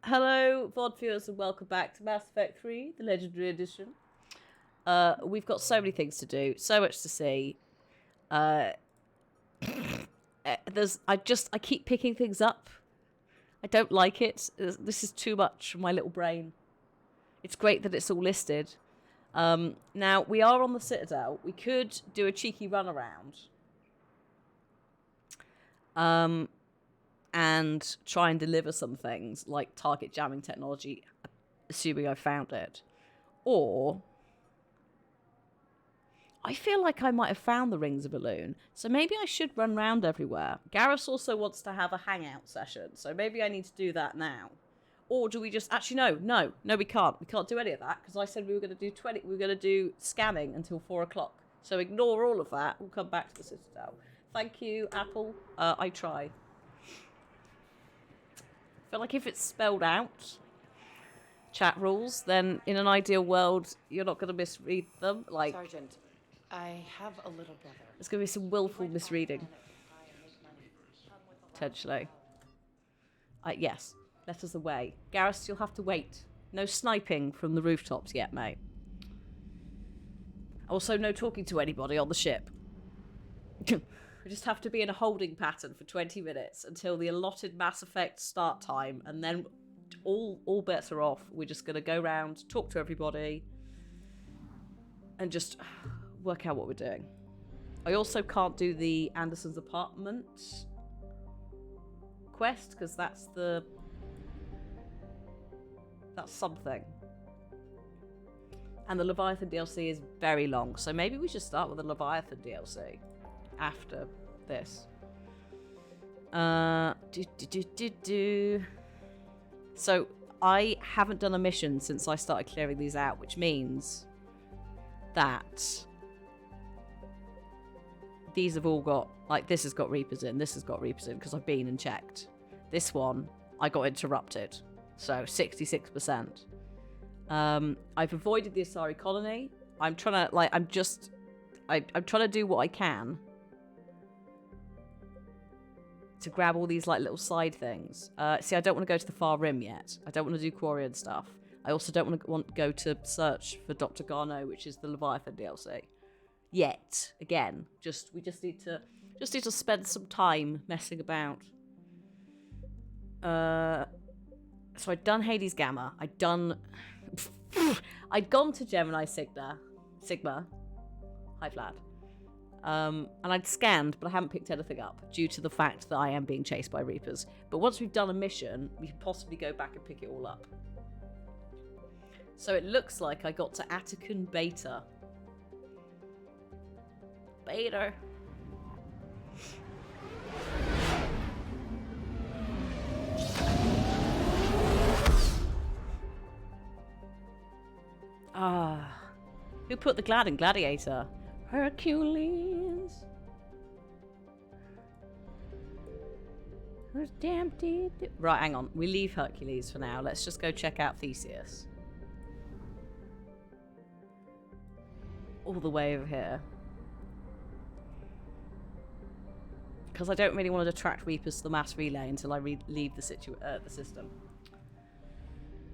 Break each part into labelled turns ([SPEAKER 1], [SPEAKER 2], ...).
[SPEAKER 1] Hello, VOD viewers, and welcome back to Mass Effect 3, the Legendary Edition. We've got so many things to do, so much to see. I keep picking things up. I don't like it. This is too much for my little brain. It's great that it's all listed. Now, we are on the Citadel. We could do a cheeky run around. And try and deliver some things like target jamming technology, assuming I found it. Or I feel like I might have found the Rings of Elune, so maybe I should run around everywhere. Garrus also wants to have a hangout session, so maybe I need to do that now. Or do we just actually no, we can't. We can't do any of that because I said we were going to do scanning until 4 o'clock. So ignore all of that. We'll come back to the Citadel. Thank you, Apple. I try. I feel like if it's spelled out, chat rules, then in an ideal world, you're not going to misread them. Like,
[SPEAKER 2] Sergeant, I have a little brother.
[SPEAKER 1] There's going to be some willful misreading. Potentially. Yes. Letters away. Garrus, you'll have to wait. No sniping from the rooftops yet, mate. Also, no talking to anybody on the ship. We just have to be in a holding pattern for 20 minutes until the allotted Mass Effect start time, and then all bets are off. We're just going to go around, talk to everybody, and just work out what we're doing. I also can't do the Anderson's apartment quest, because that's something. And the Leviathan DLC is very long, so maybe we should start with the Leviathan DLC after this. So I haven't done a mission since I started clearing these out, which means that these have all got, like, this has got Reapers in, this has got Reapers in, because I've been and checked. This one, I got interrupted, so 66%. I've avoided the Asari colony. I'm trying to, I'm trying to do what I can to grab all these, little side things. See, I don't want to go to the Far Rim yet. I don't want to do Quarian stuff. I also don't want to go to search for Dr. Garneau, which is the Leviathan DLC. Yet. Again. We just need to spend some time messing about. So I'd done Hades Gamma. I'd gone to Gemini Sigma. Hi, Vlad. And I'd scanned, but I haven't picked anything up due to the fact that I am being chased by Reapers. But once we've done a mission, we can possibly go back and pick it all up. So it looks like I got to Atticun Beta. Beta. Who put the Glad in Gladiator? Hercules. Who's damn deed? Right, hang on. We leave Hercules for now. Let's just go check out Theseus. All the way over here. Because I don't really want to attract Reapers to the mass relay until I leave the system.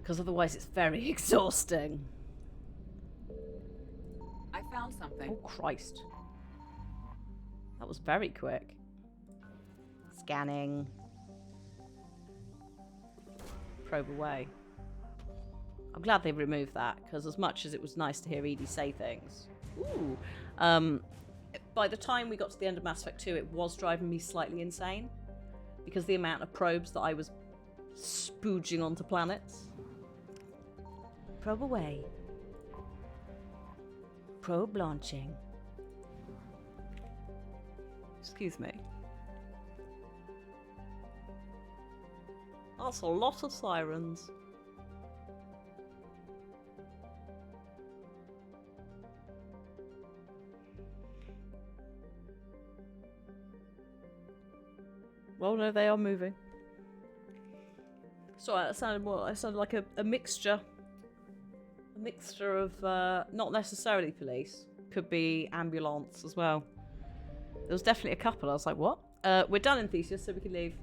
[SPEAKER 1] Because otherwise it's very exhausting.
[SPEAKER 2] I found something.
[SPEAKER 1] Oh, Christ. That was very quick. Scanning. Probe away. I'm glad they've removed that, because as much as it was nice to hear Edie say things. Ooh. By the time we got to the end of Mass Effect 2, it was driving me slightly insane. Because the amount of probes that I was spooging onto planets. Probe away. Probe launching. Excuse me. That's a lot of sirens. Well, no, they are moving. Sorry, that sounded like a mixture. A mixture of, not necessarily police. Could be ambulance as well. There was definitely a couple. I was like, what? We're done in Theseus, so we can leave.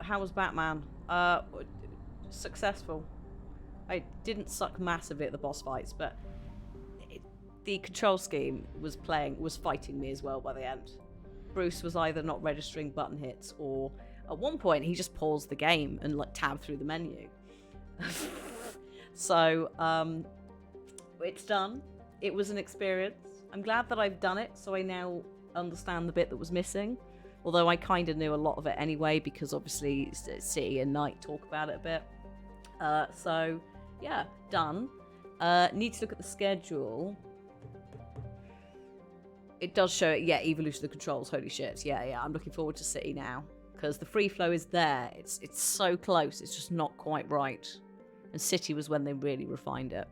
[SPEAKER 1] how was Batman? Successful. I didn't suck massively at the boss fights, but the control scheme was fighting me as well by the end. Bruce was either not registering button hits, or at one point he just paused the game and like tabbed through the menu. So it's done. It was an experience. I'm glad that I've done it, so I now understand the bit that was missing. Although I kind of knew a lot of it anyway, because obviously City and Knight talk about it a bit. So yeah, done. Need to look at the schedule. It does show it, yeah, evolution of the controls, holy shit. Yeah, I'm looking forward to City now. Because the free flow is there. It's so close, it's just not quite right. And City was when they really refined it.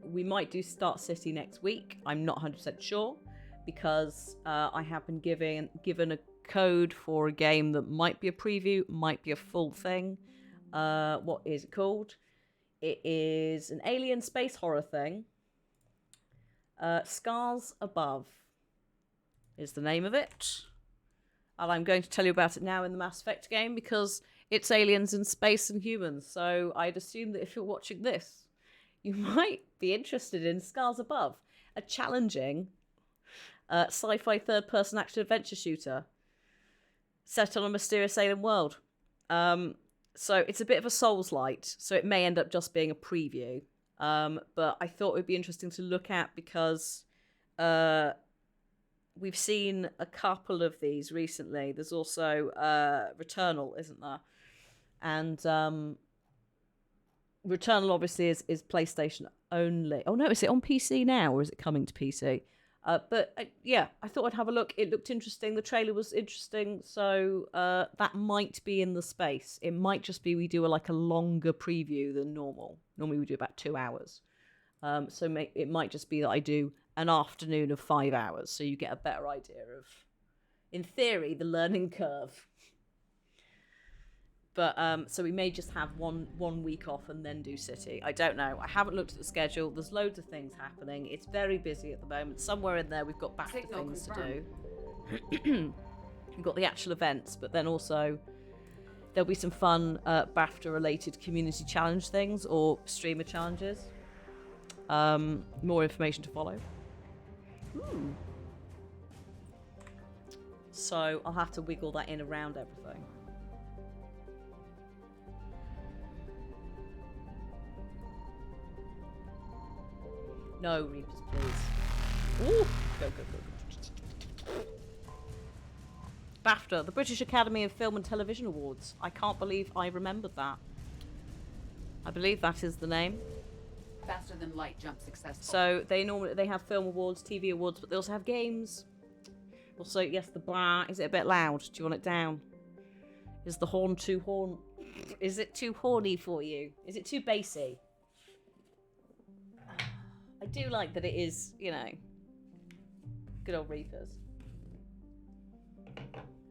[SPEAKER 1] We might do Start City next week. I'm not 100% sure. Because I have been given a code for a game that might be a preview, might be a full thing. What is it called? It is an alien space horror thing. Scars Above is the name of it. And I'm going to tell you about it now in the Mass Effect game because it's aliens in space and humans. So I'd assume that if you're watching this, you might be interested in Scars Above, a challenging sci-fi third-person action adventure shooter set on a mysterious alien world. So it's a bit of a Souls-light, so it may end up just being a preview. But I thought it would be interesting to look at because we've seen a couple of these recently. There's also Returnal, isn't there? And Returnal obviously is PlayStation only. Oh no, is it on PC now or is it coming to PC? But yeah, I thought I'd have a look. It looked interesting. The trailer was interesting. So that might be in the space. It might just be we do a longer preview than normal. Normally we do about 2 hours. So it might just be that I do an afternoon of 5 hours. So you get a better idea of, in theory, the learning curve. But so we may just have one week off and then do City. I don't know. I haven't looked at the schedule. There's loads of things happening. It's very busy at the moment. Somewhere in there we've got BAFTA things to do. We've got the actual events, but then also there'll be some fun BAFTA-related community challenge things or streamer challenges. More information to follow. Ooh. So I'll have to wiggle that in around everything. No, Reapers, please. Ooh! Go. BAFTA, the British Academy of Film and Television Awards. I can't believe I remembered that. I believe that is the name.
[SPEAKER 2] Faster than light jump successful.
[SPEAKER 1] So they have film awards, TV awards, but they also have games. Also, yes, the blah. Is it a bit loud? Do you want it down? Is the horn too horn? Is it too horny for you? Is it too bassy? I do like that it is, good old Reapers.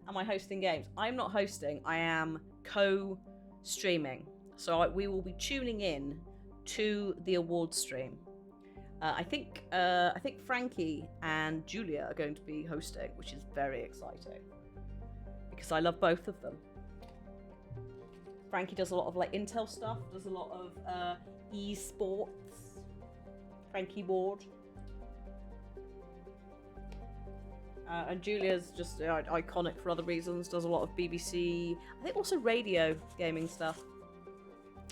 [SPEAKER 1] Am I hosting games? I'm not hosting. I am co-streaming. So we will be tuning in to the award stream. I think Frankie and Julia are going to be hosting, which is very exciting because I love both of them. Frankie does a lot of Intel stuff, does a lot of esports. Frankie Ward. And Julia's just iconic for other reasons, does a lot of BBC, I think also radio gaming stuff.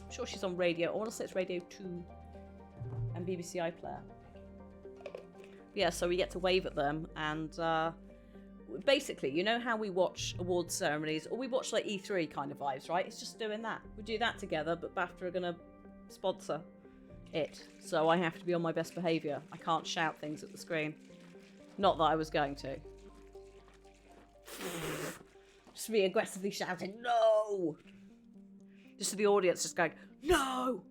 [SPEAKER 1] I'm sure she's on radio. I want to say it's Radio 2 and BBC iPlayer. Yeah, so we get to wave at them and basically, you know how we watch awards ceremonies or we watch E3 kind of vibes, right? It's just doing that. We do that together, but BAFTA are going to sponsor it. So I have to be on my best behaviour. I can't shout things at the screen. Not that I was going to. Just me aggressively shouting, no! Just to the audience just going, no!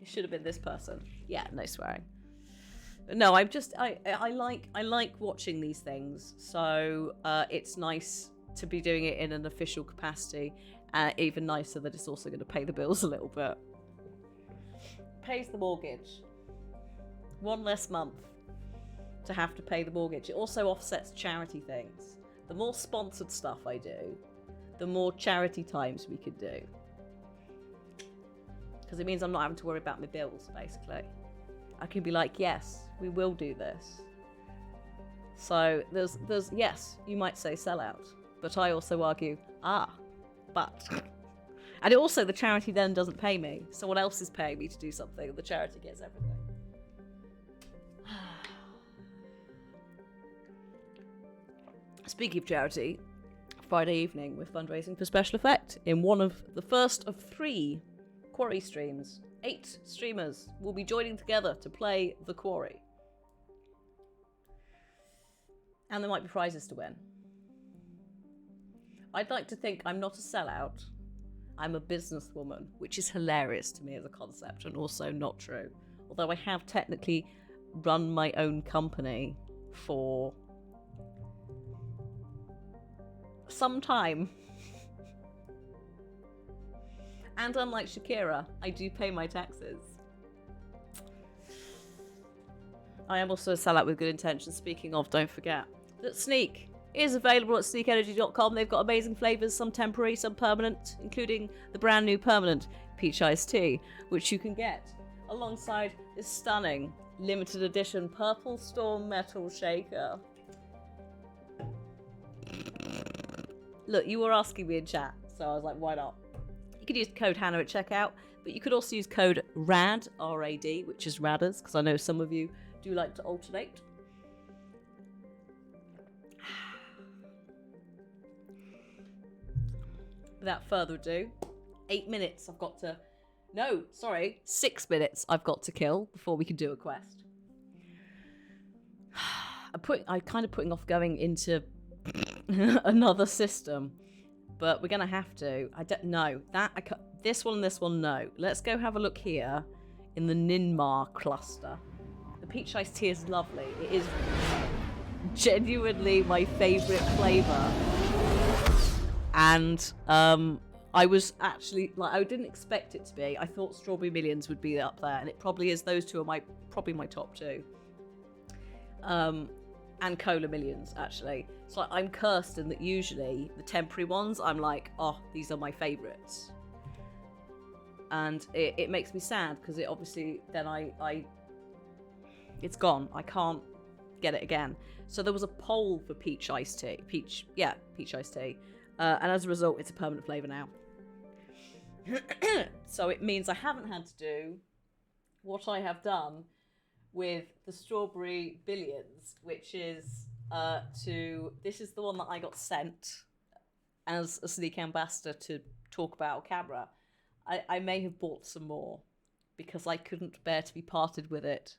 [SPEAKER 1] It should have been this person. Yeah, no swearing. But no, I like watching these things. So it's nice to be doing it in an official capacity. Even nicer that it's also going to pay the bills a little bit. Pays the mortgage. One less month to have to pay the mortgage. It also offsets charity things. the more sponsored stuff I do, the more charity times we could do. Because it means I'm not having to worry about my bills, basically. I can be like, yes, we will do this. So there's yes, you might say sellout, but I also argue, but. And also the charity then doesn't pay me. Someone else is paying me to do something, and the charity gets everything. Speaking of charity, Friday evening we're fundraising for Special Effect in one of the first of 3 Quarry streams. 8 streamers will be joining together to play The Quarry. And there might be prizes to win. I'd like to think I'm not a sellout. I'm a businesswoman, which is hilarious to me as a concept and also not true. Although I have technically run my own company for some time. And unlike Shakira, I do pay my taxes. I am also a sellout with good intentions. Speaking of, don't forget that Sneak is available at sneakenergy.com. They've got amazing flavours, some temporary, some permanent, including the brand new permanent peach iced tea, which you can get alongside this stunning limited edition Purple Storm metal shaker. Look, you were asking me in chat, so I was like, why not? You could use code Hannah at checkout, but you could also use code RAD, R-A-D, which is Radders, because I know some of you do like to alternate. Without further ado, 8 minutes I've got to... No, sorry, 6 minutes I've got to kill before we can do a quest. I'm kind of putting off going into another system, but we're going to have to. I don't know. This one and this one, no. Let's go have a look here in the Ninmar cluster. The peach iced tea is lovely. It is genuinely my favourite flavour. And I was actually, like, I didn't expect it to be. I thought Strawberry Millions would be up there, and it probably is. Those two are probably my top 2. And Cola Millions, actually. So I'm cursed in that usually the temporary ones, I'm like, oh, these are my favourites. And it makes me sad, because it obviously, then it's gone. I can't get it again. So there was a poll for peach iced tea. Peach iced tea. And as a result, it's a permanent flavour now. So it means I haven't had to do what I have done with the Strawberry Billions, which is this is the one that I got sent as a Sneak ambassador to talk about on camera. I may have bought some more because I couldn't bear to be parted with it.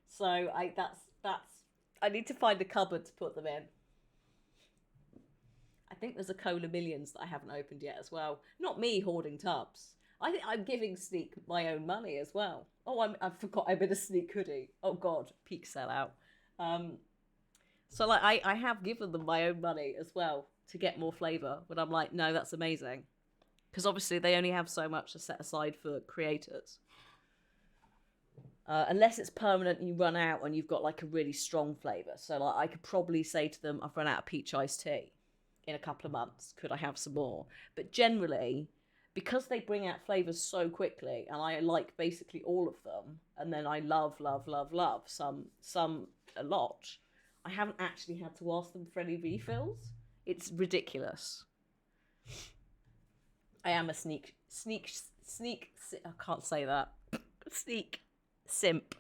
[SPEAKER 1] So I need to find a cupboard to put them in. I think there's a Cola Millions that I haven't opened yet as well. Not me hoarding tubs. I think I'm giving Sneak my own money as well. Oh, I forgot I'm in a Sneak hoodie. Oh God, peak sellout. So like I have given them my own money as well to get more flavour. But I'm like, no, that's amazing, because obviously they only have so much to set aside for creators. Unless it's permanent and you run out and you've got like a really strong flavour. So like I could probably say to them, I've run out of peach iced tea in a couple of months. Could I have some more? But generally, because they bring out flavours so quickly, and I like basically all of them, and then I love some a lot, I haven't actually had to ask them for any refills. It's ridiculous. I am a sneak. I can't say that. Sneak simp.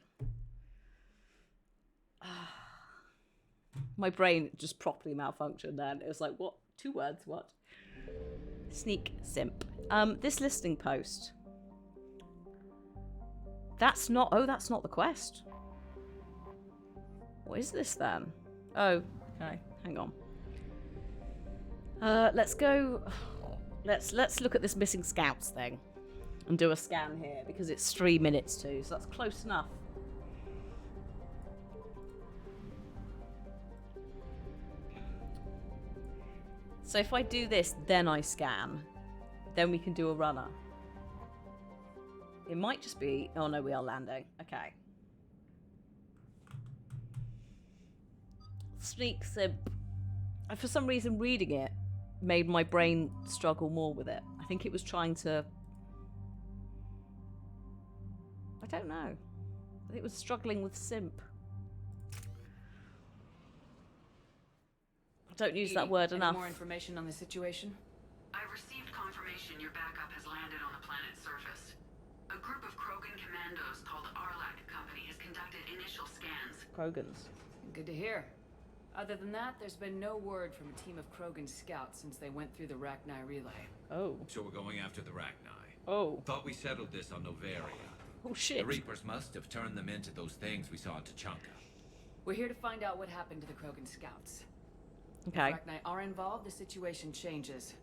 [SPEAKER 1] My brain just properly malfunctioned then. It was like, what? 2 words, what? Sneak simp. This listing post. That's not the quest. What is this then? Oh, okay. Hang on. Let's go. Let's look at this missing scouts thing and do a scan here, because it's 3 minutes too, so that's close enough. So if I do this, then I scan, then we can do a runner. It might just be... Oh no, we are landing. Okay. sneak simp. And for some reason, reading it made my brain struggle more with it. I think it was trying to. I don't know. I think it was struggling with simp. I don't use that word enough.
[SPEAKER 3] More information on the situation?
[SPEAKER 4] I've received confirmation your backup has landed on the planet's surface. A group of Krogan commandos called Arlac Company has conducted initial scans.
[SPEAKER 1] Krogans.
[SPEAKER 3] Good to hear. Other than that, there's been no word from a team of Krogan scouts since they went through the Rachni relay.
[SPEAKER 1] Oh.
[SPEAKER 5] So we're going after the Rachni.
[SPEAKER 1] Oh.
[SPEAKER 5] Thought we settled this on Noveria.
[SPEAKER 1] Oh shit.
[SPEAKER 5] The Reapers must have turned them into those things we saw in Tachanka.
[SPEAKER 3] We're here to find out what happened to the Krogan scouts.
[SPEAKER 1] Okay.
[SPEAKER 3] If Rachni are involved, the situation changes.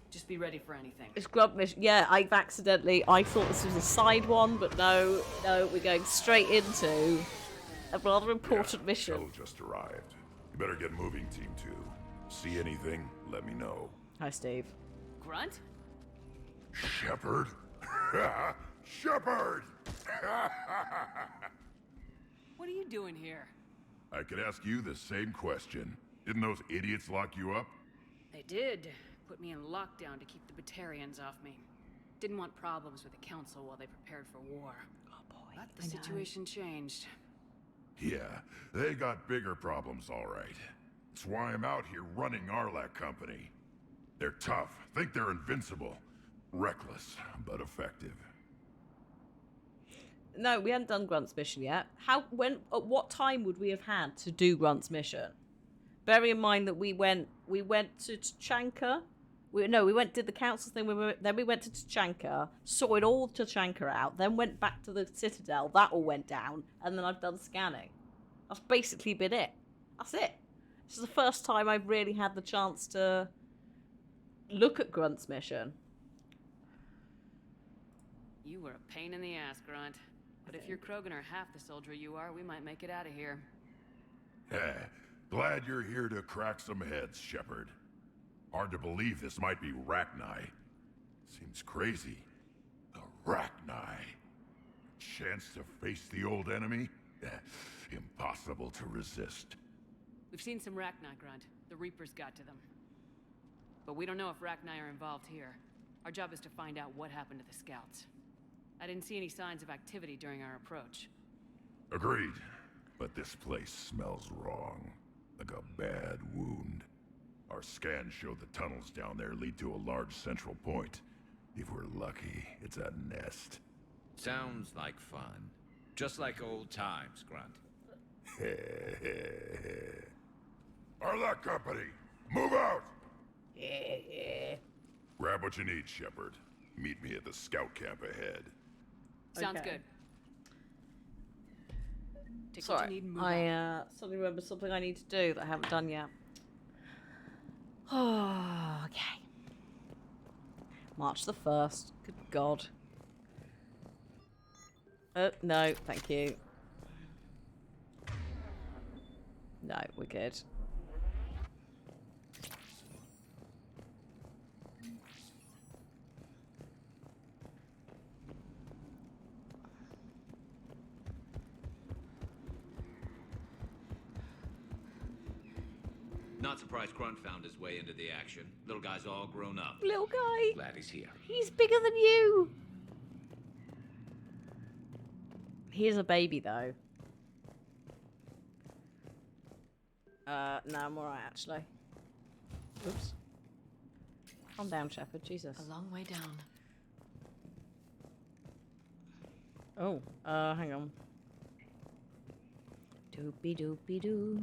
[SPEAKER 3] Just be ready for anything.
[SPEAKER 1] It's grub mission. Yeah, I thought this was a side one, but no, we're going straight into a rather important mission.
[SPEAKER 6] Shuttle just arrived. You better get moving, Team 2. See anything, let me know.
[SPEAKER 1] Hi, Steve.
[SPEAKER 3] Grunt?
[SPEAKER 6] Shepard? Shepard!
[SPEAKER 3] What are you doing here?
[SPEAKER 6] I could ask you the same question. Didn't those idiots lock you up?
[SPEAKER 3] They did. Put me in lockdown to keep the Batarians off me. Didn't want problems with the Council while they prepared for war.
[SPEAKER 1] Oh boy.
[SPEAKER 3] But the situation changed.
[SPEAKER 6] Yeah, they got bigger problems, all right. That's why I'm out here running Arlac Company. They're tough, think they're invincible. Reckless, but effective.
[SPEAKER 1] No, we hadn't done Grunt's mission yet. At what time would we have had to do Grunt's mission? Bearing in mind that we went to Tachanka. Did the council thing. Then we went to Tachanka, sorted all Tachanka out, then went back to the Citadel. That all went down, and then I've done scanning. That's basically been it. That's it. This is the first time I've really had the chance to look at Grunt's mission.
[SPEAKER 3] You were a pain in the ass, Grunt. But if your Krogan are half the soldier you are, we might make it out of here.
[SPEAKER 6] Glad you're here to crack some heads, Shepard. Hard to believe this might be Rachni. Seems crazy. The Rachni. Chance to face the old enemy? Impossible to resist.
[SPEAKER 3] We've seen some Rachni, Grunt. The Reapers got to them. But we don't know if Rachni are involved here. Our job is to find out what happened to the scouts. I didn't see any signs of activity during our approach.
[SPEAKER 6] Agreed. But this place smells wrong. Like a bad wound. Our scans show the tunnels down there lead to a large central point. If we're lucky, it's a nest.
[SPEAKER 5] Sounds like fun. Just like old times, Grunt.
[SPEAKER 6] Arlac Company, move out! Grab what you need, Shepard. Meet me at the scout camp ahead.
[SPEAKER 3] Sounds
[SPEAKER 1] Okay.
[SPEAKER 3] good. Take what
[SPEAKER 1] Sorry,
[SPEAKER 3] you need and move on.
[SPEAKER 1] I suddenly remember something I need to do that I haven't done yet. Oh, okay. March the 1st. Good God. No, thank you. No, we're good.
[SPEAKER 5] Not surprised Grunt found his way into the action. Little guy's all grown up.
[SPEAKER 1] Little guy.
[SPEAKER 5] Glad he's here.
[SPEAKER 1] He's bigger than you. He is a baby, though. No, I'm alright, actually. Oops. Calm down, Shepard. Jesus.
[SPEAKER 3] A long way down.
[SPEAKER 1] Oh, hang on. Doopy doopy doo.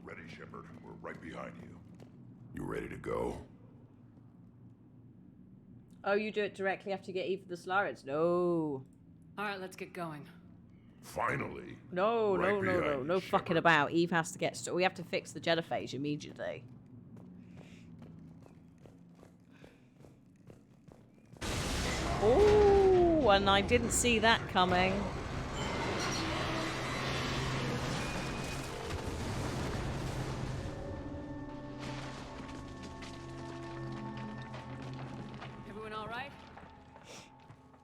[SPEAKER 6] Ready, Shepard. We're right behind you. You ready to go?
[SPEAKER 1] Oh, you do it directly after you get Eve of the Solarians? No.
[SPEAKER 3] Alright, let's get going.
[SPEAKER 6] Finally.
[SPEAKER 1] No,
[SPEAKER 6] Right
[SPEAKER 1] no, no,
[SPEAKER 6] behind
[SPEAKER 1] no.
[SPEAKER 6] you,
[SPEAKER 1] No fucking
[SPEAKER 6] Shepard.
[SPEAKER 1] about. Eve has to get... we have to fix the genophage immediately. Oh, and I didn't see that coming.
[SPEAKER 3] Everyone alright?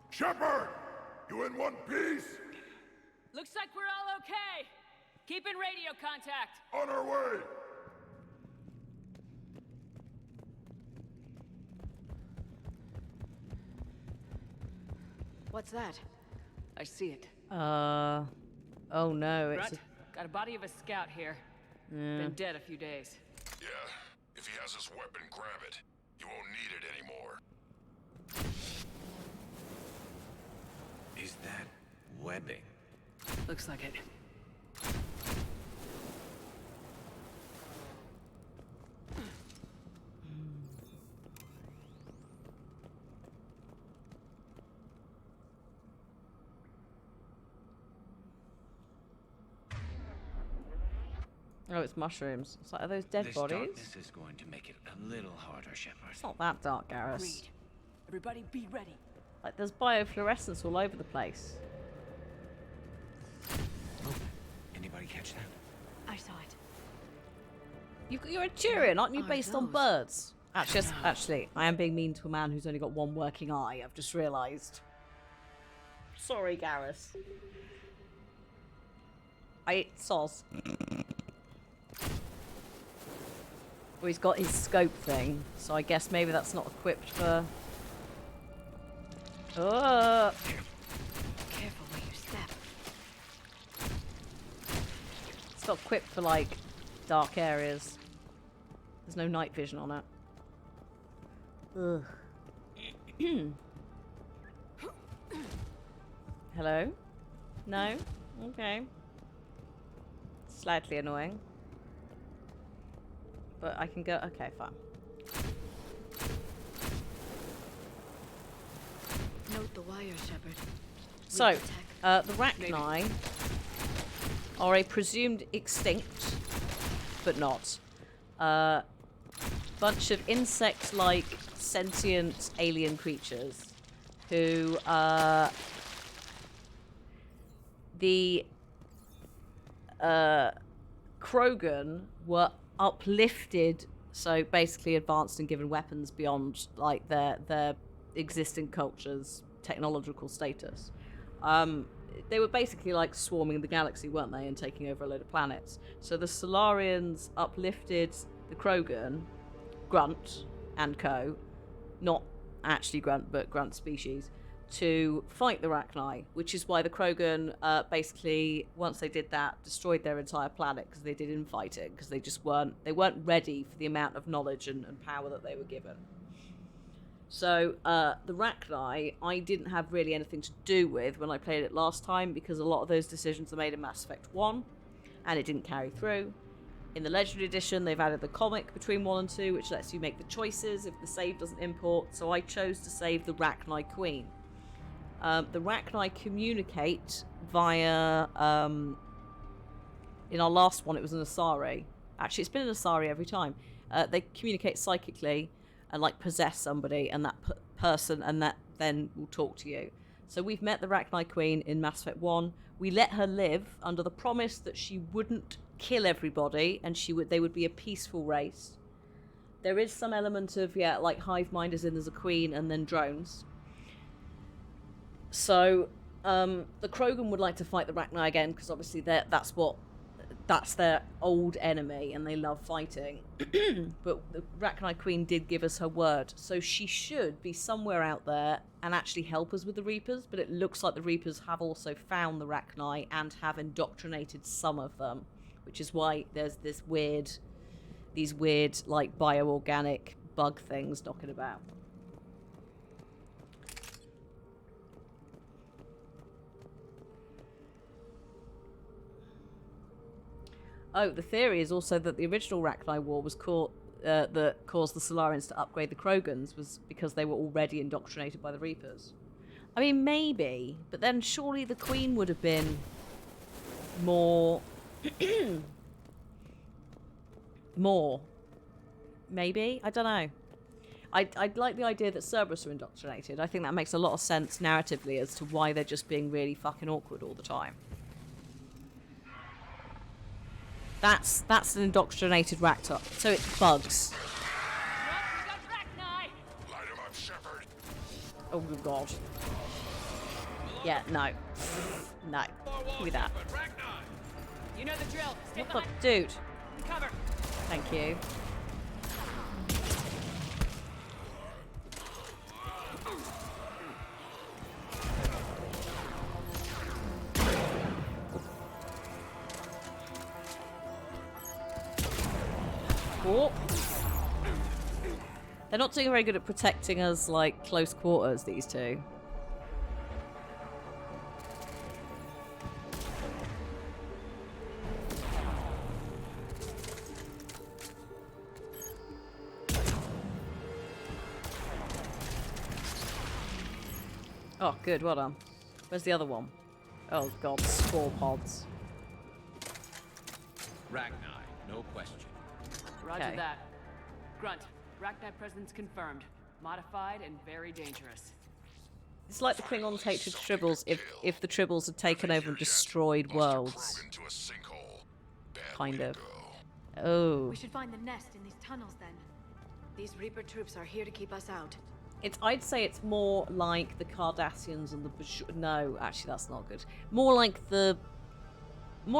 [SPEAKER 6] Shepard! You in one piece?
[SPEAKER 3] Looks like we're all okay! Keep in radio contact!
[SPEAKER 6] On our way!
[SPEAKER 3] What's that? I see it.
[SPEAKER 1] Oh no, it's
[SPEAKER 3] Grunt, got a body of a scout here. Been dead a few days.
[SPEAKER 6] Yeah, if he has his weapon, grab it. You won't need it anymore.
[SPEAKER 5] Is that webbing?
[SPEAKER 3] Looks like it.
[SPEAKER 1] oh, it's mushrooms. It's like, are those dead
[SPEAKER 5] This
[SPEAKER 1] bodies?
[SPEAKER 5] darkness is going to make it a little harder, Shepard.
[SPEAKER 1] It's not that dark, Garrus.
[SPEAKER 3] Agreed. Everybody be ready.
[SPEAKER 1] Like, there's biofluorescence all over the place.
[SPEAKER 5] Oh, anybody catch that?
[SPEAKER 3] I saw it.
[SPEAKER 1] You're a Turian, aren't you,
[SPEAKER 3] Are
[SPEAKER 1] based on
[SPEAKER 3] those-
[SPEAKER 1] birds? Actually, I am being mean to a man who's only got one working eye. I've just realised. Sorry, Garrus. Soz. Well, he's got his scope thing, so I guess maybe that's not equipped for... Oh!
[SPEAKER 3] Careful where you step.
[SPEAKER 1] It's not equipped for, like, dark areas. There's no night vision on it. Ugh. Hello? No? Okay. Slightly annoying. But I can go... Okay, fine.
[SPEAKER 3] Note the wire, Shepard.
[SPEAKER 1] So, the Rachni are a presumed extinct, but not, bunch of insect-like sentient alien creatures who, the Krogan were uplifted, so basically advanced and given weapons beyond like their existing culture's technological status. They were basically like swarming the galaxy, weren't they, and taking over a load of planets. So the Solarians uplifted the Krogan, Grunt and co, not actually Grunt, but Grunt species, to fight the Rachni, which is why the Krogan basically, once they did that, destroyed their entire planet because they did infighting, because they just weren't ready for the amount of knowledge and power that they were given. So the Rachni, I didn't have really anything to do with when I played it last time, because a lot of those decisions are made in Mass Effect 1, and it didn't carry through. In the Legendary Edition, they've added the comic between 1 and 2, which lets you make the choices if the save doesn't import, so I chose to save the Rachni Queen. The Rachni communicate via, in our last one it was an Asari. Actually, it's been an Asari every time. They communicate psychically and like possess somebody, and that person and that then will talk to you. So we've met the Rachni Queen in Mass Effect 1. We let her live under the promise that she wouldn't kill everybody and they would be a peaceful race. There is some element of, yeah, like hive mind, as in there's a queen and then drones. So the Krogan would like to fight the Rachni again, because obviously that's their old enemy and they love fighting. But the Rachni Queen did give us her word, so she should be somewhere out there and actually help us with the Reapers, but it looks like the Reapers have also found the Rachni and have indoctrinated some of them, which is why there's these weird like bioorganic bug things knocking about. Oh, the theory is also that the original Rachni War was that caused the Solarians to upgrade the Krogans was because they were already indoctrinated by the Reapers. I mean, maybe, but then surely the Queen would have been more... more. Maybe? I don't know. I'd like the idea that Cerberus are indoctrinated. I think that makes a lot of sense narratively as to why they're just being really fucking awkward all the time. That's an indoctrinated Raktar. So it's bugs.
[SPEAKER 6] Light him up, Shepard.
[SPEAKER 1] Oh good god. Yeah, no. No. Give me that.
[SPEAKER 3] You know the drill. Stay
[SPEAKER 1] What the
[SPEAKER 3] behind.
[SPEAKER 1] dude?
[SPEAKER 3] Cover.
[SPEAKER 1] Thank you. Oh. They're not doing very good at protecting us, like, close quarters, these two. Oh, good, well done. Where's the other one? Oh god, spore pods.
[SPEAKER 5] Ragnar, no question.
[SPEAKER 3] Roger
[SPEAKER 1] Okay.
[SPEAKER 3] that. Grunt, Rachni presence confirmed. Modified and very dangerous.
[SPEAKER 1] It's like the Klingons' hatred of Tribbles if the Tribbles had taken over and destroyed worlds.
[SPEAKER 6] Into a sinkhole. Bad
[SPEAKER 1] Kind
[SPEAKER 6] way to
[SPEAKER 1] of.
[SPEAKER 6] go.
[SPEAKER 1] Oh.
[SPEAKER 7] We should find the nest in these tunnels then. These Reaper troops are here to keep us out.
[SPEAKER 1] I'd say it's more like the Cardassians and the no, actually that's not good. More like the I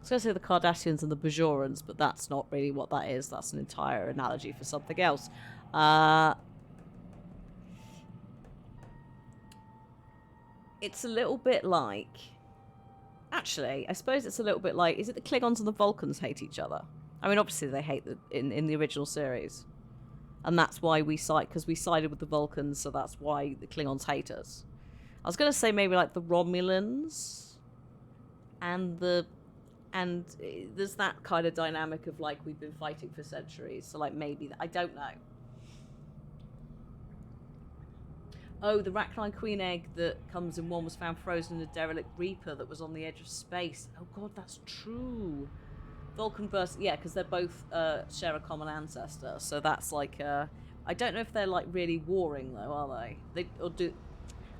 [SPEAKER 1] was gonna say the Cardassians and the Bajorans, but that's not really what that is. That's an entire analogy for something else. It's a little bit like, actually, I suppose it's a little bit like, is it the Klingons and the Vulcans hate each other? I mean, obviously they hate in the original series. And that's why we because we sided with the Vulcans, so that's why the Klingons hate us. I was going to say maybe like the Romulans, and there's that kind of dynamic of like we've been fighting for centuries, so like maybe I don't know. Oh, the Rachni Queen egg that comes in one was found frozen in a derelict Reaper that was on the edge of space. Oh god, that's true. Vulcan versus, yeah, because they're both share a common ancestor, so that's like I don't know if they're like really warring though, are they?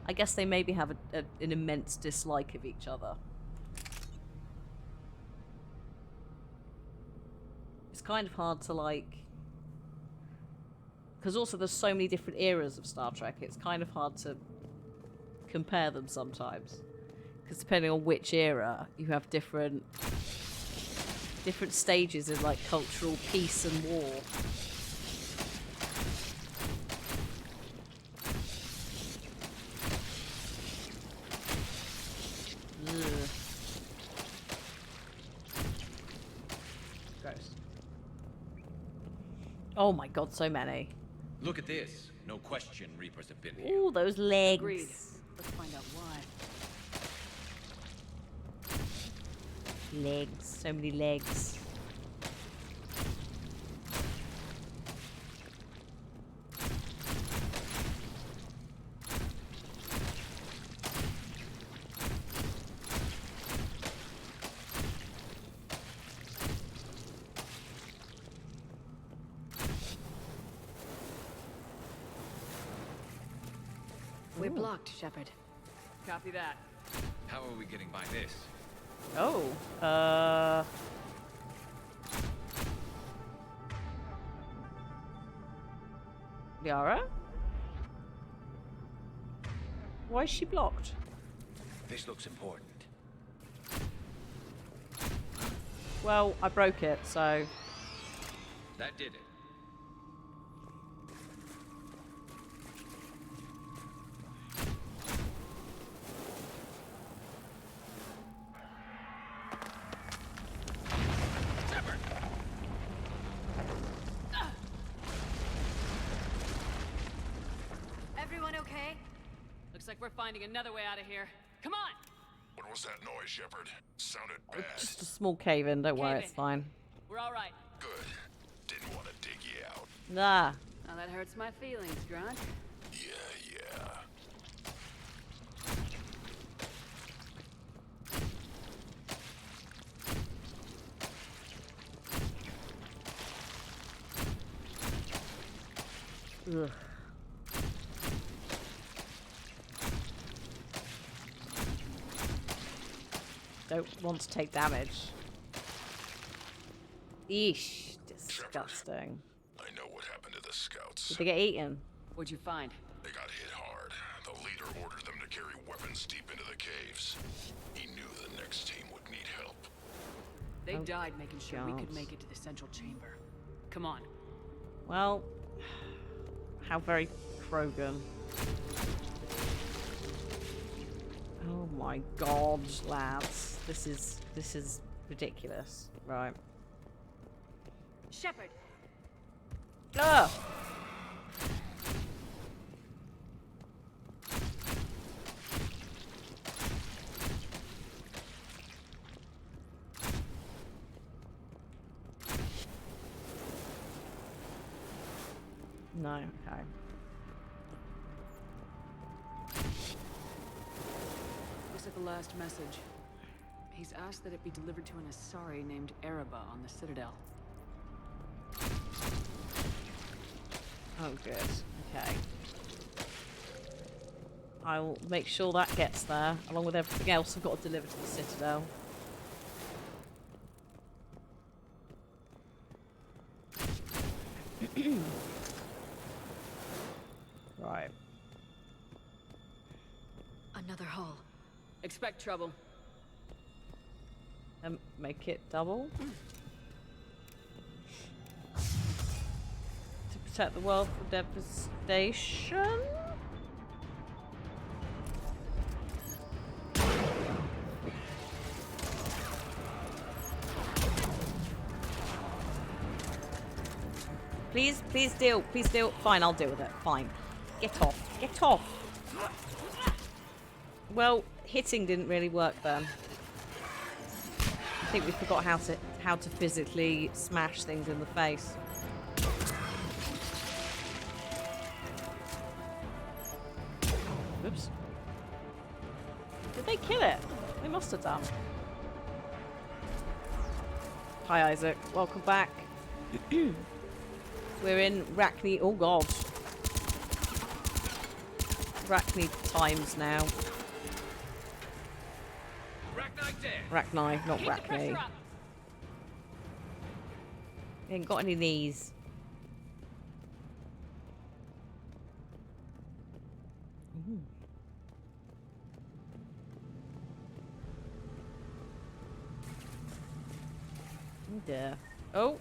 [SPEAKER 1] I guess they maybe have an immense dislike of each other. It's kind of hard to like, because also there's so many different eras of Star Trek. It's kind of hard to compare them sometimes, because depending on which era, you have different stages in like cultural peace and war. Ugh. Gross. Oh my god, so many.
[SPEAKER 5] Look at this. No question Reapers have been here.
[SPEAKER 1] Ooh, those legs.
[SPEAKER 3] Agreed. Let's find out why.
[SPEAKER 1] Legs, so many legs.
[SPEAKER 7] We're blocked, Shepard.
[SPEAKER 3] Copy that.
[SPEAKER 5] How are we getting by this?
[SPEAKER 1] Oh, Yara? Why is she blocked?
[SPEAKER 5] This looks important.
[SPEAKER 1] Well, I broke it, so...
[SPEAKER 5] That did it.
[SPEAKER 7] Everyone okay?
[SPEAKER 3] Looks like we're finding another way out of here. Come on!
[SPEAKER 6] What was that noise, Shepard? Sounded bad.
[SPEAKER 1] Just a small cave in, don't worry,
[SPEAKER 3] Cave
[SPEAKER 1] it's
[SPEAKER 3] in.
[SPEAKER 1] fine.
[SPEAKER 3] We're all right.
[SPEAKER 6] Good. Didn't want to dig you out.
[SPEAKER 1] Nah.
[SPEAKER 3] Now that hurts my feelings, Grunt.
[SPEAKER 6] Yeah.
[SPEAKER 1] Ugh. Don't want to take damage. Eesh, disgusting.
[SPEAKER 6] I know what happened to the scouts.
[SPEAKER 1] Did they get eaten?
[SPEAKER 3] What'd you find?
[SPEAKER 6] They got hit hard. The leader ordered them to carry weapons deep into the caves. He knew the next team would need help.
[SPEAKER 3] They
[SPEAKER 1] Oh,
[SPEAKER 3] died making sure we could
[SPEAKER 1] gods.
[SPEAKER 3] make it to the central chamber. Come on.
[SPEAKER 1] Well, how very Krogan. Oh my god, lads. This is ridiculous. Right.
[SPEAKER 7] Shepard,
[SPEAKER 1] Ugh! No, okay.
[SPEAKER 3] Looks like the last message. He's asked that it be delivered to an Asari named Ereba on the Citadel.
[SPEAKER 1] Oh, good. Okay. I'll make sure that gets there, along with everything else I've got to deliver to the Citadel. Right.
[SPEAKER 7] another hull.
[SPEAKER 3] Expect trouble.
[SPEAKER 1] And make it double. To protect the world from devastation. Please, please deal. Please deal. Fine, I'll deal with it. Fine. Get off. Get off. Well, hitting didn't really work then. I think we forgot how to physically smash things in the face. Oops. Did they kill it? They must have done. Hi, Isaac. Welcome back. We're in Rachni. Oh god. Rachni times now. Rachni, not Rachni. He ain't got any knees. Ooh. Oh dear. Oh.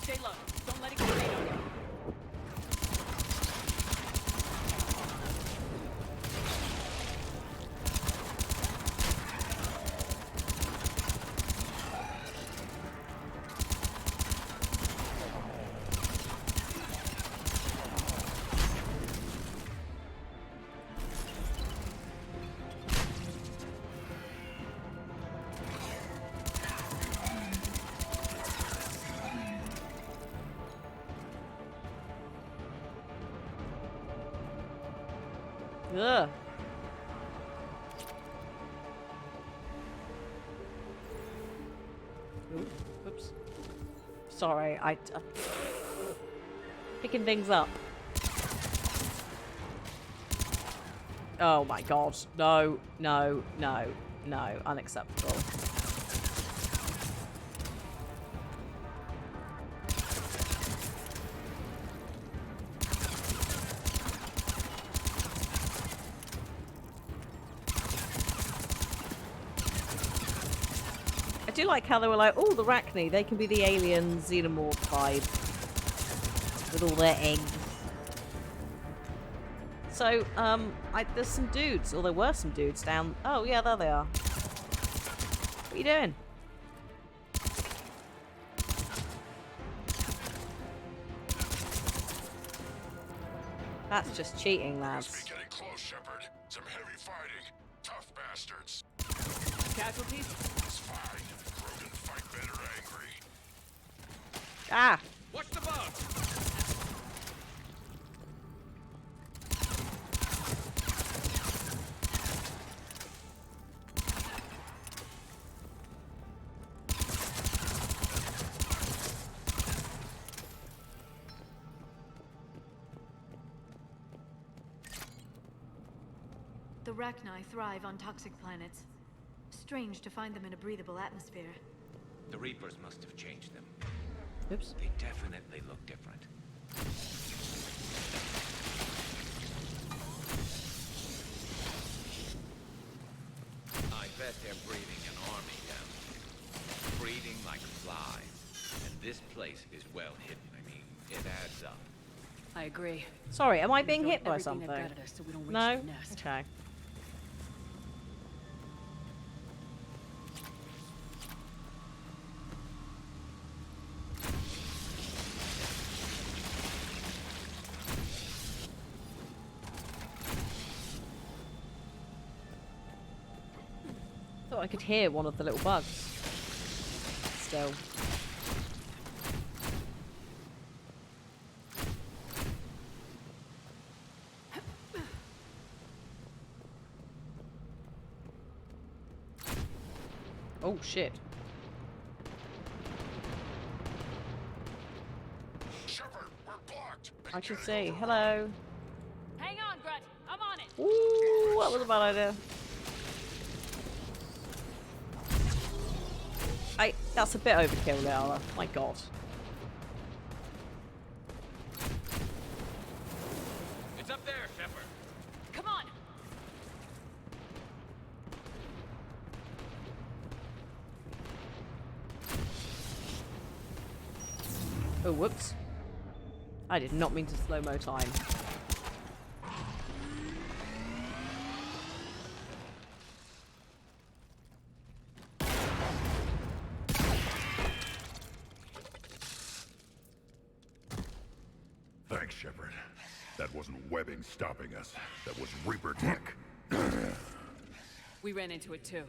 [SPEAKER 3] Stay low. Don't let it get on you.
[SPEAKER 1] Ugh. Ooh, oops. Sorry, picking things up. Oh my god. No, no, no, no. Unacceptable. I do like how they were like, oh, the Rachni, they can be the alien xenomorph vibe. With all their eggs. So, there's some dudes, or there were some dudes down... Oh, yeah, there they are. What are you doing? That's just cheating,
[SPEAKER 6] Must
[SPEAKER 1] lads.
[SPEAKER 6] be getting close, Shepard. Some heavy fighting. Tough bastards.
[SPEAKER 3] Casualties?
[SPEAKER 6] It's fine. Krogan fight better angry.
[SPEAKER 1] Ah!
[SPEAKER 5] Watch the boat!
[SPEAKER 7] The Rachni thrive on toxic planets. Strange to find them in a breathable atmosphere.
[SPEAKER 5] The Reapers must have changed them.
[SPEAKER 1] Oops.
[SPEAKER 5] They definitely look different. bet they're breeding an army down there. Breeding like flies. And this place is well hidden. I mean, it adds up.
[SPEAKER 3] I agree.
[SPEAKER 1] Sorry, am I
[SPEAKER 3] We've
[SPEAKER 1] being
[SPEAKER 3] built
[SPEAKER 1] hit by
[SPEAKER 3] everything they've
[SPEAKER 1] something?
[SPEAKER 3] got at us so we don't reach
[SPEAKER 1] No?
[SPEAKER 3] the nest.
[SPEAKER 1] Okay. Thought I could hear one of the little bugs. Still. Oh shit.
[SPEAKER 6] Shepard, we're blocked.
[SPEAKER 1] I should see. Hello.
[SPEAKER 3] Hang on, Grunt. I'm on it.
[SPEAKER 1] Ooh, that was a bad idea. That's a bit overkill, Liara. My god.
[SPEAKER 5] It's up there, Shepard.
[SPEAKER 3] Come on.
[SPEAKER 1] Oh, whoops. I did not mean to slow-mo time.
[SPEAKER 6] Thanks, Shepard. That wasn't webbing stopping us. That was Reaper tech.
[SPEAKER 3] We ran into it too.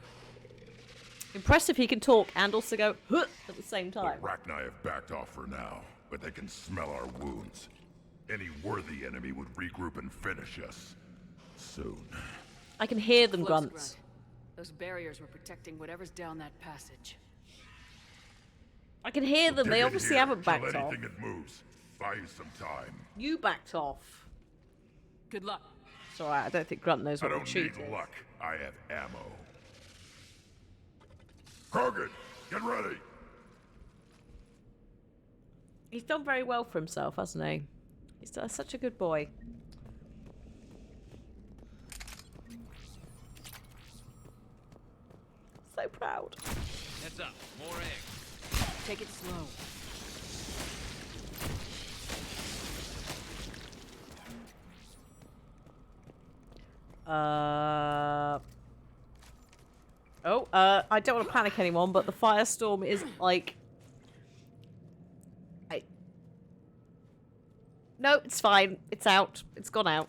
[SPEAKER 1] Impressive he can talk and also go huh at the same time.
[SPEAKER 6] Rachni have backed off for now, but they can smell our wounds. Any worthy enemy would regroup and finish us. Soon.
[SPEAKER 1] I can hear them
[SPEAKER 3] Close,
[SPEAKER 1] grunts.
[SPEAKER 3] Grunt. Those barriers were protecting whatever's down that passage.
[SPEAKER 1] I can hear them.
[SPEAKER 6] Dig
[SPEAKER 1] They
[SPEAKER 6] in
[SPEAKER 1] obviously
[SPEAKER 6] here.
[SPEAKER 1] haven't
[SPEAKER 6] Kill
[SPEAKER 1] backed off.
[SPEAKER 6] anything that moves. Buy you some time.
[SPEAKER 1] You backed off.
[SPEAKER 3] Good luck.
[SPEAKER 1] It's alright, I don't think Grunt knows
[SPEAKER 6] I
[SPEAKER 1] what
[SPEAKER 6] don't
[SPEAKER 1] retreat
[SPEAKER 6] need
[SPEAKER 1] is.
[SPEAKER 6] luck. I have ammo. Krogan, get ready.
[SPEAKER 1] He's done very well for himself, hasn't he? He's done such a good boy. So proud.
[SPEAKER 5] Heads up. More eggs.
[SPEAKER 3] Take it slow.
[SPEAKER 1] I don't want to panic anyone, but the firestorm is like... No, it's fine. It's out. It's gone out.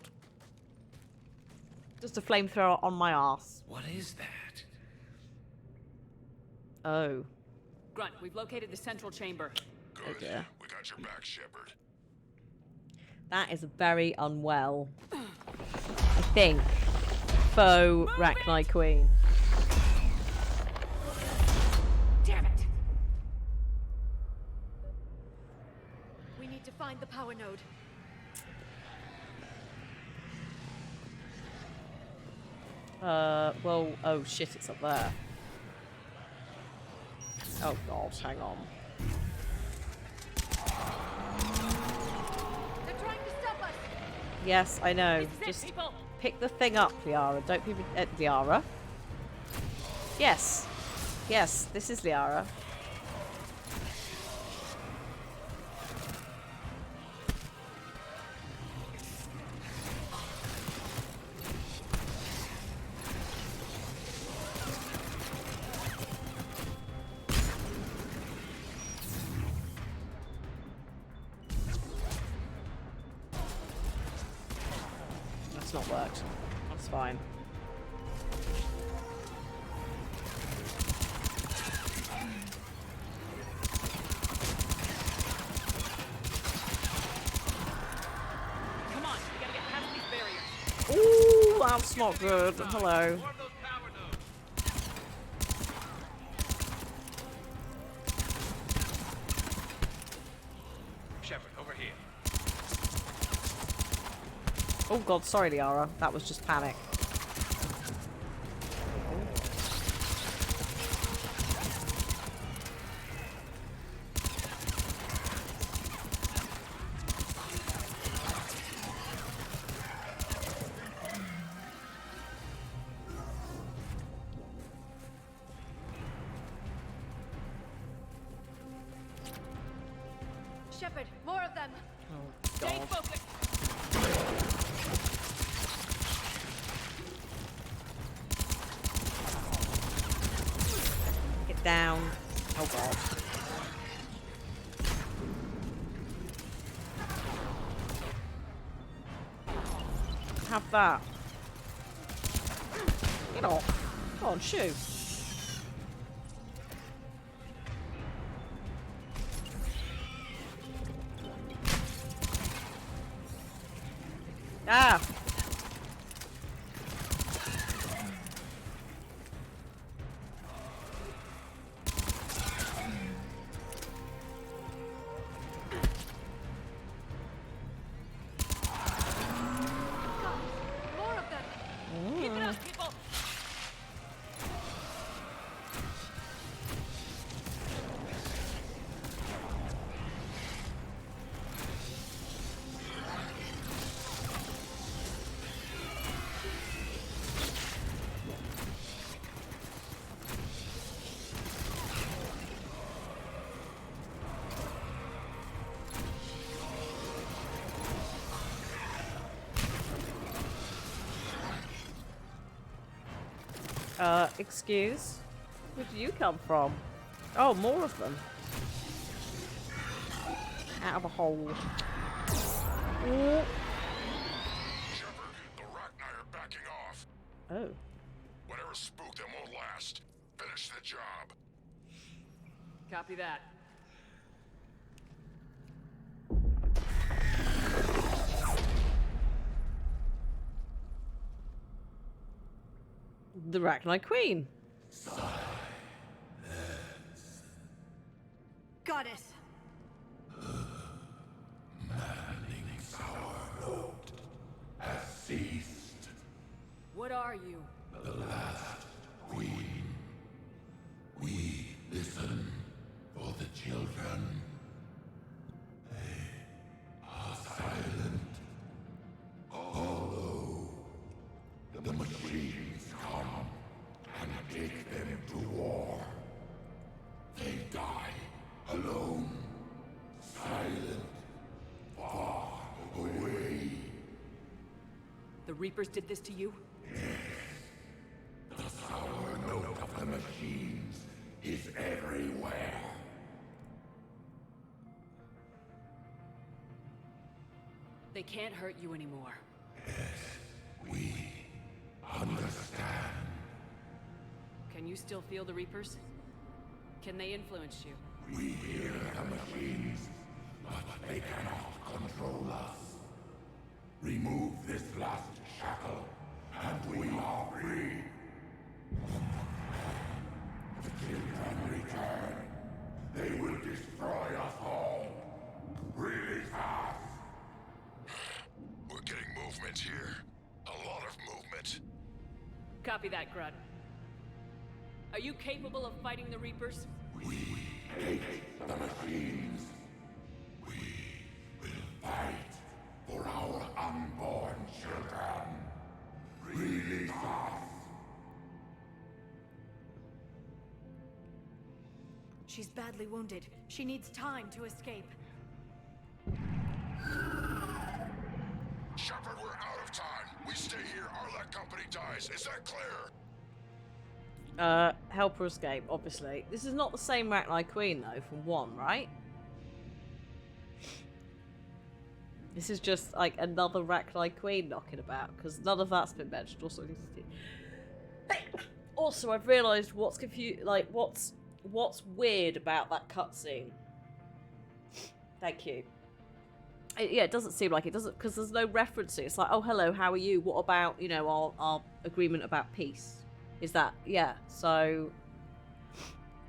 [SPEAKER 1] Just a flamethrower on my ass.
[SPEAKER 5] What is that?
[SPEAKER 1] Oh.
[SPEAKER 3] Grunt, we've located the central chamber.
[SPEAKER 6] Good.
[SPEAKER 1] dear.
[SPEAKER 6] We got your back, Shepard.
[SPEAKER 1] That is a very unwell, I think, faux Rachni Queen.
[SPEAKER 3] Damn it!
[SPEAKER 7] We need to find the power node.
[SPEAKER 1] Well, oh shit, it's up there. Oh god, hang on.
[SPEAKER 7] They're trying to stop us!
[SPEAKER 1] Yes, I know.
[SPEAKER 3] This is it,
[SPEAKER 1] Just
[SPEAKER 3] people!
[SPEAKER 1] pick the thing up, Liara. Don't be... Liara? Yes. Yes, this is Liara. That's not worked. That's fine.
[SPEAKER 3] Come on, we gotta get past these barriers.
[SPEAKER 1] Ooh, that's not good. Hello.
[SPEAKER 5] Form those power nodes. Shepard, over here.
[SPEAKER 1] Oh god, sorry, Liara. That was just panic.
[SPEAKER 7] Shepard, more of them!
[SPEAKER 1] Oh,
[SPEAKER 3] Stay
[SPEAKER 1] God.
[SPEAKER 3] focused!
[SPEAKER 1] Get down. Oh, God. Have that. Get off. Go on, shoot. Ah!
[SPEAKER 7] More of them!
[SPEAKER 3] Keep it up, people!
[SPEAKER 1] Excuse? Where do you come from? Oh, more of them. Out of a hole.
[SPEAKER 6] Shepard, the Rachni are backing off.
[SPEAKER 1] Oh.
[SPEAKER 6] Whatever spooked them won't last. Finish the job.
[SPEAKER 3] Copy that.
[SPEAKER 1] The Rachni Queen.
[SPEAKER 7] Goddess!
[SPEAKER 6] Ceased.
[SPEAKER 3] What are you?
[SPEAKER 6] Queen. We listen for the children. They are silent. Although the machines come and take them to war, they die alone, silent, far away.
[SPEAKER 3] The Reapers did this to you?
[SPEAKER 6] The sour note of the machines is everywhere.
[SPEAKER 3] They can't hurt you anymore.
[SPEAKER 6] We understand.
[SPEAKER 3] Can you still feel the Reapers? Can they influence you?
[SPEAKER 6] We hear the machines, but they cannot control us. Remove this last shackle, and we are free. The children return. They will destroy us all. Release us. We're getting movement here. A lot of movement.
[SPEAKER 3] Copy that, Grunt. Are you capable of fighting the Reapers?
[SPEAKER 6] We hate the machines. We will fight for our unborn children. Release us.
[SPEAKER 7] She's badly wounded. She needs time to escape.
[SPEAKER 6] Shepard, we're out of time. We stay here, Arlec Company dies. Is that clear?
[SPEAKER 1] Help her escape, obviously. This is not the same Rachni Queen, though, from 1, right? This is just, like, another Rachni Queen knocking about, because none of that's been mentioned. Also, I've realised what's what's weird about that cutscene. Thank you. Yeah, it doesn't seem like it doesn't, because there's no reference to it. It's like, oh, hello, how are you? What about, you know, our agreement about peace? Is that, yeah, so,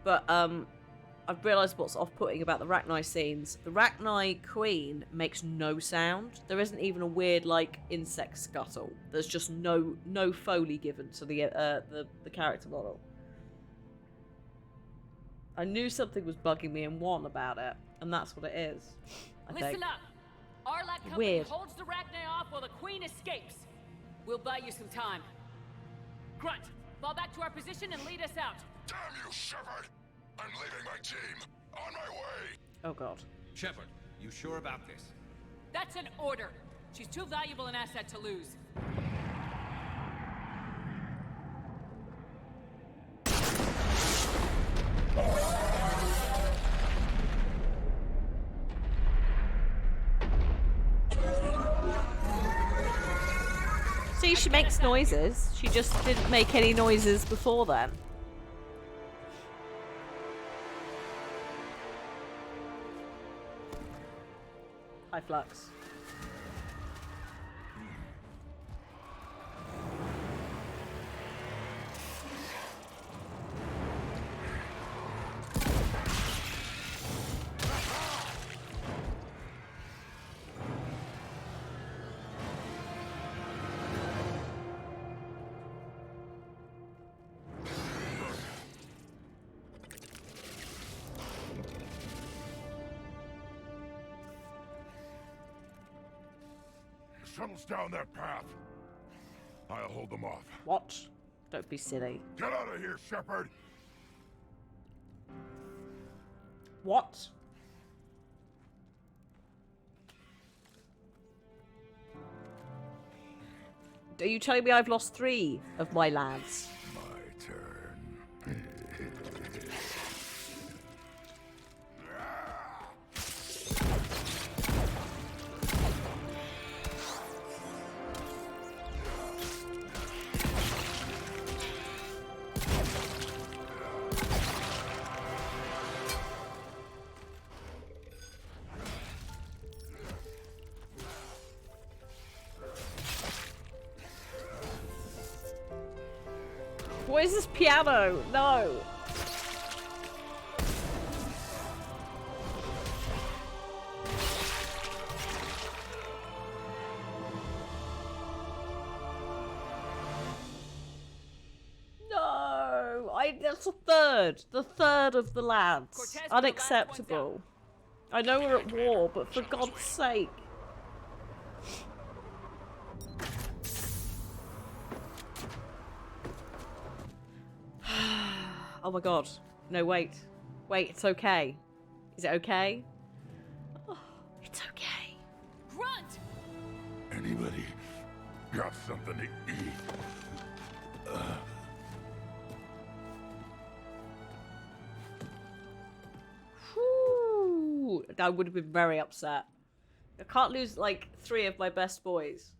[SPEAKER 1] but, I've realised what's off-putting about the Rachni scenes. The Rachni Queen makes no sound. There isn't even a weird, like, insect scuttle. There's just no Foley given to the character model. I knew something was bugging me in 1 about it, and that's what it is, I think.
[SPEAKER 3] Listen up! Arlec Company
[SPEAKER 1] Weird.
[SPEAKER 3] holds the Rachni off while the Queen escapes. We'll buy you some time. Grunt, fall back to our position and lead us out.
[SPEAKER 6] Damn you, Shepard! I'm leaving my team. On my way.
[SPEAKER 1] Oh, God.
[SPEAKER 5] Shepard, You sure about this?
[SPEAKER 3] That's an order. She's too valuable an asset to lose.
[SPEAKER 1] See, she makes noises. She just didn't make any noises before then. High flux.
[SPEAKER 6] The shuttle's down that path. I'll hold them off.
[SPEAKER 1] What? Don't be silly.
[SPEAKER 6] Get out of here, Shepard!
[SPEAKER 1] What? Are you telling me I've lost 3 of my lads?
[SPEAKER 6] My turn.
[SPEAKER 1] What is this piano? No. No. That's the third of the lads.
[SPEAKER 3] Cortez,
[SPEAKER 1] Unacceptable. I know we're at war, but for God's sake. Oh my god. No, wait. Wait, it's okay. Is it okay? Oh, it's okay.
[SPEAKER 3] Grunt!
[SPEAKER 6] Anybody got something to eat?
[SPEAKER 1] Whew. I would have been very upset. I can't lose, like, 3 of my best boys.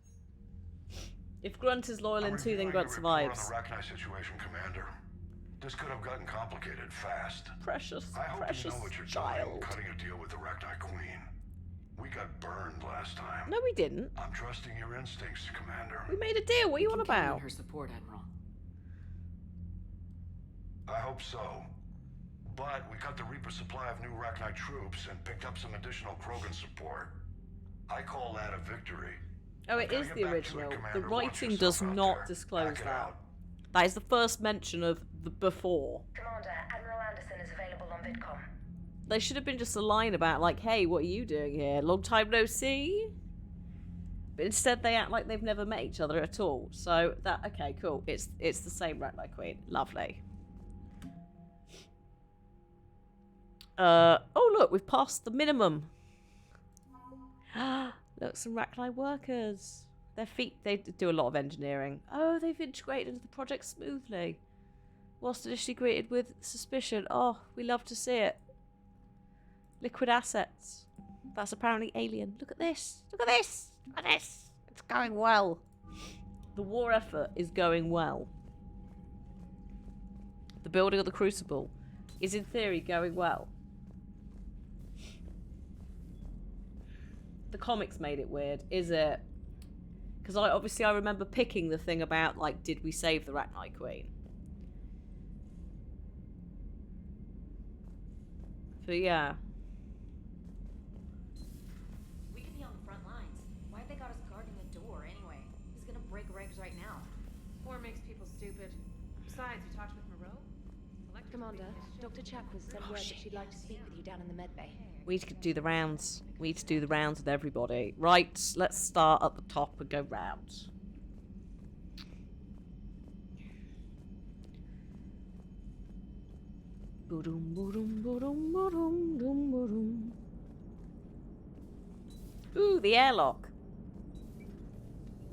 [SPEAKER 1] If Grunt is loyal in 2, then Grunt survives.
[SPEAKER 8] On the Rachni situation, Commander. This could have gotten complicated fast.
[SPEAKER 1] Precious,
[SPEAKER 8] I hope
[SPEAKER 1] precious
[SPEAKER 8] you know what you're doing,
[SPEAKER 1] child.
[SPEAKER 8] cutting a deal with the Rachni Queen. We got burned last time.
[SPEAKER 1] No, we didn't.
[SPEAKER 8] I'm trusting your instincts, Commander.
[SPEAKER 1] We made a deal. What are you on
[SPEAKER 3] Can count on
[SPEAKER 1] about?
[SPEAKER 3] her support, Admiral.
[SPEAKER 8] I hope so. But we cut the Reaper supply of new Rachni troops and picked up some additional Krogan support. I call that a victory.
[SPEAKER 1] Oh, it
[SPEAKER 8] Gotta
[SPEAKER 1] is
[SPEAKER 8] get
[SPEAKER 1] the
[SPEAKER 8] back to it,
[SPEAKER 1] original. The
[SPEAKER 8] Commander. Watch
[SPEAKER 1] writing
[SPEAKER 8] yourself
[SPEAKER 1] does
[SPEAKER 8] out
[SPEAKER 1] not
[SPEAKER 8] there.
[SPEAKER 1] disclose
[SPEAKER 8] Back it
[SPEAKER 1] that.
[SPEAKER 8] out.
[SPEAKER 1] That is the first mention of the before.
[SPEAKER 9] Commander, Admiral Anderson is available on VidCom.
[SPEAKER 1] There should have been just a line about, like, hey, what are you doing here? Long time no see? But instead they act like they've never met each other at all. So, okay, cool. It's the same Rachni Queen. Lovely. Oh look, we've passed the minimum. Look, some Rachni workers. Their feet, they do a lot of engineering. Oh, they've integrated into the project smoothly. Whilst initially greeted with suspicion. Oh, we love to see it. Liquid assets. That's apparently alien. Look at this. Look at this. Look at this. It's going well. The war effort is going well. The building of the Crucible is in theory going well. The comics made it weird. Is it? Because I remember picking the thing about, like, did we save the Rachni Queen? But yeah.
[SPEAKER 10] We could be on the front lines. Why'd they got us guarding the door anyway? He's gonna break regs right now.
[SPEAKER 3] War makes people stupid. Besides, you talked with Moreau?
[SPEAKER 10] Commander, Dr. Chakwas sent word that she'd like to speak with you down in the medbay.
[SPEAKER 1] We need to do the rounds. We need to do the rounds with everybody. Right, let's start at the top and go round. Boodum, boodum, boodum, boodum, boodum, boodum. the airlock.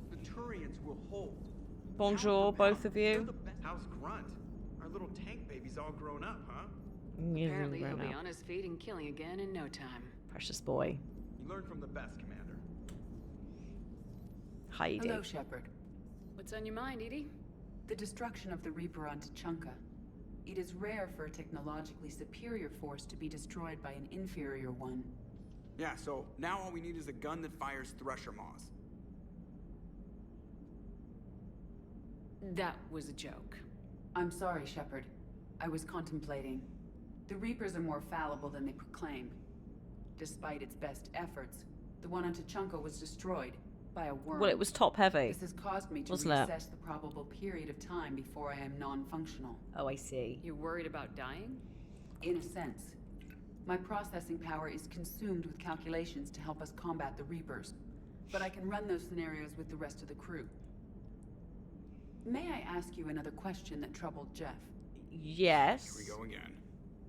[SPEAKER 11] The Turians will hold.
[SPEAKER 1] Bonjour, both of you.
[SPEAKER 11] How's Grunt? Our little tank baby's all grown up, huh?
[SPEAKER 3] Apparently he'll be on his feet and killing again in no time.
[SPEAKER 1] Precious boy.
[SPEAKER 11] You learn from the best, Commander.
[SPEAKER 1] Hi, Edie.
[SPEAKER 2] Hello, Shepard.
[SPEAKER 3] What's on your mind, Edie?
[SPEAKER 2] The destruction of the Reaper on Tuchanka. It is rare for a technologically superior force to be destroyed by an inferior one.
[SPEAKER 11] Yeah, so now all we need is a gun that fires Thresher Maws.
[SPEAKER 3] That was a joke.
[SPEAKER 2] I'm sorry, Shepard. I was contemplating. The Reapers are more fallible than they proclaim. Despite its best efforts, the one on Tuchanka was destroyed by a worm.
[SPEAKER 1] Well, it was top heavy.
[SPEAKER 2] This has caused me to
[SPEAKER 1] wasn't it?
[SPEAKER 2] reassess the probable period of time before I am non-functional.
[SPEAKER 1] Oh, I see.
[SPEAKER 3] You're worried about dying?
[SPEAKER 2] In a sense. My processing power is consumed with calculations to help us combat the Reapers, but I can run those scenarios with the rest of the crew. May I ask you another question that troubled Jeff?
[SPEAKER 1] Yes.
[SPEAKER 11] Here we go again.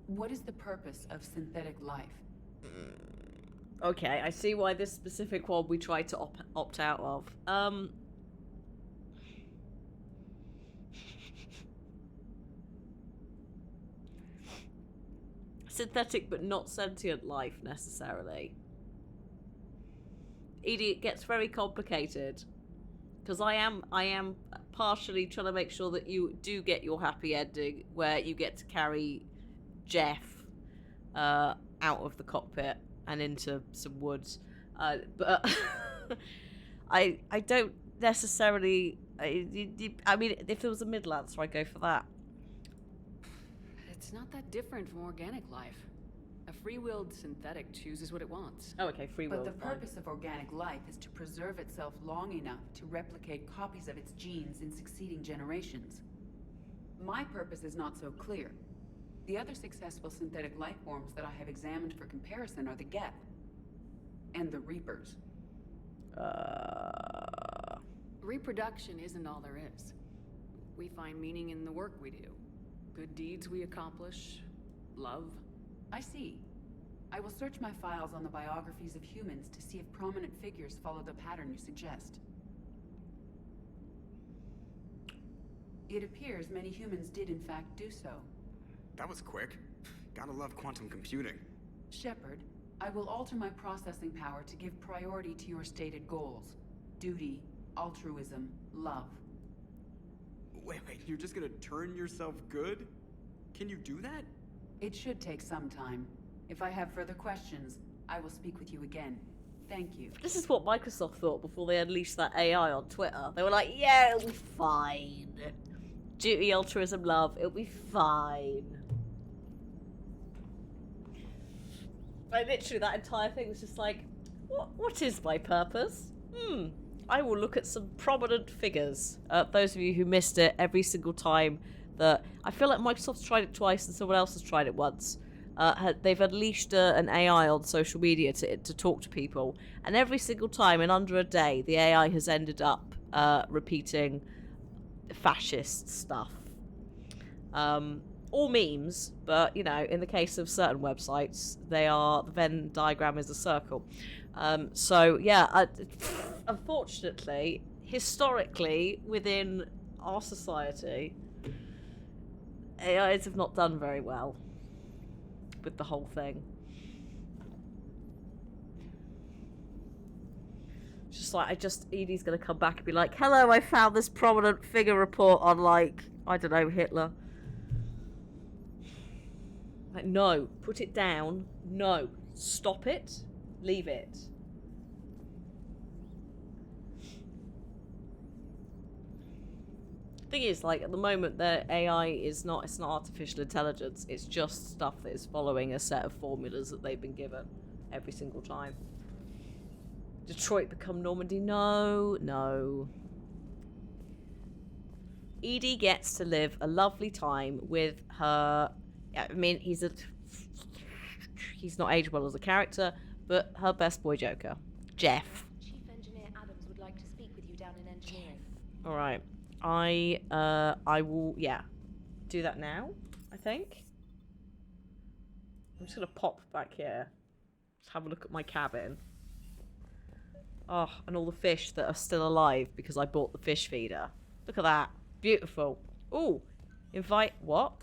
[SPEAKER 2] What is the purpose of synthetic life?
[SPEAKER 1] Okay, I see why this specific one we tried to opt out of. Synthetic but not sentient life, necessarily. Edie, it gets very complicated. Because I am partially trying to make sure that you do get your happy ending, where you get to carry Jeff out of the cockpit and into some woods, but I don't necessarily. I mean, if there was a middle answer, I'd go for that.
[SPEAKER 3] It's not that different from organic life. A free-willed synthetic chooses what it wants.
[SPEAKER 1] Oh, okay, free will.
[SPEAKER 2] But the purpose of organic life is to preserve itself long enough to replicate copies of its genes in succeeding generations. My purpose is not so clear. The other successful synthetic life forms that I have examined for comparison are the Geth and the Reapers.
[SPEAKER 3] Reproduction isn't all there is. We find meaning in the work we do. Good deeds we accomplish. Love.
[SPEAKER 2] I see. I will search my files on the biographies of humans to see if prominent figures follow the pattern you suggest. It appears many humans did in fact do so.
[SPEAKER 11] That was quick. Gotta love quantum computing.
[SPEAKER 2] Shepard, I will alter my processing power to give priority to your stated goals. Duty, altruism, love.
[SPEAKER 11] Wait, you're just gonna turn yourself good? Can you do that?
[SPEAKER 2] It should take some time. If I have further questions, I will speak with you again. Thank you.
[SPEAKER 1] This is what Microsoft thought before they unleashed that AI on Twitter. They were like, yeah, it'll be fine. Duty, altruism, love, it'll be fine. Like, literally, that entire thing was just like, what is my purpose? I will look at some prominent figures. Those of you who missed it, every single time that... I feel like Microsoft's tried it twice and someone else has tried it once. They've unleashed an AI on social media to talk to people. And every single time, in under a day, the AI has ended up repeating fascist stuff. All memes, but, you know, in the case of certain websites, the Venn diagram is a circle. So, yeah, unfortunately, historically, within our society, AIs have not done very well with the whole thing. Just like, Edie's gonna come back and be like, hello, I found this prominent figure report on, like, I don't know, Hitler. Like, no, put it down. No, stop it. Leave it. Thing is, like, at the moment, the AI it's not artificial intelligence. It's just stuff that is following a set of formulas that they've been given every single time. Detroit become Normandy? No. Edie gets to live a lovely time with her. I mean, he's not aged well as a character, but her best boy Joker, Jeff.
[SPEAKER 10] Chief Engineer Adams would like to speak with you down in engineering.
[SPEAKER 1] All right, I will, yeah, do that now. I think I'm just gonna pop back here, just have a look at my cabin. Oh, and all the fish that are still alive because I bought the fish feeder. Look at that. Beautiful. Ooh. Invite what?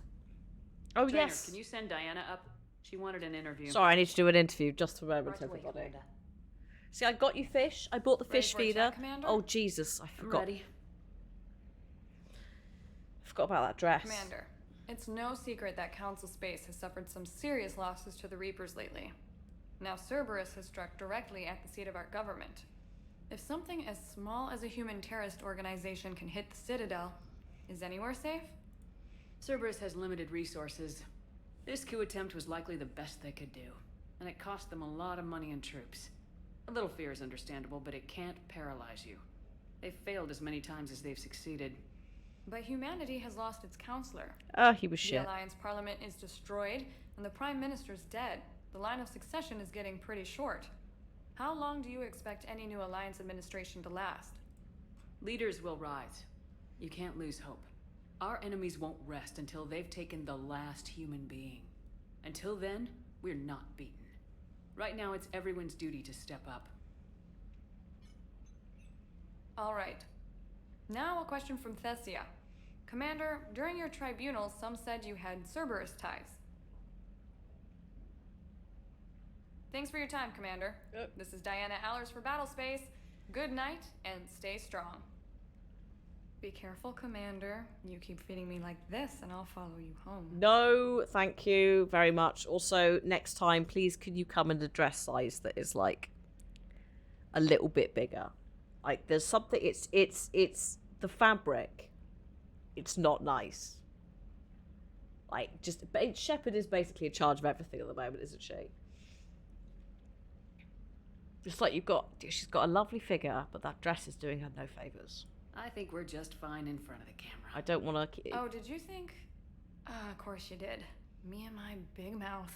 [SPEAKER 1] Oh,
[SPEAKER 3] Trainer,
[SPEAKER 1] yes.
[SPEAKER 3] can you send Diana up? She wanted an interview.
[SPEAKER 1] Sorry, I need to do an interview just for a moment,
[SPEAKER 10] Right away,
[SPEAKER 1] everybody.
[SPEAKER 10] Commander.
[SPEAKER 1] See, I got you fish. I bought the
[SPEAKER 7] Ready
[SPEAKER 1] fish
[SPEAKER 7] for a
[SPEAKER 1] feeder.
[SPEAKER 7] chat, Commander?
[SPEAKER 1] Oh, Jesus. I
[SPEAKER 3] I'm
[SPEAKER 1] forgot.
[SPEAKER 3] ready.
[SPEAKER 1] Forgot about that dress.
[SPEAKER 12] Commander, it's no secret that Council Space has suffered some serious losses to the Reapers lately. Now Cerberus has struck directly at the seat of our government. If something as small as a human terrorist organization can hit the Citadel, is anywhere safe?
[SPEAKER 3] Cerberus has limited resources. This coup attempt was likely the best they could do, and it cost them a lot of money and troops. A little fear is understandable, but it can't paralyze you. They've failed as many times as they've succeeded.
[SPEAKER 12] But humanity has lost its counselor.
[SPEAKER 1] Oh, he was
[SPEAKER 12] The
[SPEAKER 1] shit.
[SPEAKER 12] Alliance Parliament is destroyed, and the Prime Minister's dead. The line of succession is getting pretty short. How long do you expect any new Alliance administration to last?
[SPEAKER 3] Leaders will rise. You can't lose hope. Our enemies won't rest until they've taken the last human being. Until then, we're not beaten. Right now, it's everyone's duty to step up.
[SPEAKER 12] All right. Now a question from Thessia. Commander, during your tribunal, some said you had Cerberus ties. Thanks for your time, Commander.
[SPEAKER 1] Yep.
[SPEAKER 12] This is Diana Allers for Battlespace. Good night, and stay strong. Be careful, Commander. You keep feeding me like this, and I'll follow you home.
[SPEAKER 1] No, thank you very much. Also, next time, please, can you come in a dress size that is like a little bit bigger? Like, there's something. It's the fabric. It's not nice. Like, just Shepard is basically in charge of everything at the moment, isn't she? Just like she's got a lovely figure, but that dress is doing her no favors.
[SPEAKER 3] I think we're just fine in front of the camera.
[SPEAKER 1] I don't want to.
[SPEAKER 12] Oh, did you think? Of course you did. Me and my big mouth.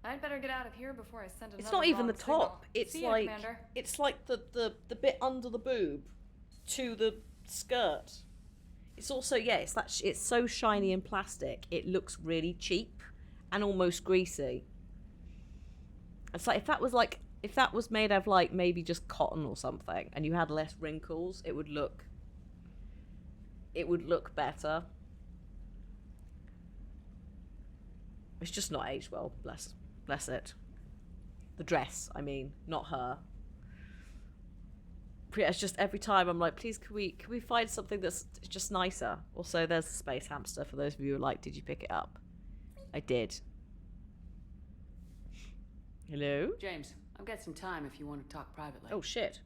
[SPEAKER 12] I'd better get out of here before I send another
[SPEAKER 1] It's not even the
[SPEAKER 12] wrong signal.
[SPEAKER 1] top. It's
[SPEAKER 12] See ya,
[SPEAKER 1] like
[SPEAKER 12] Commander.
[SPEAKER 1] it's like the bit under the boob to the skirt. It's also it's so shiny and plastic. It looks really cheap and almost greasy. It's like if that was made of like maybe just cotton or something, and you had less wrinkles, it would look better. It's just not aged well. Bless it. The dress, I mean, not her. But yeah, it's just every time I'm like, please, can we find something that's just nicer? Also, there's the space hamster. For those of you who are like, did you pick it up? I did. Hello?
[SPEAKER 3] James, I've got some time if you want to talk privately.
[SPEAKER 1] Oh shit.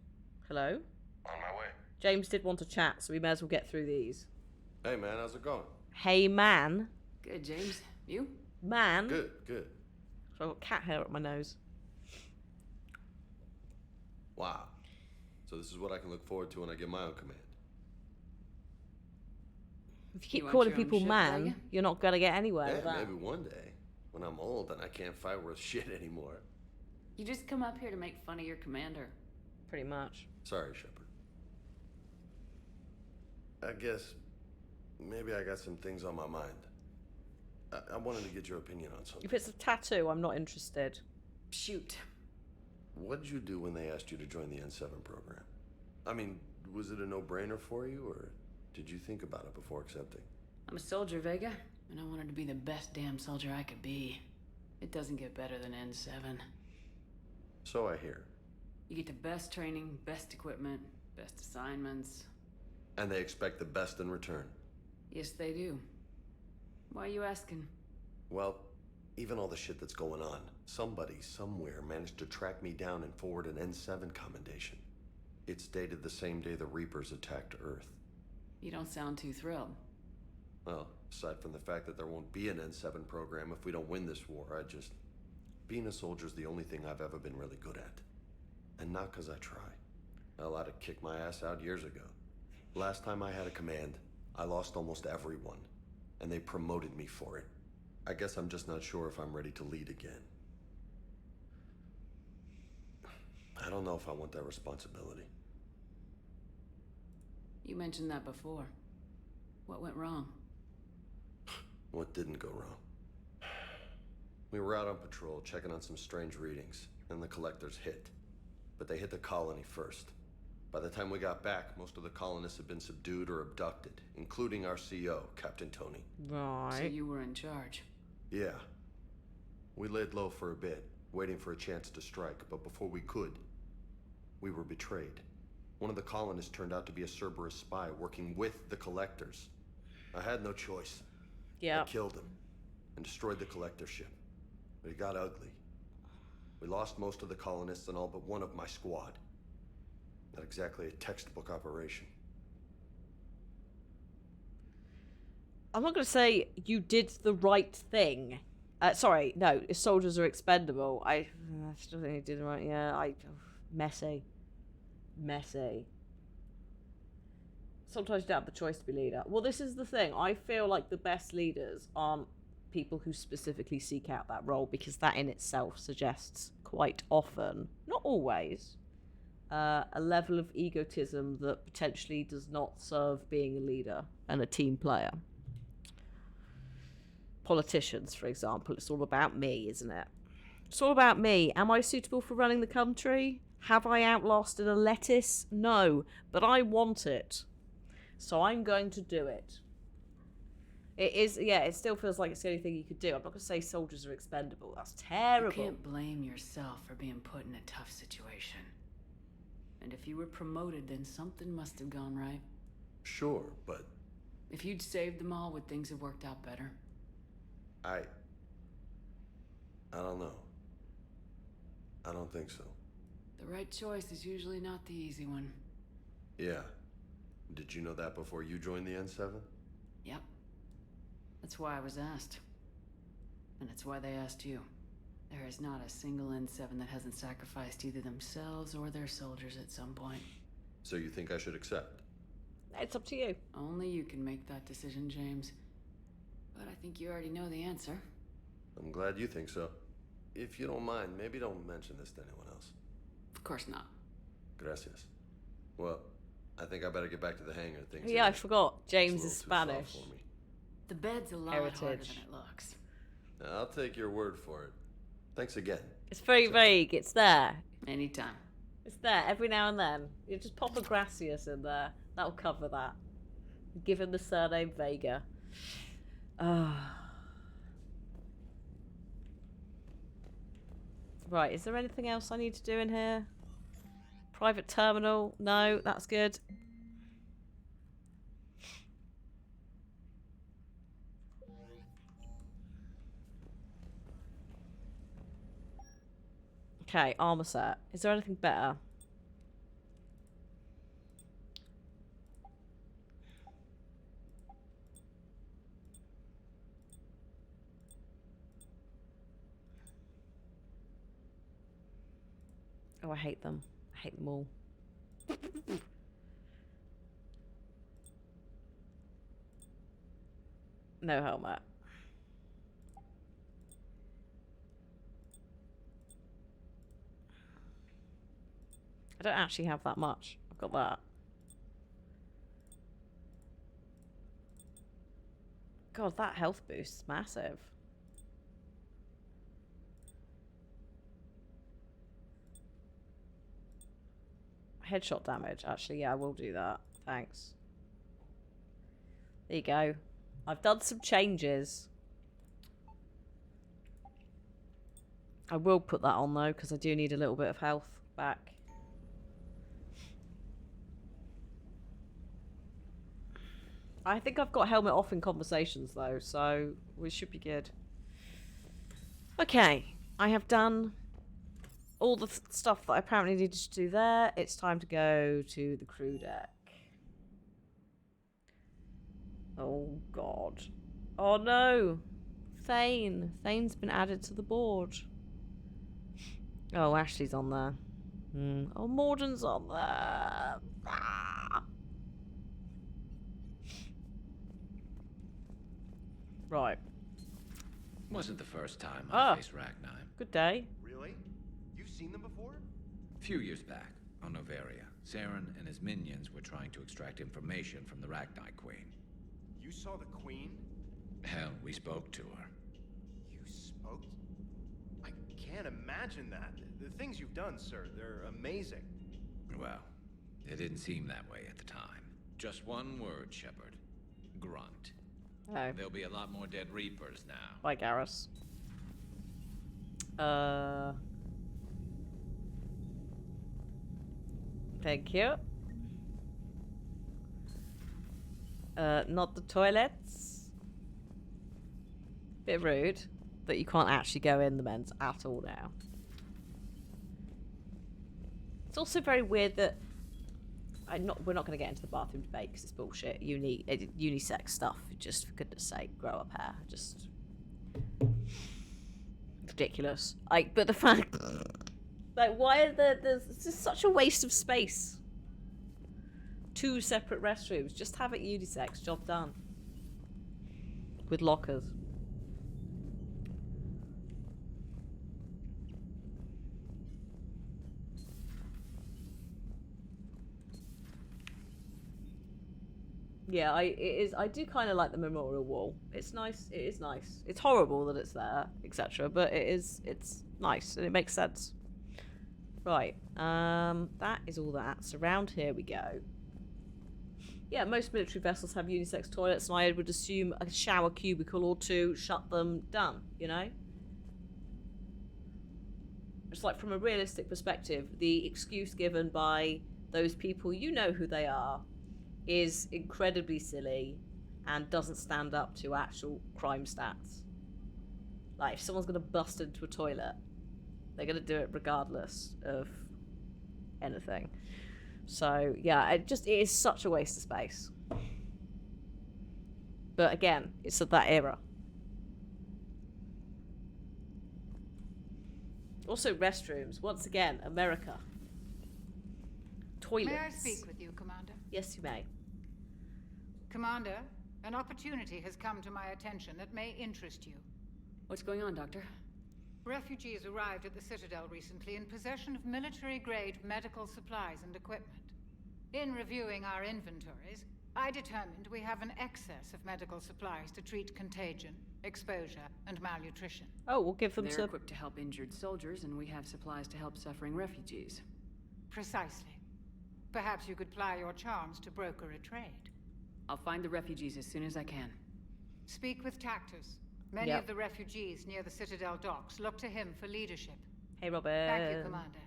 [SPEAKER 1] Hello?
[SPEAKER 8] On my way.
[SPEAKER 1] James did want to chat, so we may as well get through these.
[SPEAKER 13] Hey man, how's it going?
[SPEAKER 1] Hey man.
[SPEAKER 3] Good, James. You?
[SPEAKER 1] Man.
[SPEAKER 13] Good, good.
[SPEAKER 1] So I've got cat hair up my nose.
[SPEAKER 13] Wow. So this is what I can look forward to when I get my own command.
[SPEAKER 1] If you keep
[SPEAKER 3] want
[SPEAKER 1] calling
[SPEAKER 3] your own
[SPEAKER 1] people
[SPEAKER 3] ship,
[SPEAKER 1] man,
[SPEAKER 3] Vega?
[SPEAKER 1] you're not gonna get anywhere with
[SPEAKER 13] Yeah,
[SPEAKER 1] that.
[SPEAKER 13] maybe one day. When I'm old and I can't fight worth shit anymore.
[SPEAKER 3] You just come up here to make fun of your commander.
[SPEAKER 1] Pretty much.
[SPEAKER 13] Sorry, Shepard. I guess maybe I got some things on my mind. I wanted to get your opinion on something.
[SPEAKER 1] If it's a tattoo, I'm not interested.
[SPEAKER 3] Shoot.
[SPEAKER 13] What did you do when they asked you to join the N7 program? I mean, was it a no-brainer for you, or did you think about it before accepting?
[SPEAKER 3] I'm a soldier, Vega, and I wanted to be the best damn soldier I could be. It doesn't get better than N7.
[SPEAKER 13] So I hear.
[SPEAKER 3] You get the best training, best equipment, best assignments.
[SPEAKER 13] And they expect the best in return.
[SPEAKER 3] Yes, they do. Why are you asking?
[SPEAKER 13] Well, even all the shit that's going on, somebody somewhere managed to track me down and forward an N7 commendation. It's dated the same day the Reapers attacked Earth.
[SPEAKER 3] You don't sound too thrilled.
[SPEAKER 13] Well, aside from the fact that there won't be an N7 program if we don't win this war, being a soldier's the only thing I've ever been really good at. And not 'cause I try. Hell, I'd have kicked my ass out years ago. Last time I had a command, I lost almost everyone. And they promoted me for it. I guess I'm just not sure if I'm ready to lead again. I don't know if I want that responsibility.
[SPEAKER 3] You mentioned that before. What went wrong?
[SPEAKER 13] What didn't go wrong? We were out on patrol, checking on some strange readings, and the collectors hit. but they hit the colony first. By the time we got back, most of the colonists had been subdued or abducted, including our CO, Captain Tony.
[SPEAKER 1] Right.
[SPEAKER 3] So you were in charge.
[SPEAKER 13] Yeah. We laid low for a bit, waiting for a chance to strike, but before we could, we were betrayed. One of the colonists turned out to be a Cerberus spy working with the Collectors. I had no choice.
[SPEAKER 1] Yeah.
[SPEAKER 13] I killed him and destroyed the Collector ship. But it got ugly. We lost most of the colonists and all but one of my squad. Not exactly a textbook operation.
[SPEAKER 1] I'm not going to say you did the right thing. Sorry, no, soldiers are expendable. I still think you did the right. Yeah, messy. Sometimes you don't have the choice to be leader. Well, this is the thing. I feel like the best leaders aren't people who specifically seek out that role, because that in itself suggests quite often, not always, a level of egotism that potentially does not serve being a leader and a team player. Politicians, for example, it's all about me, isn't it? It's all about me. Am I suitable for running the country? Have I outlasted a lettuce? No, but I want it. So I'm going to do it. It is, yeah, it still feels like it's the only thing you could do. I'm not going to say soldiers are expendable. That's terrible.
[SPEAKER 3] You can't blame yourself for being put in a tough situation. And if you were promoted, then something must have gone right.
[SPEAKER 13] Sure, but...
[SPEAKER 3] If you'd saved them all, would things have worked out better?
[SPEAKER 13] I don't know. I don't think so.
[SPEAKER 3] The right choice is usually not the easy one.
[SPEAKER 13] Yeah. Did you know that before you joined the N7?
[SPEAKER 3] Yep. That's why I was asked. And it's why they asked you. There is not a single N7 that hasn't sacrificed either themselves or their soldiers at some point.
[SPEAKER 13] So you think I should accept?
[SPEAKER 1] It's up to you.
[SPEAKER 3] Only you can make that decision, James. But I think you already know the answer.
[SPEAKER 13] I'm glad you think so. If you don't mind, maybe don't mention this to anyone else.
[SPEAKER 3] Of course not.
[SPEAKER 13] Gracias. Well, I think I better get back to the hangar. Things
[SPEAKER 1] Yeah, I forgot. James
[SPEAKER 13] is
[SPEAKER 1] is Spanish.
[SPEAKER 13] for me.
[SPEAKER 3] The bed's a lot harder than it looks.
[SPEAKER 13] I'll take your word for it. Thanks again.
[SPEAKER 1] It's very vague. It's there.
[SPEAKER 3] Anytime.
[SPEAKER 1] It's there every now and then. You just pop a Gracias in there. That'll cover that. Give him the surname Vega. Right, is there anything else I need to do in here? Private terminal? No, that's good. Okay, armor set. Is there anything better? Oh, I hate them. I hate them all. No helmet. I don't actually have that much. I've got that. God, that health boost is massive. Headshot damage. Actually, yeah, I will do that. Thanks. There you go. I've done some changes. I will put that on though, because I do need a little bit of health back. I think I've got helmet off in conversations though, so we should be good. Okay, I have done all the stuff that I apparently needed to do there. It's time to go to the crew deck. Oh god. Oh no! Thane. Thane's been added to the board. Oh, Ashley's on there. Oh, Morden's on there. Ah. Right.
[SPEAKER 5] Wasn't the first time I faced Rachni.
[SPEAKER 1] Good day.
[SPEAKER 14] Really? You've seen them before?
[SPEAKER 5] A few years back, on Noveria, Saren and his minions were trying to extract information from the Rachni Queen.
[SPEAKER 14] You saw the Queen?
[SPEAKER 5] Hell, we spoke to her.
[SPEAKER 14] You spoke? I can't imagine that. The things you've done, sir, they're amazing.
[SPEAKER 5] Well, it didn't seem that way at the time. Just one word, Shepard. Grunt.
[SPEAKER 1] Oh.
[SPEAKER 5] There'll be a lot more dead Reapers now.
[SPEAKER 1] Bye, Garrus. Thank you. Not the toilets. Bit rude that you can't actually go in the men's at all now. It's also very weird that we're not going to get into the bathroom debate because it's bullshit. Unisex stuff. Just for goodness sake, grow up hair. Just ridiculous. But the fact, why are there's just such a waste of space. 2 separate restrooms. Just have it unisex. Job done. With lockers. Yeah, I do kind of like the memorial wall. It's nice. It is nice. It's horrible that it's there, etc. But it's nice and it makes sense. Right. That is all that. So around here we go. Yeah, most military vessels have unisex toilets, and I would assume a shower cubicle or 2, shut them, done. You know. It's like from a realistic perspective, the excuse given by those people, you know who they are, is incredibly silly and doesn't stand up to actual crime stats. Like, if someone's going to bust into a toilet, they're going to do it regardless of anything. So, yeah, it is such a waste of space. But again, it's of that era. Also, restrooms. Once again, America. Toilets.
[SPEAKER 15] May I speak with you, Commander?
[SPEAKER 1] Yes, you may.
[SPEAKER 15] Commander, an opportunity has come to my attention that may interest you.
[SPEAKER 3] What's going on, Doctor?
[SPEAKER 15] Refugees arrived at the Citadel recently in possession of military-grade medical supplies and equipment. In reviewing our inventories, I determined we have an excess of medical supplies to treat contagion, exposure, and malnutrition.
[SPEAKER 1] Oh, we'll give them
[SPEAKER 3] They're equipped to help injured soldiers, and we have supplies to help suffering refugees.
[SPEAKER 15] Precisely. Perhaps you could ply your charms to broker a trade.
[SPEAKER 3] I'll find the refugees as soon as I can.
[SPEAKER 15] Speak with Tactus. Many of the refugees near the Citadel docks look to him for leadership.
[SPEAKER 1] Hey, Robert.
[SPEAKER 15] Thank you, Commander.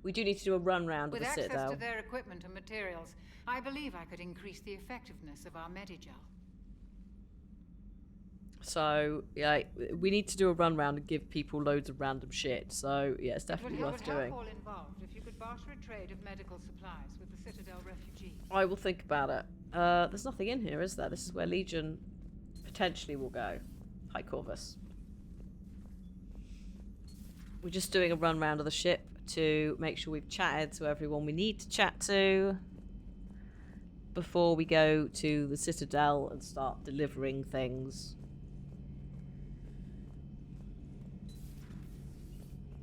[SPEAKER 1] We do need to do a run round of
[SPEAKER 15] With
[SPEAKER 1] the
[SPEAKER 15] access
[SPEAKER 1] Citadel.
[SPEAKER 15] to their equipment and materials, I believe I could increase the effectiveness of our Medigel.
[SPEAKER 1] So, yeah, we need to do a run round and give people loads of random shit. So, yeah, it's definitely worth doing.
[SPEAKER 15] It would help all involved if you could barter a trade of medical supplies with the Citadel refugees.
[SPEAKER 1] I will think about it. There's nothing in here, is there? This is where Legion potentially will go. Hi, Corvus. We're just doing a run round of the ship to make sure we've chatted to everyone we need to chat to before we go to the Citadel and start delivering things.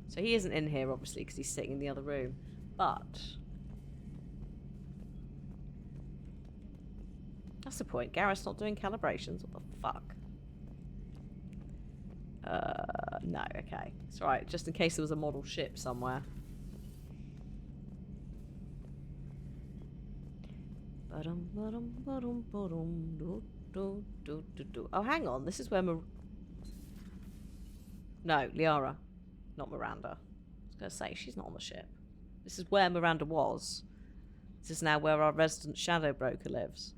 [SPEAKER 1] So he isn't in here, obviously, because he's sitting in the other room. But that's the point. Garrus not doing calibrations. What the fuck? No, okay. It's alright, just in case there was a model ship somewhere. Oh, hang on. This is where No, Liara. Not Miranda. I was going to say, she's not on the ship. This is where Miranda was. This is now where our resident shadow broker lives.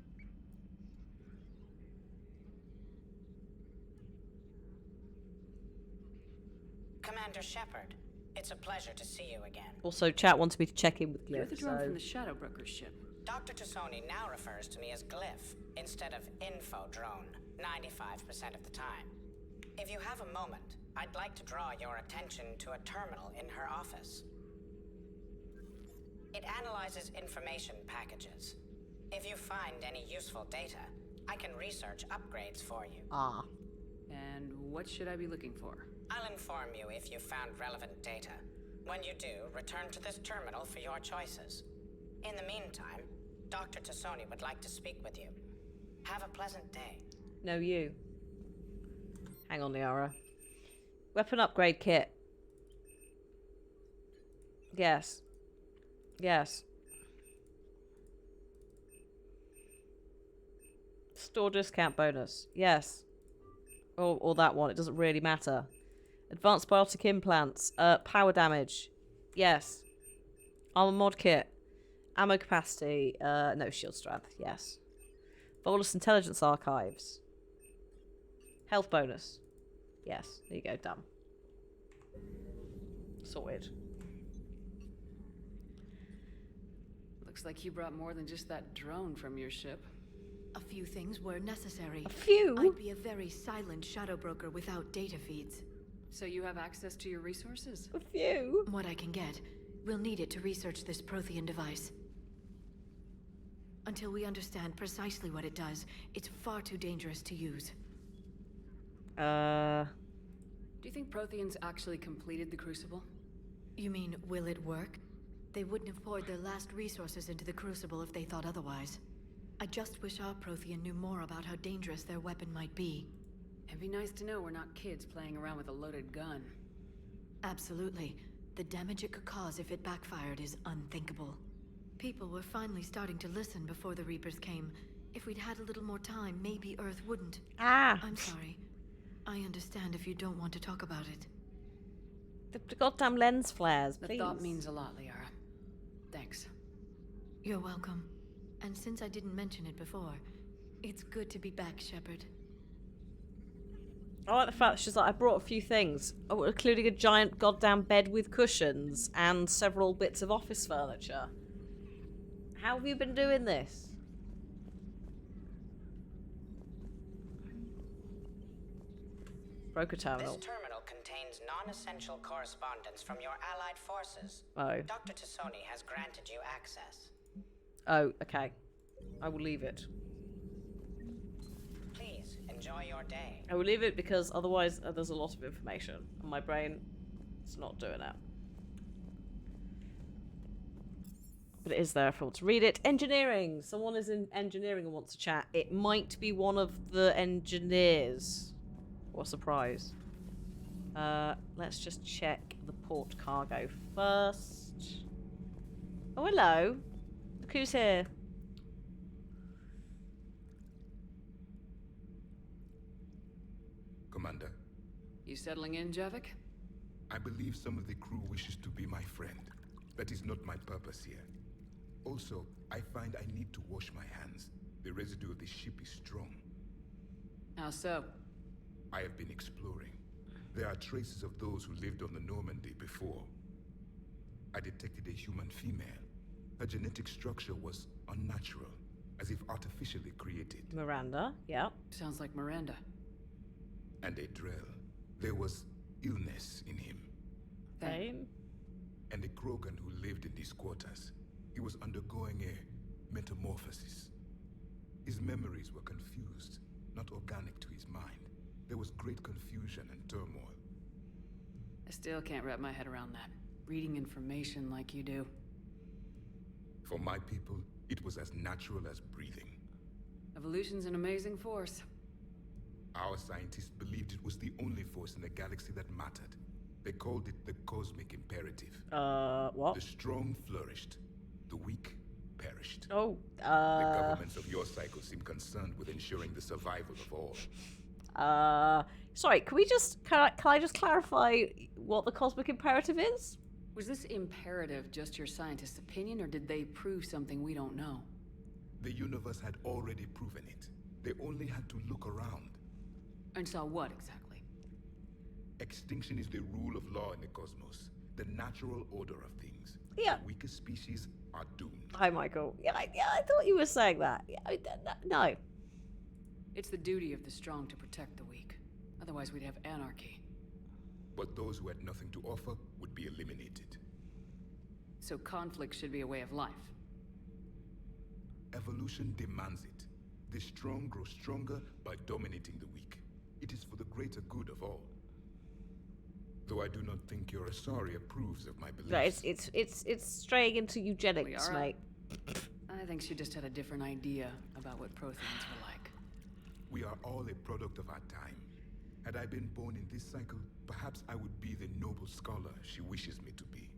[SPEAKER 16] Commander Shepard, it's a pleasure to see you again.
[SPEAKER 1] Also, chat wants me to check in with Glyph.
[SPEAKER 3] You're the drone from the Shadow Broker's ship.
[SPEAKER 16] Dr. Tassoni now refers to me as Glyph instead of Info Drone 95% of the time. If you have a moment, I'd like to draw your attention to a terminal in her office. It analyzes information packages. If you find any useful data, I can research upgrades for you.
[SPEAKER 1] Ah.
[SPEAKER 3] And what should I be looking for?
[SPEAKER 16] I'll inform you if you found relevant data. When you do, return to this terminal for your choices. In the meantime, Dr. Tassoni would like to speak with you. Have a pleasant day.
[SPEAKER 1] No, you. Hang on, Liara. Weapon upgrade kit. Yes. Yes. Store discount bonus. Yes. Or that one. It doesn't really matter. Advanced biotic implants. Power damage. Yes. Armor mod kit. Ammo capacity. No, shield strength. Yes. Volus intelligence archives. Health bonus. Yes. There you go. Done. Sorted.
[SPEAKER 3] Looks like you brought more than just that drone from your ship.
[SPEAKER 7] A few things were necessary.
[SPEAKER 1] A few?
[SPEAKER 7] I'd be a very silent shadow broker without data feeds.
[SPEAKER 3] So you have access to your resources?
[SPEAKER 1] A few?
[SPEAKER 7] What I can get. We'll need it to research this Prothean device. Until we understand precisely what it does, it's far too dangerous to use.
[SPEAKER 3] Do you think Protheans actually completed the Crucible?
[SPEAKER 7] You mean, will it work? They wouldn't have poured their last resources into the Crucible if they thought otherwise. I just wish our Prothean knew more about how dangerous their weapon might be.
[SPEAKER 3] It'd be nice to know we're not kids playing around with a loaded gun.
[SPEAKER 7] Absolutely. The damage it could cause if it backfired is unthinkable. People were finally starting to listen before the Reapers came. If we'd had a little more time, maybe Earth wouldn't. I'm sorry. I understand if you don't want to talk about it.
[SPEAKER 1] The goddamn lens flares, please.
[SPEAKER 3] The thought means a lot, Liara. Thanks.
[SPEAKER 7] You're welcome. And since I didn't mention it before, it's good to be back, Shepard.
[SPEAKER 1] I like the fact that she's like, I brought a few things, including a giant goddamn bed with cushions and several bits of office furniture. How have you been doing this? Broker terminal.
[SPEAKER 16] This terminal contains non-essential correspondence from your allied forces.
[SPEAKER 1] Oh.
[SPEAKER 16] Dr. Tassoni has granted you access.
[SPEAKER 1] Oh, okay. I will leave it.
[SPEAKER 16] Please, enjoy your day.
[SPEAKER 1] I will leave it because otherwise there's a lot of information and my brain is not doing it. But it is there if I want to read it. Engineering! Someone is in engineering and wants to chat. It might be one of the engineers. What a surprise. Let's just check the port cargo first. Oh, hello. Look who's here.
[SPEAKER 17] Commander.
[SPEAKER 3] You settling in, Javik?
[SPEAKER 17] I believe some of the crew wishes to be my friend. That is not my purpose here. Also, I find I need to wash my hands. The residue of the ship is strong.
[SPEAKER 3] How so?
[SPEAKER 17] I have been exploring. There are traces of those who lived on the Normandy before. I detected a human female. Her genetic structure was unnatural, as if artificially created.
[SPEAKER 1] Miranda, yeah.
[SPEAKER 3] Sounds like Miranda.
[SPEAKER 17] And a Drell. There was illness in him.
[SPEAKER 1] Same.
[SPEAKER 17] And a Krogan who lived in these quarters. He was undergoing a metamorphosis. His memories were confused, not organic to his mind. There was great confusion and turmoil.
[SPEAKER 3] I still can't wrap my head around that. Reading information like you do.
[SPEAKER 17] For my people, it was as natural as breathing.
[SPEAKER 3] Evolution's an amazing force.
[SPEAKER 17] Our scientists believed it was the only force in the galaxy that mattered. They called it the cosmic imperative.
[SPEAKER 1] What?
[SPEAKER 17] The strong flourished. The weak perished.
[SPEAKER 1] Oh,
[SPEAKER 17] The governments of your cycle seem concerned with ensuring the survival of all.
[SPEAKER 1] Sorry, can I just clarify what the cosmic imperative is?
[SPEAKER 3] Was this imperative just your scientist's opinion, or did they prove something we don't know?
[SPEAKER 17] The universe had already proven it. They only had to look around.
[SPEAKER 3] And saw what exactly?
[SPEAKER 17] Extinction is the rule of law in the cosmos, the natural order of things.
[SPEAKER 1] Yeah.
[SPEAKER 17] The weakest species are doomed.
[SPEAKER 1] Hi, Michael. Yeah, I thought you were saying that. Yeah, no.
[SPEAKER 3] It's the duty of the strong to protect the weak. Otherwise, we'd have anarchy.
[SPEAKER 17] But those who had nothing to offer would be eliminated.
[SPEAKER 3] So conflict should be a way of life.
[SPEAKER 17] Evolution demands it. The strong grow stronger by dominating the weak. It is for the greater good of all. Though I do not think your Asari approves of my beliefs.
[SPEAKER 1] No, it's straying into eugenics,
[SPEAKER 3] Liara?
[SPEAKER 1] mate.
[SPEAKER 3] I think she just had a different idea about what Protheans were like.
[SPEAKER 17] We are all a product of our time. Had I been born in this cycle, perhaps I would be the noble scholar she wishes me to be.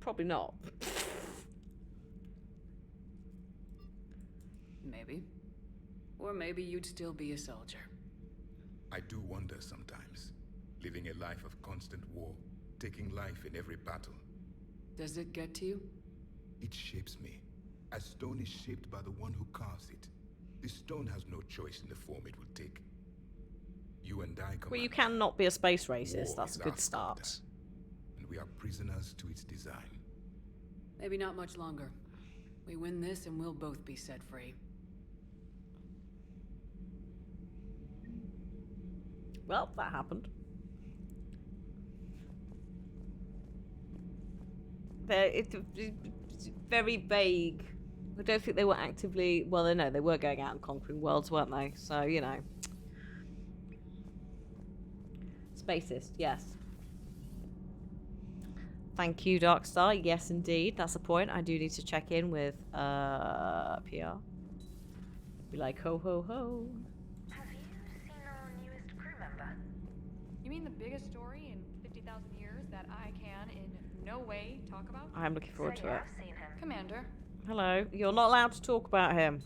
[SPEAKER 1] Probably not.
[SPEAKER 3] Maybe. Or maybe you'd still be a soldier.
[SPEAKER 17] I do wonder sometimes, living a life of constant war, taking life in every battle.
[SPEAKER 3] Does it get to you?
[SPEAKER 17] It shapes me, as stone is shaped by the one who carves it. The stone has no choice in the form it will take. You and I,
[SPEAKER 1] Well, you cannot be a space racist.
[SPEAKER 17] War
[SPEAKER 1] That's a
[SPEAKER 17] is
[SPEAKER 1] good
[SPEAKER 17] our
[SPEAKER 1] start.
[SPEAKER 17] standard, and we are prisoners to its design.
[SPEAKER 3] Maybe not much longer. We win this and we'll both be set free.
[SPEAKER 1] Well, that happened. It's very vague. I don't think they were actively... Well, they were going out and conquering worlds, weren't they? So, you know. Spacist, yes. Thank you, Darkstar. Yes, indeed. That's the point. I do need to check in with PR. Be like, ho, ho, ho.
[SPEAKER 9] Have you seen our newest crew member?
[SPEAKER 12] You mean the biggest story in 50,000 years that I can in no way talk about?
[SPEAKER 1] I'm looking forward to it.
[SPEAKER 9] I've seen him.
[SPEAKER 12] Commander.
[SPEAKER 1] Hello. You're not allowed to talk about him.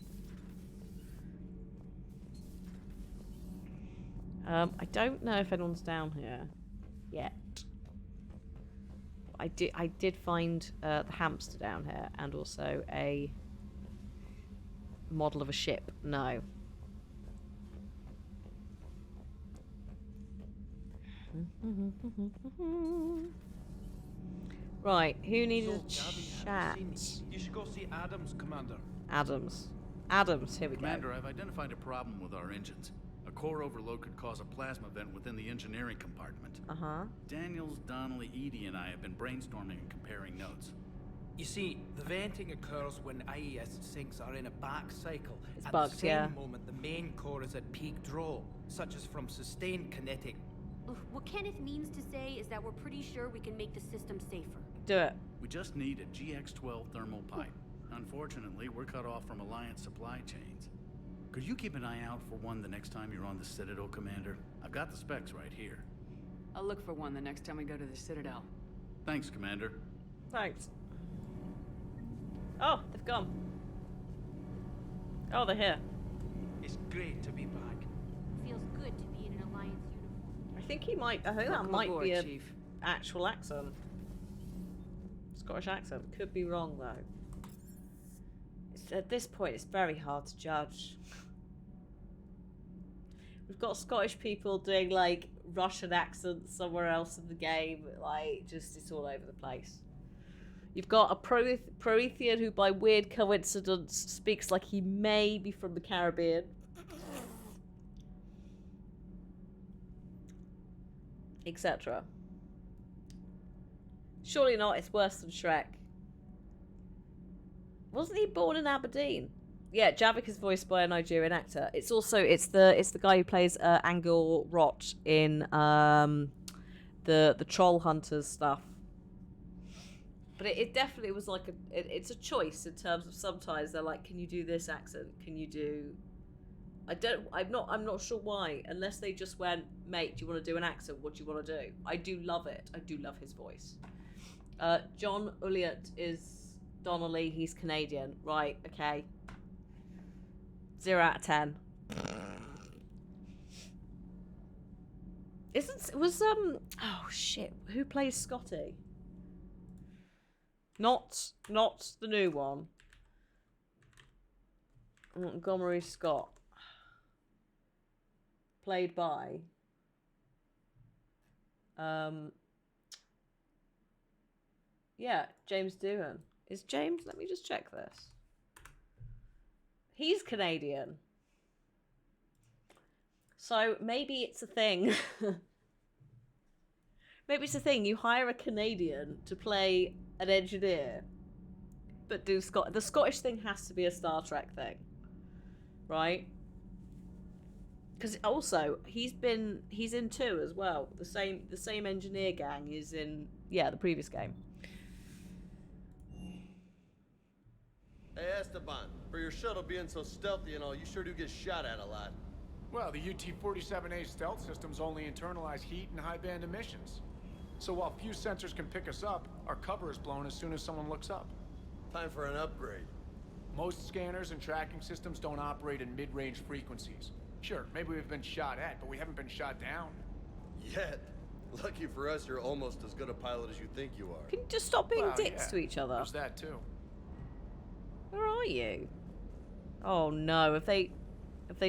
[SPEAKER 1] I don't know if anyone's down here yet. I did find the hamster down here and also a model of a ship. No. Right, who needs a chat?
[SPEAKER 18] You should go see Adams, Commander.
[SPEAKER 1] Adams, here we
[SPEAKER 18] Commander, I've identified a problem with our engines. A core overload could cause a plasma vent within the engineering compartment.
[SPEAKER 1] Uh-huh.
[SPEAKER 18] Daniels, Donnelly, Edie, and I have been brainstorming and comparing notes.
[SPEAKER 19] You see, the venting occurs when IES sinks are in a back cycle.
[SPEAKER 1] It's
[SPEAKER 19] at
[SPEAKER 1] bugged,
[SPEAKER 19] the same
[SPEAKER 1] yeah.
[SPEAKER 19] moment, the main core is at peak draw, such as from sustained kinetic.
[SPEAKER 20] What Kenneth means to say is that we're pretty sure we can make the system safer.
[SPEAKER 1] Do it.
[SPEAKER 18] We just need a GX-12 thermal pipe. Unfortunately, we're cut off from Alliance supply chains. Could you keep an eye out for one the next time you're on the Citadel, Commander? I've got the specs right here.
[SPEAKER 3] I'll look for one the next time we go to the Citadel.
[SPEAKER 18] Thanks, Commander.
[SPEAKER 1] Thanks. Oh, they've gone. Oh, they're here.
[SPEAKER 19] It's great to be back.
[SPEAKER 20] Feels good to be in an Alliance uniform.
[SPEAKER 1] I think that
[SPEAKER 3] Welcome
[SPEAKER 1] might
[SPEAKER 3] aboard,
[SPEAKER 1] be an
[SPEAKER 3] Chief.
[SPEAKER 1] actual accent. Scottish accent. Could be wrong, though. At this point, it's very hard to judge. We've got Scottish people doing, like, Russian accents somewhere else in the game. Like, just, it's all over the place. You've got a Proethian who, by weird coincidence, speaks like he may be from the Caribbean. Etc. Surely not, it's worse than Shrek. Wasn't he born in Aberdeen? Yeah, Javik is voiced by a Nigerian actor. It's the guy who plays Angel Rot in the Troll Hunters stuff. But it definitely was like it's a choice in terms of sometimes they're like, can you do this accent? Can you do? I'm not sure why, unless they just went, mate, do you want to do an accent? What do you want to do? I do love it. I do love his voice. John Ulliott is Donnelly. He's Canadian, right? Okay. 0 out of 10. Oh shit, who plays Scotty? Not the new one. Montgomery Scott. Played by yeah, James Doohan. Is James, let me just check this. He's Canadian. So maybe it's a thing. Maybe it's a thing. You hire a Canadian to play an engineer, but do the Scottish thing has to be a Star Trek thing, right? Because also he's in 2 as well. The same engineer gang is in the previous game.
[SPEAKER 13] Hey Esteban, for your shuttle being so stealthy and all, you sure do get shot at a lot.
[SPEAKER 21] Well, the UT-47A stealth systems only internalize heat and high band emissions. So while few sensors can pick us up, our cover is blown as soon as someone looks up.
[SPEAKER 13] Time for an upgrade.
[SPEAKER 21] Most scanners and tracking systems don't operate in mid-range frequencies. Sure, maybe we've been shot at, but we haven't been shot down.
[SPEAKER 13] Yet. Lucky for us, you're almost as good a pilot as you think you are.
[SPEAKER 1] Can you just stop being
[SPEAKER 21] Well,
[SPEAKER 1] dicks
[SPEAKER 21] yeah,
[SPEAKER 1] to each other?
[SPEAKER 21] There's that too.
[SPEAKER 1] Where are you? Oh no, have they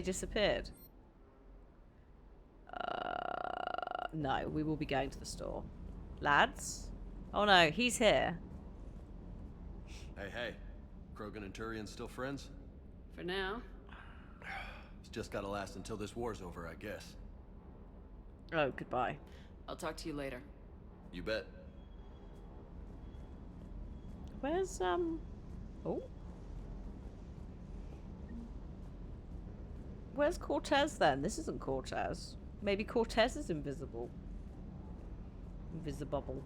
[SPEAKER 1] disappeared? No, we will be going to the store. Lads? Oh no, he's here.
[SPEAKER 13] Hey. Krogan and Turian still friends?
[SPEAKER 3] For now.
[SPEAKER 13] It's just gotta last until this war's over, I guess.
[SPEAKER 1] Oh, goodbye.
[SPEAKER 3] I'll talk to you later.
[SPEAKER 13] You bet.
[SPEAKER 1] Where's, oh? Where's Cortez then? This isn't Cortez. Maybe Cortez is invisible. Invisible.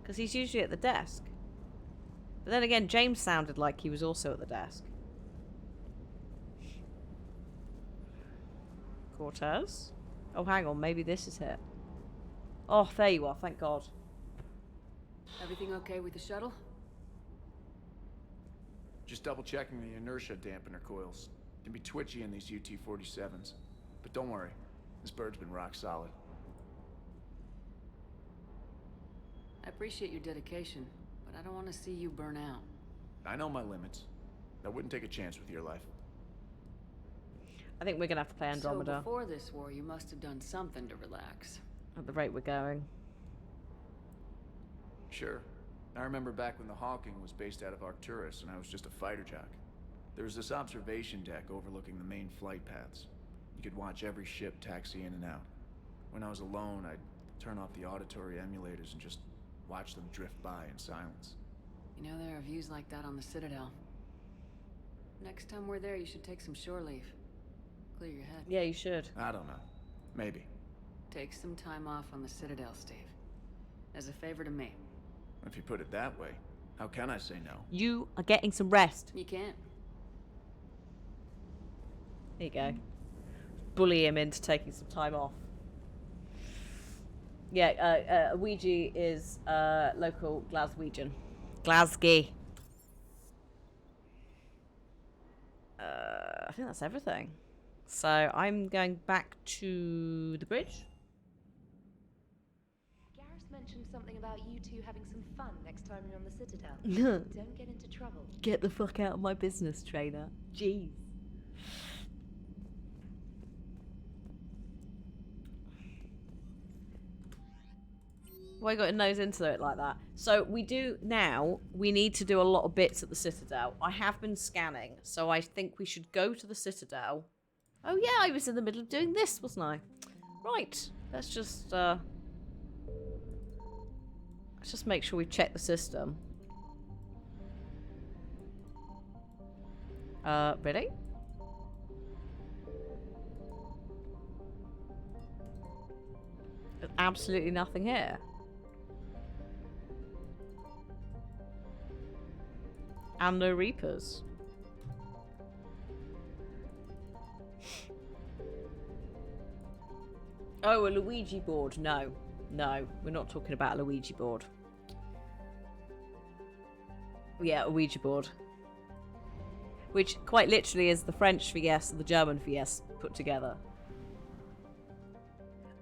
[SPEAKER 1] Because he's usually at the desk. But then again, James sounded like he was also at the desk. Cortez? Oh, hang on. Maybe this is it. Oh, there you are. Thank God.
[SPEAKER 3] Everything okay with the shuttle?
[SPEAKER 21] Just double checking the inertia dampener coils. Can be twitchy in these UT-47s. But don't worry, this bird's been rock solid.
[SPEAKER 3] I appreciate your dedication, but I don't want to see you burn out.
[SPEAKER 21] I know my limits. I wouldn't take a chance with your life.
[SPEAKER 1] I think we're going to have to play Andromeda.
[SPEAKER 3] So before this war, you must have done something to relax.
[SPEAKER 1] At the rate we're going.
[SPEAKER 21] Sure. I remember back when the Hawking was based out of Arcturus and I was just a fighter jock. There was this observation deck overlooking the main flight paths. You could watch every ship taxi in and out. When I was alone, I'd turn off the auditory emulators and just watch them drift by in silence.
[SPEAKER 3] You know, there are views like that on the Citadel. Next time we're there, you should take some shore leave. Clear your head.
[SPEAKER 1] Yeah, you should.
[SPEAKER 21] I don't know. Maybe.
[SPEAKER 3] Take some time off on the Citadel, Steve. As a favor to me.
[SPEAKER 21] If you put it that way, how can I say no?
[SPEAKER 1] You are getting some rest.
[SPEAKER 3] You can't.
[SPEAKER 1] There you go. Bully him into taking some time off. Yeah, Ouija is local Glaswegian. Glasgow. I think that's everything. So I'm going back to the bridge.
[SPEAKER 10] Garrus mentioned something about you two having some fun next time you're on the Citadel. Don't get into trouble.
[SPEAKER 1] Get the fuck out of my business, trainer. Jeez. Why got a nose into it like that? So we need to do a lot of bits at the Citadel. I have been scanning, so I think we should go to the Citadel. Oh yeah, I was in the middle of doing this, wasn't I? Right, let's just make sure we check the system. Really? There's absolutely nothing here. And no Reapers. Oh, a Luigi board. No. No, we're not talking about a Luigi board. Yeah, a Ouija board. Which quite literally is the French for yes and the German for yes put together.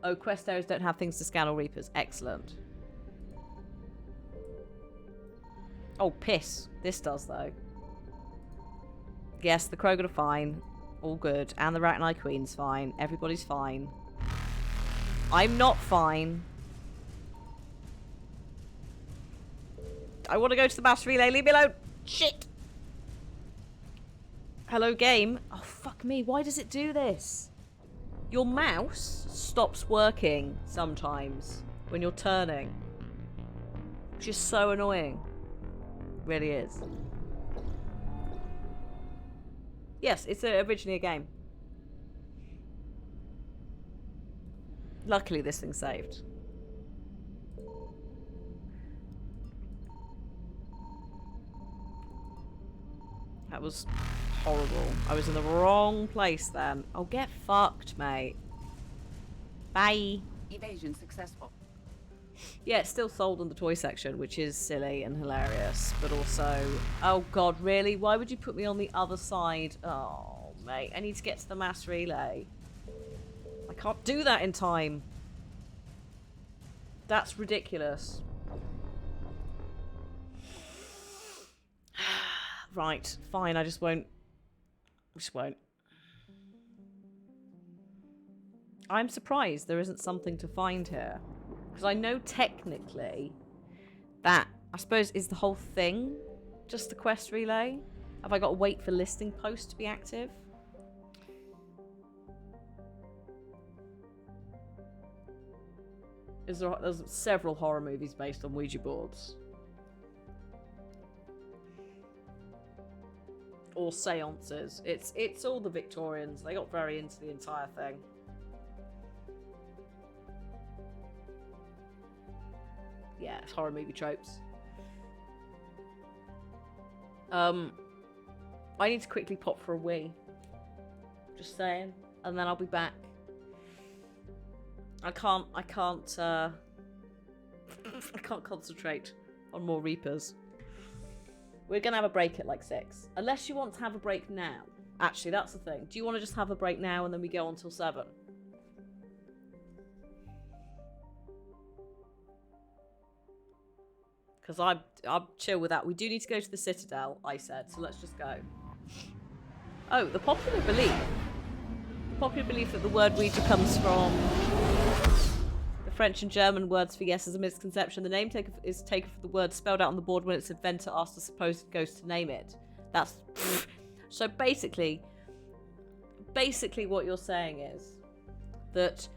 [SPEAKER 1] Oh, quest areas don't have things to scan or Reapers. Excellent. Oh, piss. This does, though. Yes, the Krogan are fine. All good. And the Rachni Queen's fine. Everybody's fine. I'm not fine. I want to go to the mass relay. Leave me alone. Shit. Hello, game. Oh, fuck me. Why does it do this? Your mouse stops working sometimes when you're turning. Which is so annoying. Really is. Yes, it's originally a game. Luckily, this thing's saved. That was horrible. I was in the wrong place then. Oh, get fucked, mate. Bye.
[SPEAKER 2] Evasion successful.
[SPEAKER 1] Yeah, it's still sold in the toy section, which is silly and hilarious, but also, oh god, really? Why would you put me on the other side? Oh, mate, I need to get to the mass relay. I can't do that in time. That's ridiculous. Right, fine, I just won't. I'm surprised there isn't something to find here. Because I know technically that, I suppose, is the whole thing just the quest relay? Have I got to wait for listing posts to be active? There's several horror movies based on Ouija boards. Or seances. It's all the Victorians. They got very into the entire thing. Yeah, it's horror movie tropes. I need to quickly pop for a wee. Just saying. And then I'll be back. I can't concentrate on more Reapers. We're gonna have a break at like 6. Unless you want to have a break now. Actually, that's the thing. Do you want to just have a break now and then we go on till 7? Because I'm chill with that. We do need to go to the Citadel, I said, so let's just go. Oh, the popular belief. The popular belief that the word Ouija comes from the French and German words for yes is a misconception. The name is taken from the word spelled out on the board when its inventor asked a supposed ghost to name it. That's... So basically what you're saying is that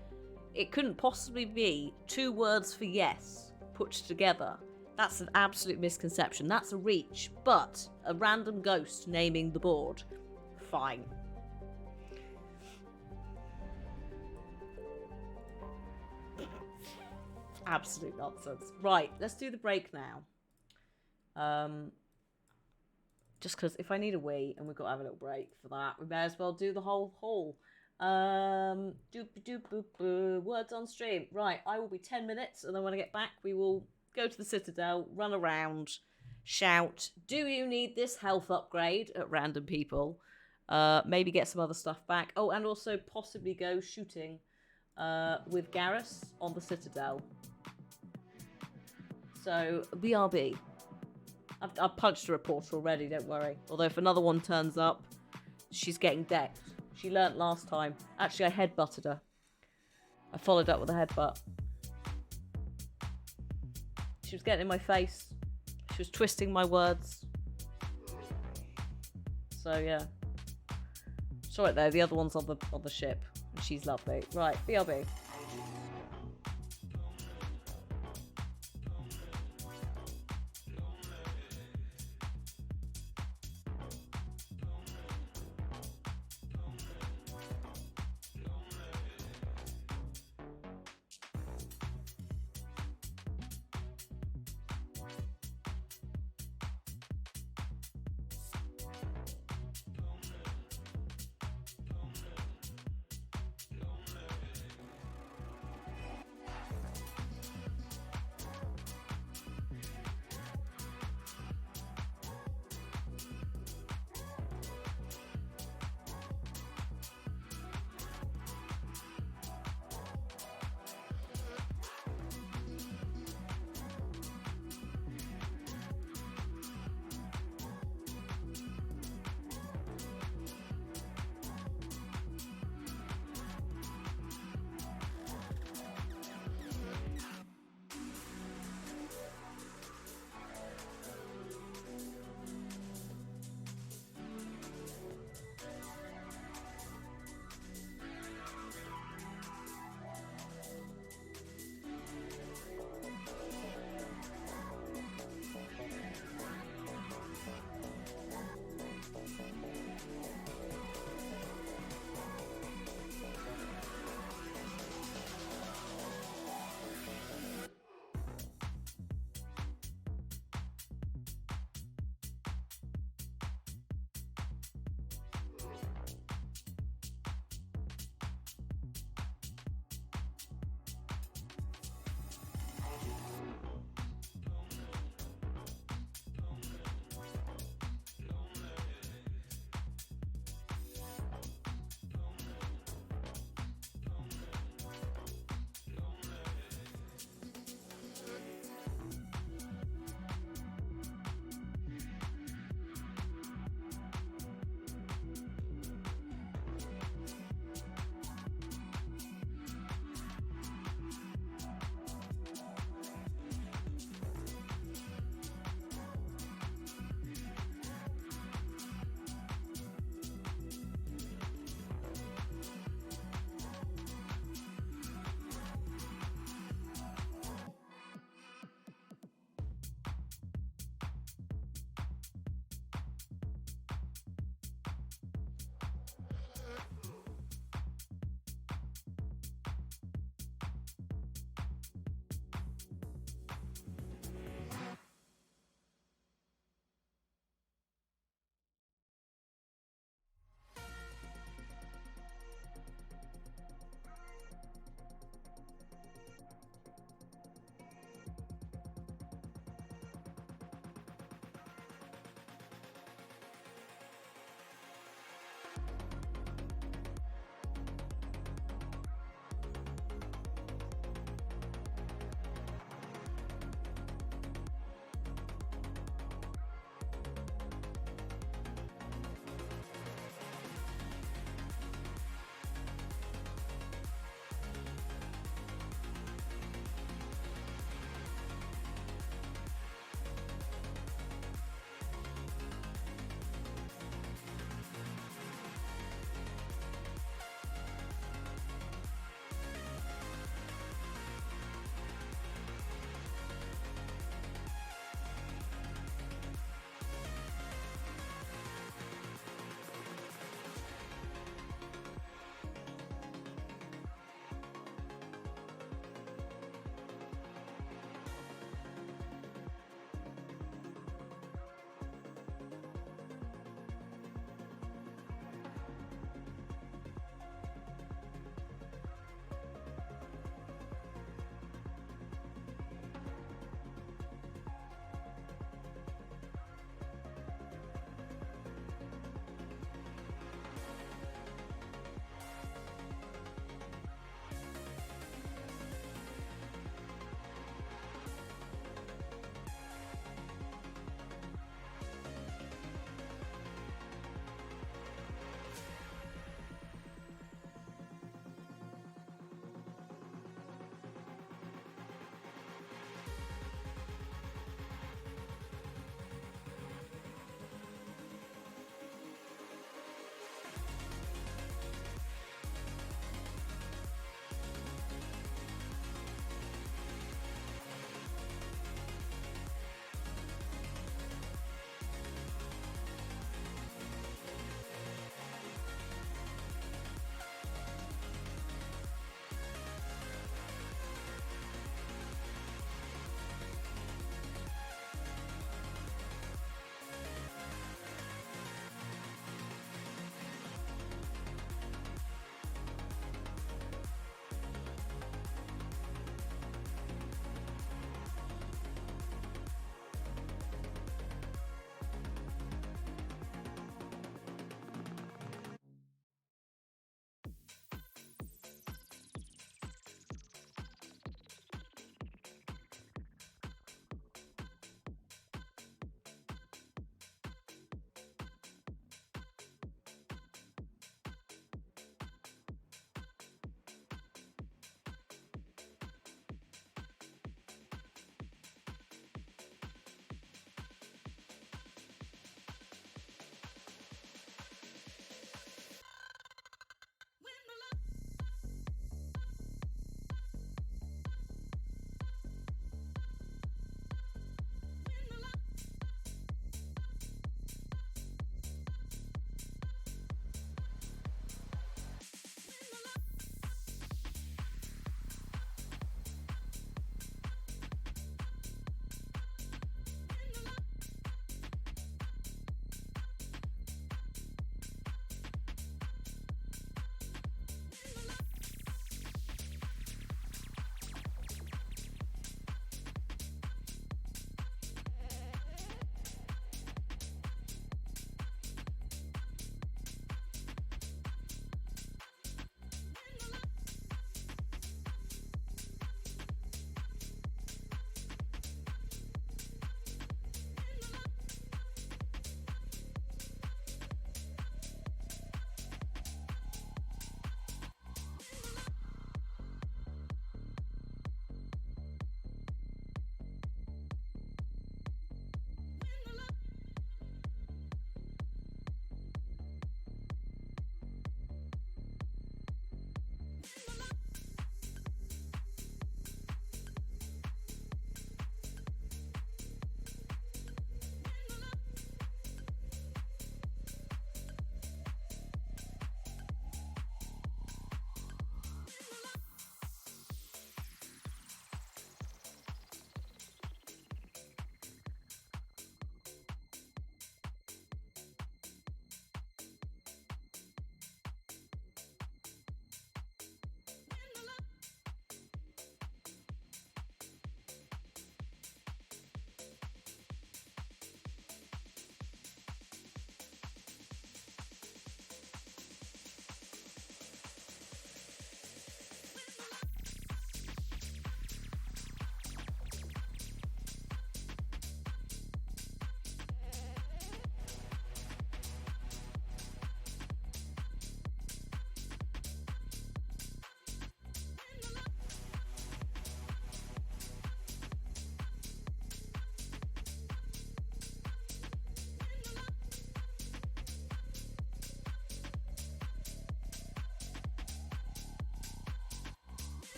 [SPEAKER 1] it couldn't possibly be 2 words for yes put together. That's an absolute misconception. That's a reach. But a random ghost naming the board, fine. Absolute nonsense. Right, let's do the break now. Just because if I need a wee and we've got to have a little break for that, we may as well do the whole haul. Words on stream. Right, I will be 10 minutes, and then when I get back, we will go to the Citadel, run around, shout, do you need this health upgrade at random people? Maybe get some other stuff back. Oh, and also possibly go shooting with Garrus on the Citadel. So, BRB. I've punched a reporter already, don't worry. Although if another one turns up, she's getting decked. She learnt last time. Actually, I headbutted her. I followed up with a headbutt. She was getting in my face. She was twisting my words. So yeah. It's alright though, the other one's on the ship. And she's lovely. Right, BRB.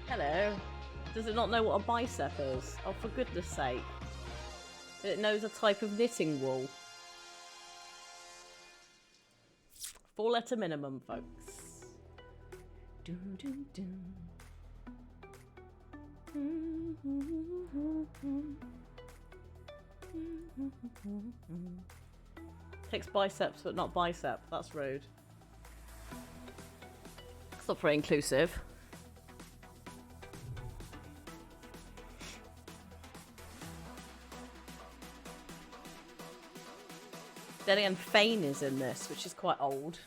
[SPEAKER 1] Hello. Does it not know what a bicep is? Oh, for goodness sake. It knows a type of knitting wool. 4-letter minimum, folks. Dun, dun, dun. Takes biceps, but not bicep. That's rude. It's not very inclusive. Then again, Fane is in this, which is quite old.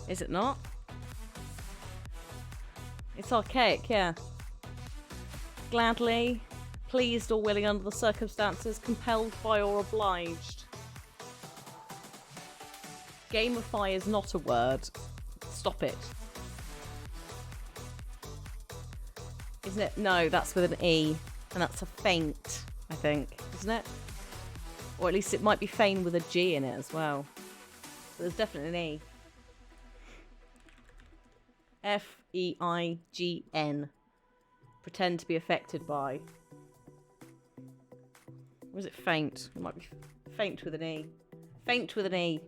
[SPEAKER 1] Is it not? It's archaic, yeah. Gladly, pleased or willing under the circumstances, compelled by or obliged. Gamify is not a word. Stop it. Isn't it? No, that's with an E. And that's a feint, I think. Isn't it? Or at least it might be feign with a G in it as well. But there's definitely an E. F-E-I-G-N. Pretend to be affected by. Or is it faint? It might be faint with an E. Faint with an E.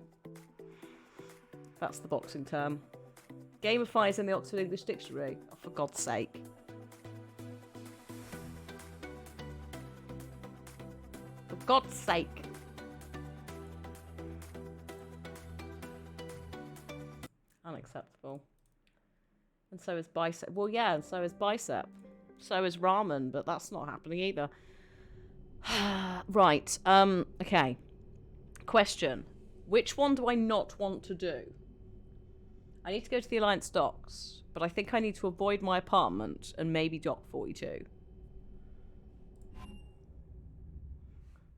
[SPEAKER 1] That's the boxing term. Gamify is in the Oxford English Dictionary. Oh, for God's sake. For God's sake. Unacceptable. And so is bicep. Well, yeah, and so is bicep. So is ramen, but that's not happening either. Right. Okay. Question. Which one do I not want to do? I need to go to the Alliance docks, but I think I need to avoid my apartment and maybe Dock 42.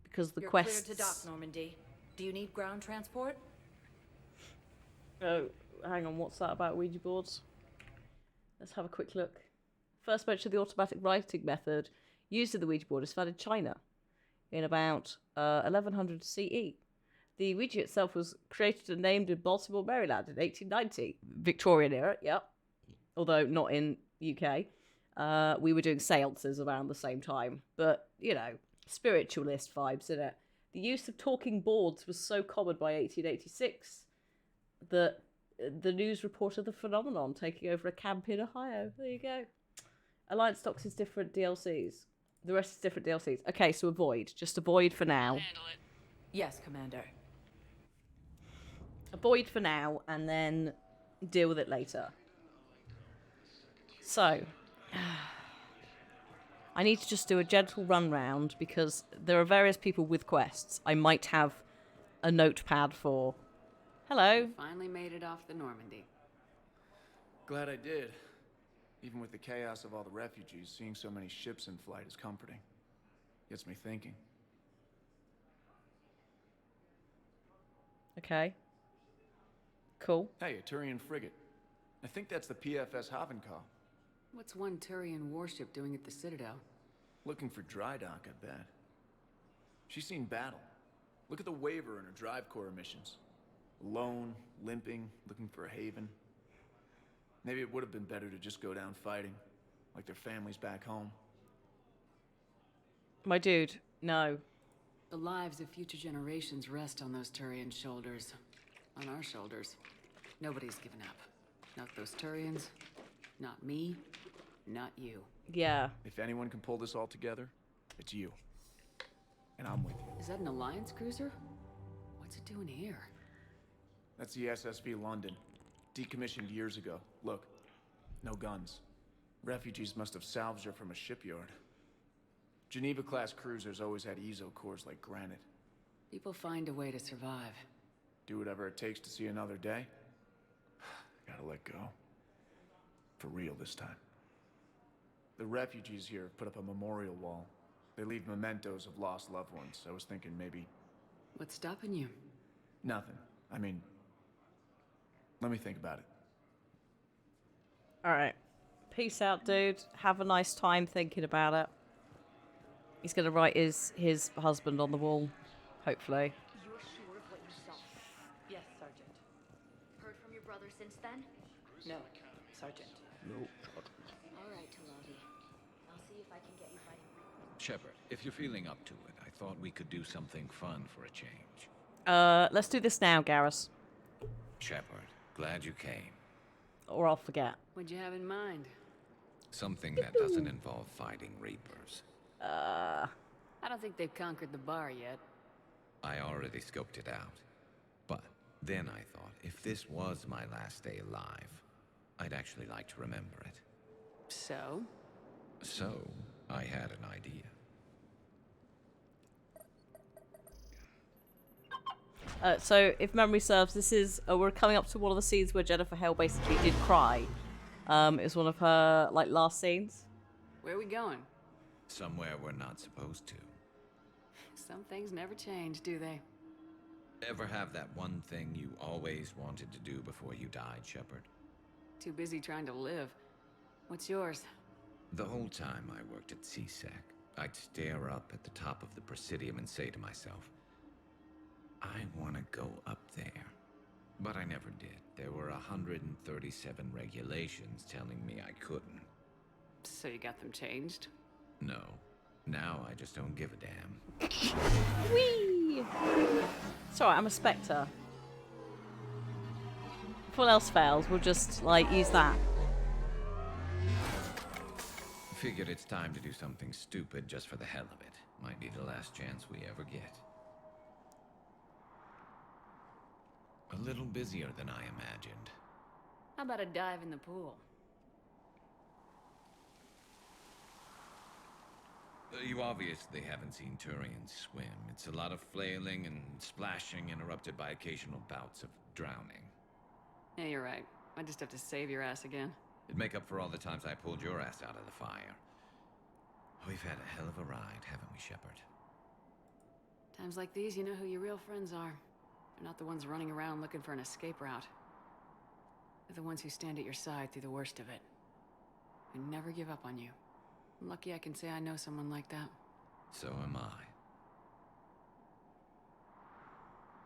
[SPEAKER 1] Because the quest.
[SPEAKER 10] You're cleared to dock, Normandy. Do you need ground transport?
[SPEAKER 1] Oh, hang on. What's that about Ouija boards? Let's have a quick look. First mention of the automatic writing method used in the Ouija board is found in China in about 1100 CE. The Ouija itself was created and named in Baltimore, Maryland in 1890. Victorian era, yep. Although not in UK. We were doing seances around the same time. But, you know, spiritualist vibes in it. The use of talking boards was so common by 1886 that the news reported the phenomenon taking over a camp in Ohio. There you go. Alliance Stocks is different DLCs. The rest is different DLCs. Okay, so avoid. Just avoid for now.
[SPEAKER 10] Handle it. Yes, Commander.
[SPEAKER 1] Avoid for now, and then deal with it later. So, I need to just do a gentle run round, because there are various people with quests. I might have a notepad for. Hello.
[SPEAKER 2] Finally made it off the Normandy.
[SPEAKER 21] Glad I did. Even with the chaos of all the refugees, seeing so many ships in flight is comforting. Gets me thinking.
[SPEAKER 1] Okay. Cool.
[SPEAKER 21] Hey, a Turian frigate. I think that's the PFS Havenkal.
[SPEAKER 2] What's one Turian warship doing at the Citadel?
[SPEAKER 21] Looking for dry dock, I bet. She's seen battle. Look at the waiver in her drive corps missions. Alone, limping, looking for a haven. Maybe it would have been better to just go down fighting, like their families back home.
[SPEAKER 1] My dude, no.
[SPEAKER 2] The lives of future generations rest on those Turian shoulders. On our shoulders. Nobody's given up. Not those Turians, not me, not you.
[SPEAKER 1] Yeah.
[SPEAKER 21] If anyone can pull this all together, it's you. And I'm with you.
[SPEAKER 2] Is that an Alliance cruiser? What's it doing here?
[SPEAKER 21] That's the SSV London. Decommissioned years ago. Look, no guns. Refugees must have salvaged her from a shipyard. Geneva-class cruisers always had ezo cores like granite.
[SPEAKER 2] People find a way to survive.
[SPEAKER 21] Do whatever it takes to see another day. Gotta let go. For real this time. The refugees here have put up a memorial wall. They leave mementos of lost loved ones. I was thinking maybe...
[SPEAKER 2] What's stopping you?
[SPEAKER 21] Nothing. I mean... Let me think about it.
[SPEAKER 1] Alright. Peace out, dude. Have a nice time thinking about it. He's gonna write his husband on the wall. Hopefully.
[SPEAKER 10] You're sure of what you saw? Yes, Sergeant. Heard from your brother since then?
[SPEAKER 4] No, Sergeant.
[SPEAKER 20] Alright, Talavi. I'll see if I can get you fighting.
[SPEAKER 5] Shepard, if you're feeling up to it, I thought we could do something fun for a change.
[SPEAKER 1] Let's do this now, Garrus.
[SPEAKER 5] Shepard, glad you came.
[SPEAKER 1] Or I'll forget.
[SPEAKER 3] What'd you have in mind?
[SPEAKER 5] Something that doesn't involve fighting Reapers.
[SPEAKER 3] I don't think they've conquered the bar yet.
[SPEAKER 5] I already scoped it out. But then I thought, if this was my last day alive, I'd actually like to remember it.
[SPEAKER 3] So?
[SPEAKER 5] So, I had an idea.
[SPEAKER 1] So, if memory serves, this is we're coming up to one of the scenes where Jennifer Hale basically did cry. It was one of her last scenes.
[SPEAKER 3] Where are we going?
[SPEAKER 5] Somewhere we're not supposed to.
[SPEAKER 3] Some things never change, do they?
[SPEAKER 5] Ever have that one thing you always wanted to do before you died, Shepard?
[SPEAKER 3] Too busy trying to live. What's yours?
[SPEAKER 5] The whole time I worked at CSEC, I'd stare up at the top of the Presidium and say to myself, I want to go up there. But I never did. There were 137 regulations telling me I couldn't.
[SPEAKER 3] So you got them changed?
[SPEAKER 5] No. Now I just don't give a damn.
[SPEAKER 1] Whee! It's alright, I'm a Spectre. If all else fails, we'll just, use that.
[SPEAKER 5] Figured it's time to do something stupid just for the hell of it. Might be the last chance we ever get. A little busier than I imagined.
[SPEAKER 3] How about a dive in the pool?
[SPEAKER 5] You obviously haven't seen Turians swim. It's a lot of flailing and splashing interrupted by occasional bouts of drowning.
[SPEAKER 3] Yeah, you're right. I just have to save your ass again.
[SPEAKER 5] It'd make up for all the times I pulled your ass out of the fire. We've had a hell of a ride, haven't we, Shepard?
[SPEAKER 3] Times like these, you know who your real friends are. They're not the ones running around looking for an escape route. They're the ones who stand at your side through the worst of it. Who never give up on you. I'm lucky I can say I know someone like that.
[SPEAKER 5] So am I.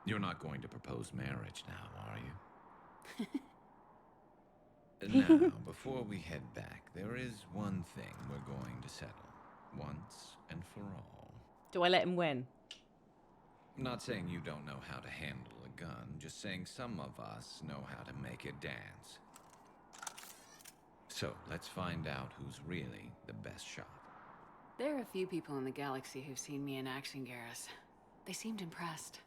[SPEAKER 5] You're not going to propose marriage now, are you? Now, before we head back, there is one thing we're going to settle. Once and for all.
[SPEAKER 1] Do I let him win?
[SPEAKER 5] I'm not saying you don't know how to handle a gun, just saying some of us know how to make it dance. So, let's find out who's really the best shot.
[SPEAKER 3] There are a few people in the galaxy who've seen me in action, Garrus. They seemed impressed.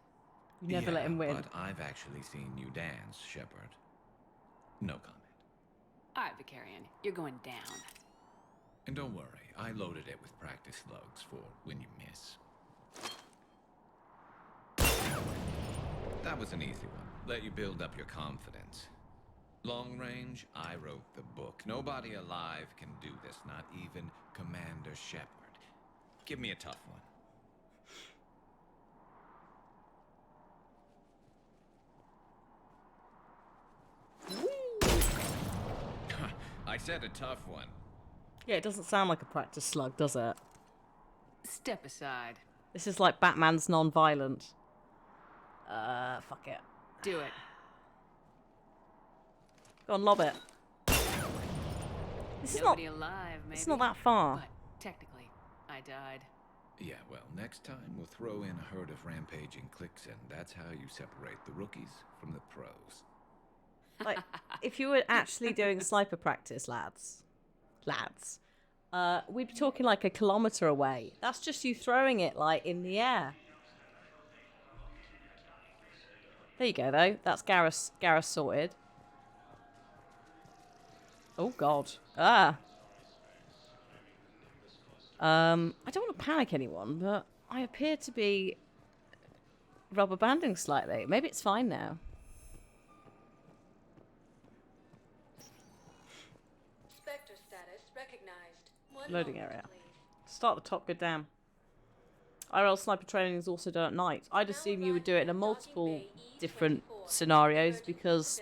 [SPEAKER 1] You never let him win.
[SPEAKER 5] But I've actually seen you dance, Shepard. No comment.
[SPEAKER 3] All right, Vicarian, you're going down.
[SPEAKER 5] And don't worry, I loaded it with practice slugs for when you miss. That was an easy one. Let you build up your confidence. Long range, I wrote the book. Nobody alive can do this, not even Commander Shepard. Give me a tough one. I said a tough one.
[SPEAKER 1] Yeah, it doesn't sound like a practice slug, does it?
[SPEAKER 3] Step aside.
[SPEAKER 1] This is like Batman's non-violent. Fuck it.
[SPEAKER 3] Do it.
[SPEAKER 1] Go on, lob it. This is
[SPEAKER 3] Nobody alive, maybe.
[SPEAKER 1] It's not that far.
[SPEAKER 3] But technically, I died.
[SPEAKER 5] Yeah, well, next time we'll throw in a herd of rampaging cliques, and that's how you separate the rookies from the pros.
[SPEAKER 1] Like, if you were actually doing sniper practice, lads, we'd be talking like a kilometer away. That's just you throwing it, in the air. There you go, though. That's Garrus sorted. Oh, God. I don't want to panic anyone, but I appear to be rubber banding slightly. Maybe it's fine now.
[SPEAKER 7] Spectre status recognized.
[SPEAKER 1] Loading area. Start at the top, go down. IRL sniper training is also done at night. I'd assume you would do it in multiple different scenarios because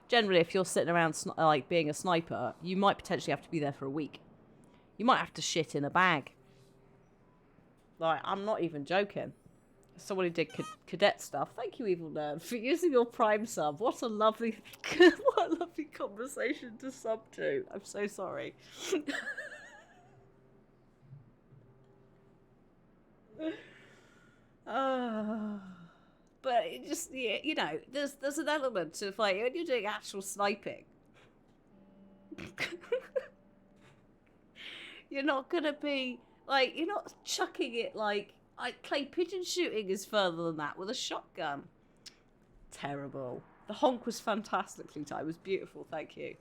[SPEAKER 1] generally if you're sitting around being a sniper, you might potentially have to be there for a week. You might have to shit in a bag. I'm not even joking. Someone who did cadet stuff. Thank you, Evil Nerd, for using your Prime sub. What a lovely, what a lovely conversation to sub to. I'm so sorry. But it just, yeah, you know, there's an element of like when you're doing actual sniping. You're not gonna be like, you're not chucking it like clay pigeon shooting is further than that with a shotgun. Terrible. The honk was fantastically timed. It was beautiful. Thank you.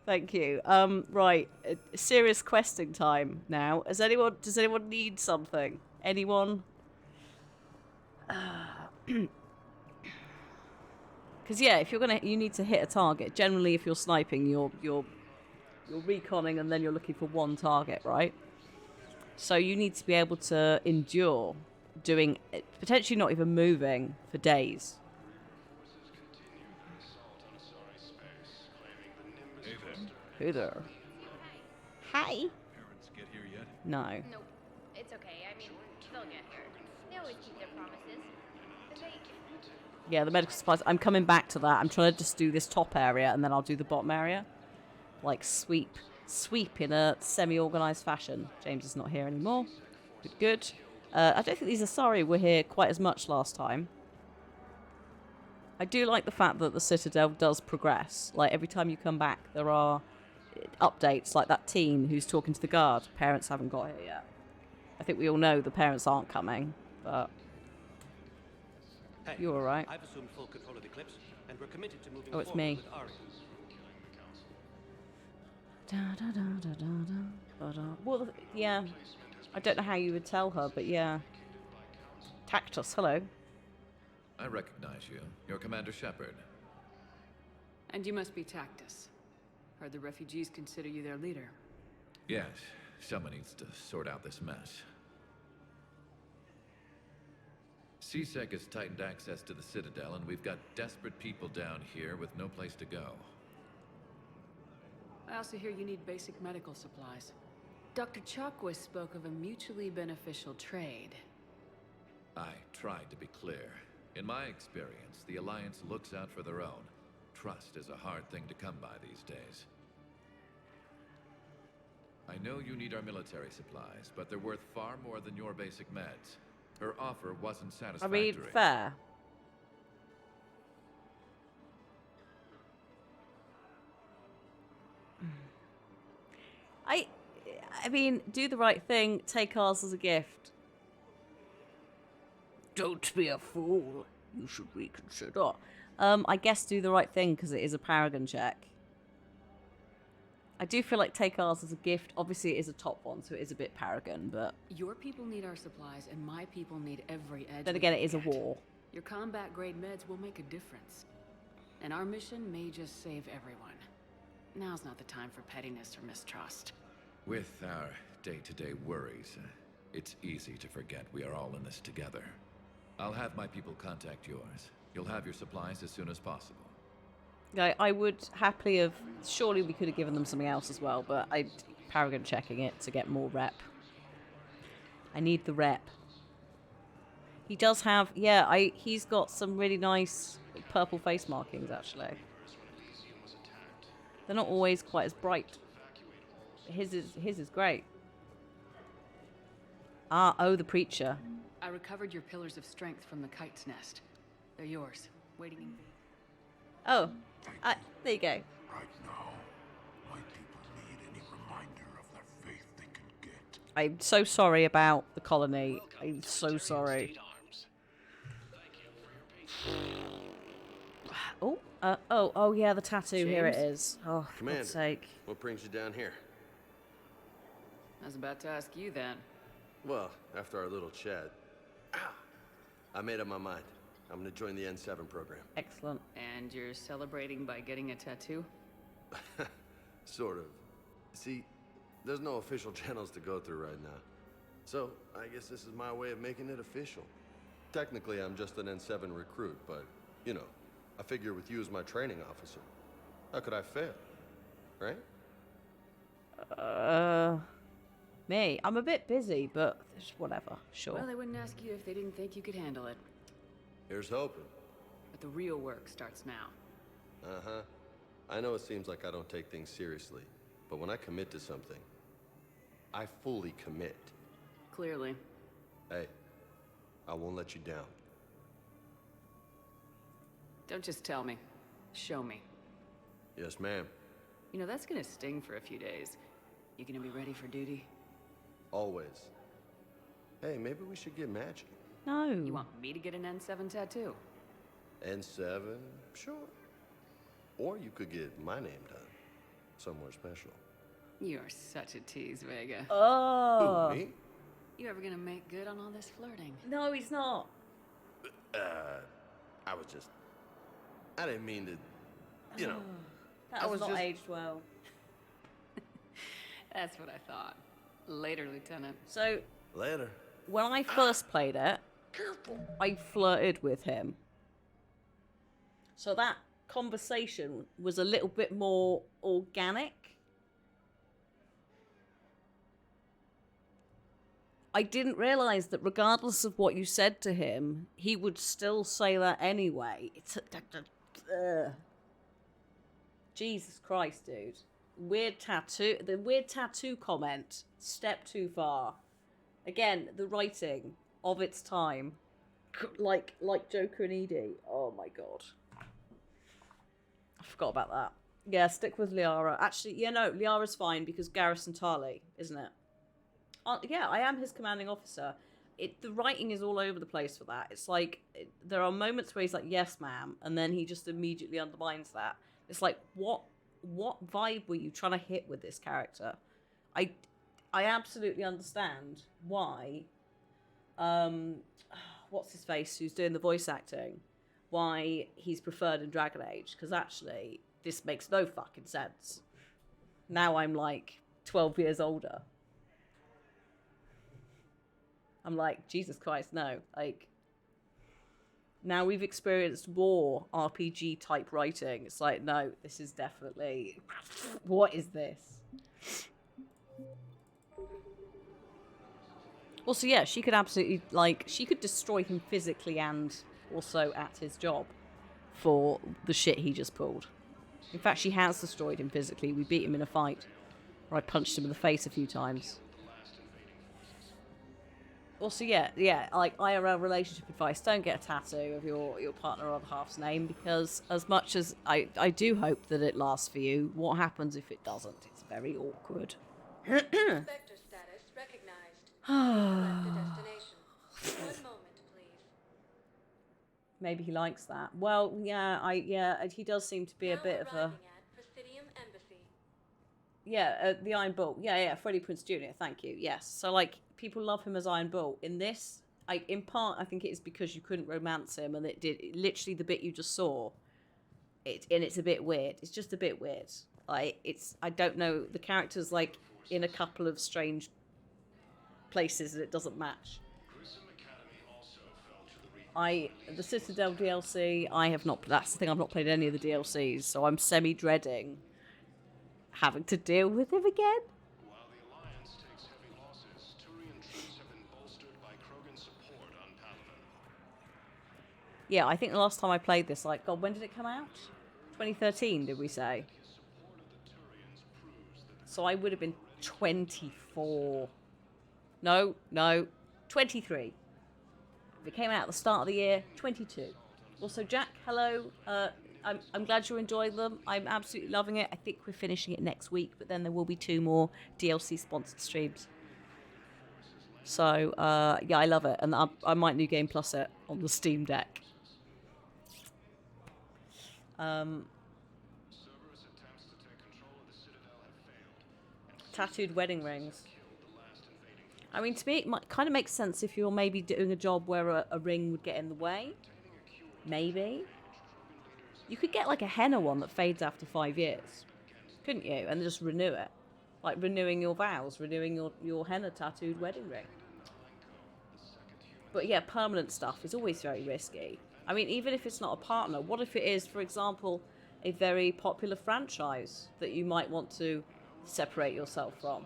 [SPEAKER 1] Thank you. Right, serious questing time now. Does anyone need something? Anyone? Because yeah, if you need to hit a target. Generally, if you're sniping, you're reconning and then you're looking for one target, right? So you need to be able to endure doing, potentially not even moving for days.
[SPEAKER 4] Hey there.
[SPEAKER 1] Hey there. Hi.
[SPEAKER 4] Parents get here yet?
[SPEAKER 1] No.
[SPEAKER 10] Nope. It's okay. I mean, they'll get here. They always keep their promises. But they...
[SPEAKER 1] Yeah, the medical supplies. I'm coming back to that. I'm trying to just do this top area and then I'll do the bottom area. Like sweep in a semi-organized fashion. James is not here anymore. Good. I don't think these Asari were here quite as much last time. I do like the fact that the Citadel does progress. Like every time you come back, there are updates. Like that teen who's talking to the guard. Parents haven't got here yet. I think we all know the parents aren't coming, but
[SPEAKER 22] hey,
[SPEAKER 1] you're all right.
[SPEAKER 22] I've assumed full control of the Eclipse, and we're committed to moving
[SPEAKER 1] Oh, it's
[SPEAKER 22] forward
[SPEAKER 1] me.
[SPEAKER 22] with Ari.
[SPEAKER 1] Well, yeah. I don't know how you would tell her, but yeah. Tactus, hello.
[SPEAKER 5] I recognize you. You're Commander Shepard.
[SPEAKER 3] And you must be Tactus. Heard the refugees consider you their leader.
[SPEAKER 5] Yes, someone needs to sort out this mess. CSEC has tightened access to the Citadel, and we've got desperate people down here with no place to go.
[SPEAKER 3] I also hear you need basic medical supplies. Dr. Chakwas spoke of a mutually beneficial trade.
[SPEAKER 5] I tried to be clear. In my experience, the Alliance looks out for their own. Trust is a hard thing to come by these days. I know you need our military supplies, but they're worth far more than your basic meds. Her offer wasn't
[SPEAKER 1] I
[SPEAKER 5] satisfactory.
[SPEAKER 1] mean, fair. I mean, do the right thing, take ours as a gift. Don't be a fool. You should reconsider. I guess do the right thing because it is a Paragon check. I do feel like take ours as a gift. Obviously, it is a top one, so it is a bit Paragon, but...
[SPEAKER 3] Your people need our supplies, and my people need every edge.
[SPEAKER 1] Then
[SPEAKER 3] we
[SPEAKER 1] again,
[SPEAKER 3] can
[SPEAKER 1] it is a
[SPEAKER 3] get.
[SPEAKER 1] war.
[SPEAKER 3] Your combat-grade meds will make a difference. And our mission may just save everyone. Now's not the time for pettiness or mistrust.
[SPEAKER 5] With our day-to-day worries, it's easy to forget we are all in this together. I'll have my people contact yours. You'll have your supplies as soon as possible.
[SPEAKER 1] I would happily have... Surely we could have given them something else as well, but I Paragon checking it to get more rep. I need the rep. He does have... Yeah, he's got some really nice purple face markings, actually. They're not always quite as bright. His is great. Oh, the Preacher.
[SPEAKER 3] I recovered your pillars of strength from the kite's nest. They're yours, waiting in...
[SPEAKER 1] Oh, there you go.
[SPEAKER 6] Right now, my people need any reminder of their faith they can get.
[SPEAKER 1] I'm so sorry about the colony. I'm so sorry. Oh, yeah, the tattoo. Here it is. Oh, for
[SPEAKER 13] Commander,
[SPEAKER 1] God's sake.
[SPEAKER 13] what brings you down here?
[SPEAKER 3] I was about to ask you that.
[SPEAKER 13] Well, after our little chat, I made up my mind. I'm gonna join the N7 program.
[SPEAKER 1] Excellent.
[SPEAKER 3] And you're celebrating by getting a tattoo?
[SPEAKER 13] Sort of. See, there's no official channels to go through right now. So, I guess this is my way of making it official. Technically, I'm just an N7 recruit, but, you know, I figure with you as my training officer, how could I fail? Right?
[SPEAKER 1] me. I'm a bit busy, but whatever. Sure.
[SPEAKER 3] Well, they wouldn't ask you if they didn't think you could handle it.
[SPEAKER 13] Here's hoping.
[SPEAKER 3] But the real work starts now.
[SPEAKER 13] Uh-huh. I know it seems like I don't take things seriously, but when I commit to something, I fully commit.
[SPEAKER 3] Clearly.
[SPEAKER 13] Hey, I won't let you down.
[SPEAKER 3] Don't just tell me. Show me.
[SPEAKER 13] Yes, ma'am.
[SPEAKER 3] You know, that's gonna sting for a few days. You gonna be ready for duty?
[SPEAKER 13] Always. Hey, maybe we should get matching.
[SPEAKER 1] No.
[SPEAKER 3] You want me to get an N7 tattoo?
[SPEAKER 13] N7? Sure. Or you could get my name done. Somewhere special.
[SPEAKER 3] You're such a tease, Vega.
[SPEAKER 1] Oh.
[SPEAKER 13] Who, me?
[SPEAKER 3] You ever gonna make good on all this flirting?
[SPEAKER 1] No, he's not.
[SPEAKER 13] I was just... I didn't mean to... You know...
[SPEAKER 1] That
[SPEAKER 13] I
[SPEAKER 1] was
[SPEAKER 13] was
[SPEAKER 1] not
[SPEAKER 13] just...
[SPEAKER 1] aged well.
[SPEAKER 3] That's what I thought. Later, Lieutenant.
[SPEAKER 1] So,
[SPEAKER 13] Later.
[SPEAKER 1] when I first played it, I flirted with him. So that conversation was a little bit more organic. I didn't realize that regardless of what you said to him, he would still say that anyway. It's Jesus Christ, dude. Weird tattoo. The weird tattoo comment. Step too far. Again, the writing of its time. Like Joker and Edie. Oh my god. I forgot about that. Yeah, stick with Liara. Actually, yeah, no, Liara's fine because Garrison Tarley, isn't it? Yeah, I am his commanding officer. The writing is all over the place for that. It's like, there are moments where he's like, yes, ma'am, and then he just immediately undermines that. It's like, what vibe were you trying to hit with this character? I absolutely understand why, what's his face, who's doing the voice acting, why he's preferred in Dragon Age, because actually, this makes no fucking sense. Now I'm like 12 years older. I'm like, Jesus Christ, no. Like, now we've experienced more RPG type writing. It's like, no, this is definitely... What is this? Also, yeah, she could absolutely, like, she could destroy him physically and also at his job for the shit he just pulled. In fact, she has destroyed him physically. We beat him in a fight where I punched him in the face a few times. Also, yeah, like IRL relationship advice, don't get a tattoo of your partner or other half's name, because as much as I do hope that it lasts for you, what happens if it doesn't? It's very awkward.
[SPEAKER 7] Inspector status recognized. Select a destination. 1 moment, please.
[SPEAKER 1] Maybe he likes that. Well, yeah, he does seem to be a bit of a...
[SPEAKER 7] At Presidium Embassy.
[SPEAKER 1] Yeah, the Iron Bull. Yeah, Freddie Prinze Jr., thank you, yes. So, like, people love him as Iron Bull. In this, in part, I think it is because you couldn't romance him, and literally the bit you just saw, it's a bit weird. It's just a bit weird. Like, I don't know, the character's, like, in a couple of strange places and it doesn't match. The Citadel DLC, I have not, that's the thing, I've not played any of the DLCs, so I'm semi-dreading having to deal with him again.
[SPEAKER 4] While the Alliance takes heavy losses, Turian troops have been bolstered by Krogan support on Palaven.
[SPEAKER 1] Yeah, I think the last time I played this, like, God, when did it come out? 2013, did we say? So I would have been 24. No, 23. If it came out at the start of the year, 22. Also, Jack, hello. I'm glad you're enjoying them. I'm absolutely loving it. I think we're finishing it next week, but then there will be 2 more DLC-sponsored streams. So, yeah, I love it. And I might New Game Plus it on the Steam Deck. Tattooed wedding rings. I mean, to me, it kind of makes sense if you're maybe doing a job where a ring would get in the way. Maybe. You could get like a henna one that fades after 5 years, couldn't you? And just renew it. Like renewing your vows, renewing your henna tattooed wedding ring. But yeah, permanent stuff is always very risky. I mean, even if it's not a partner, what if it is, for example, a very popular franchise that you might want to separate yourself from?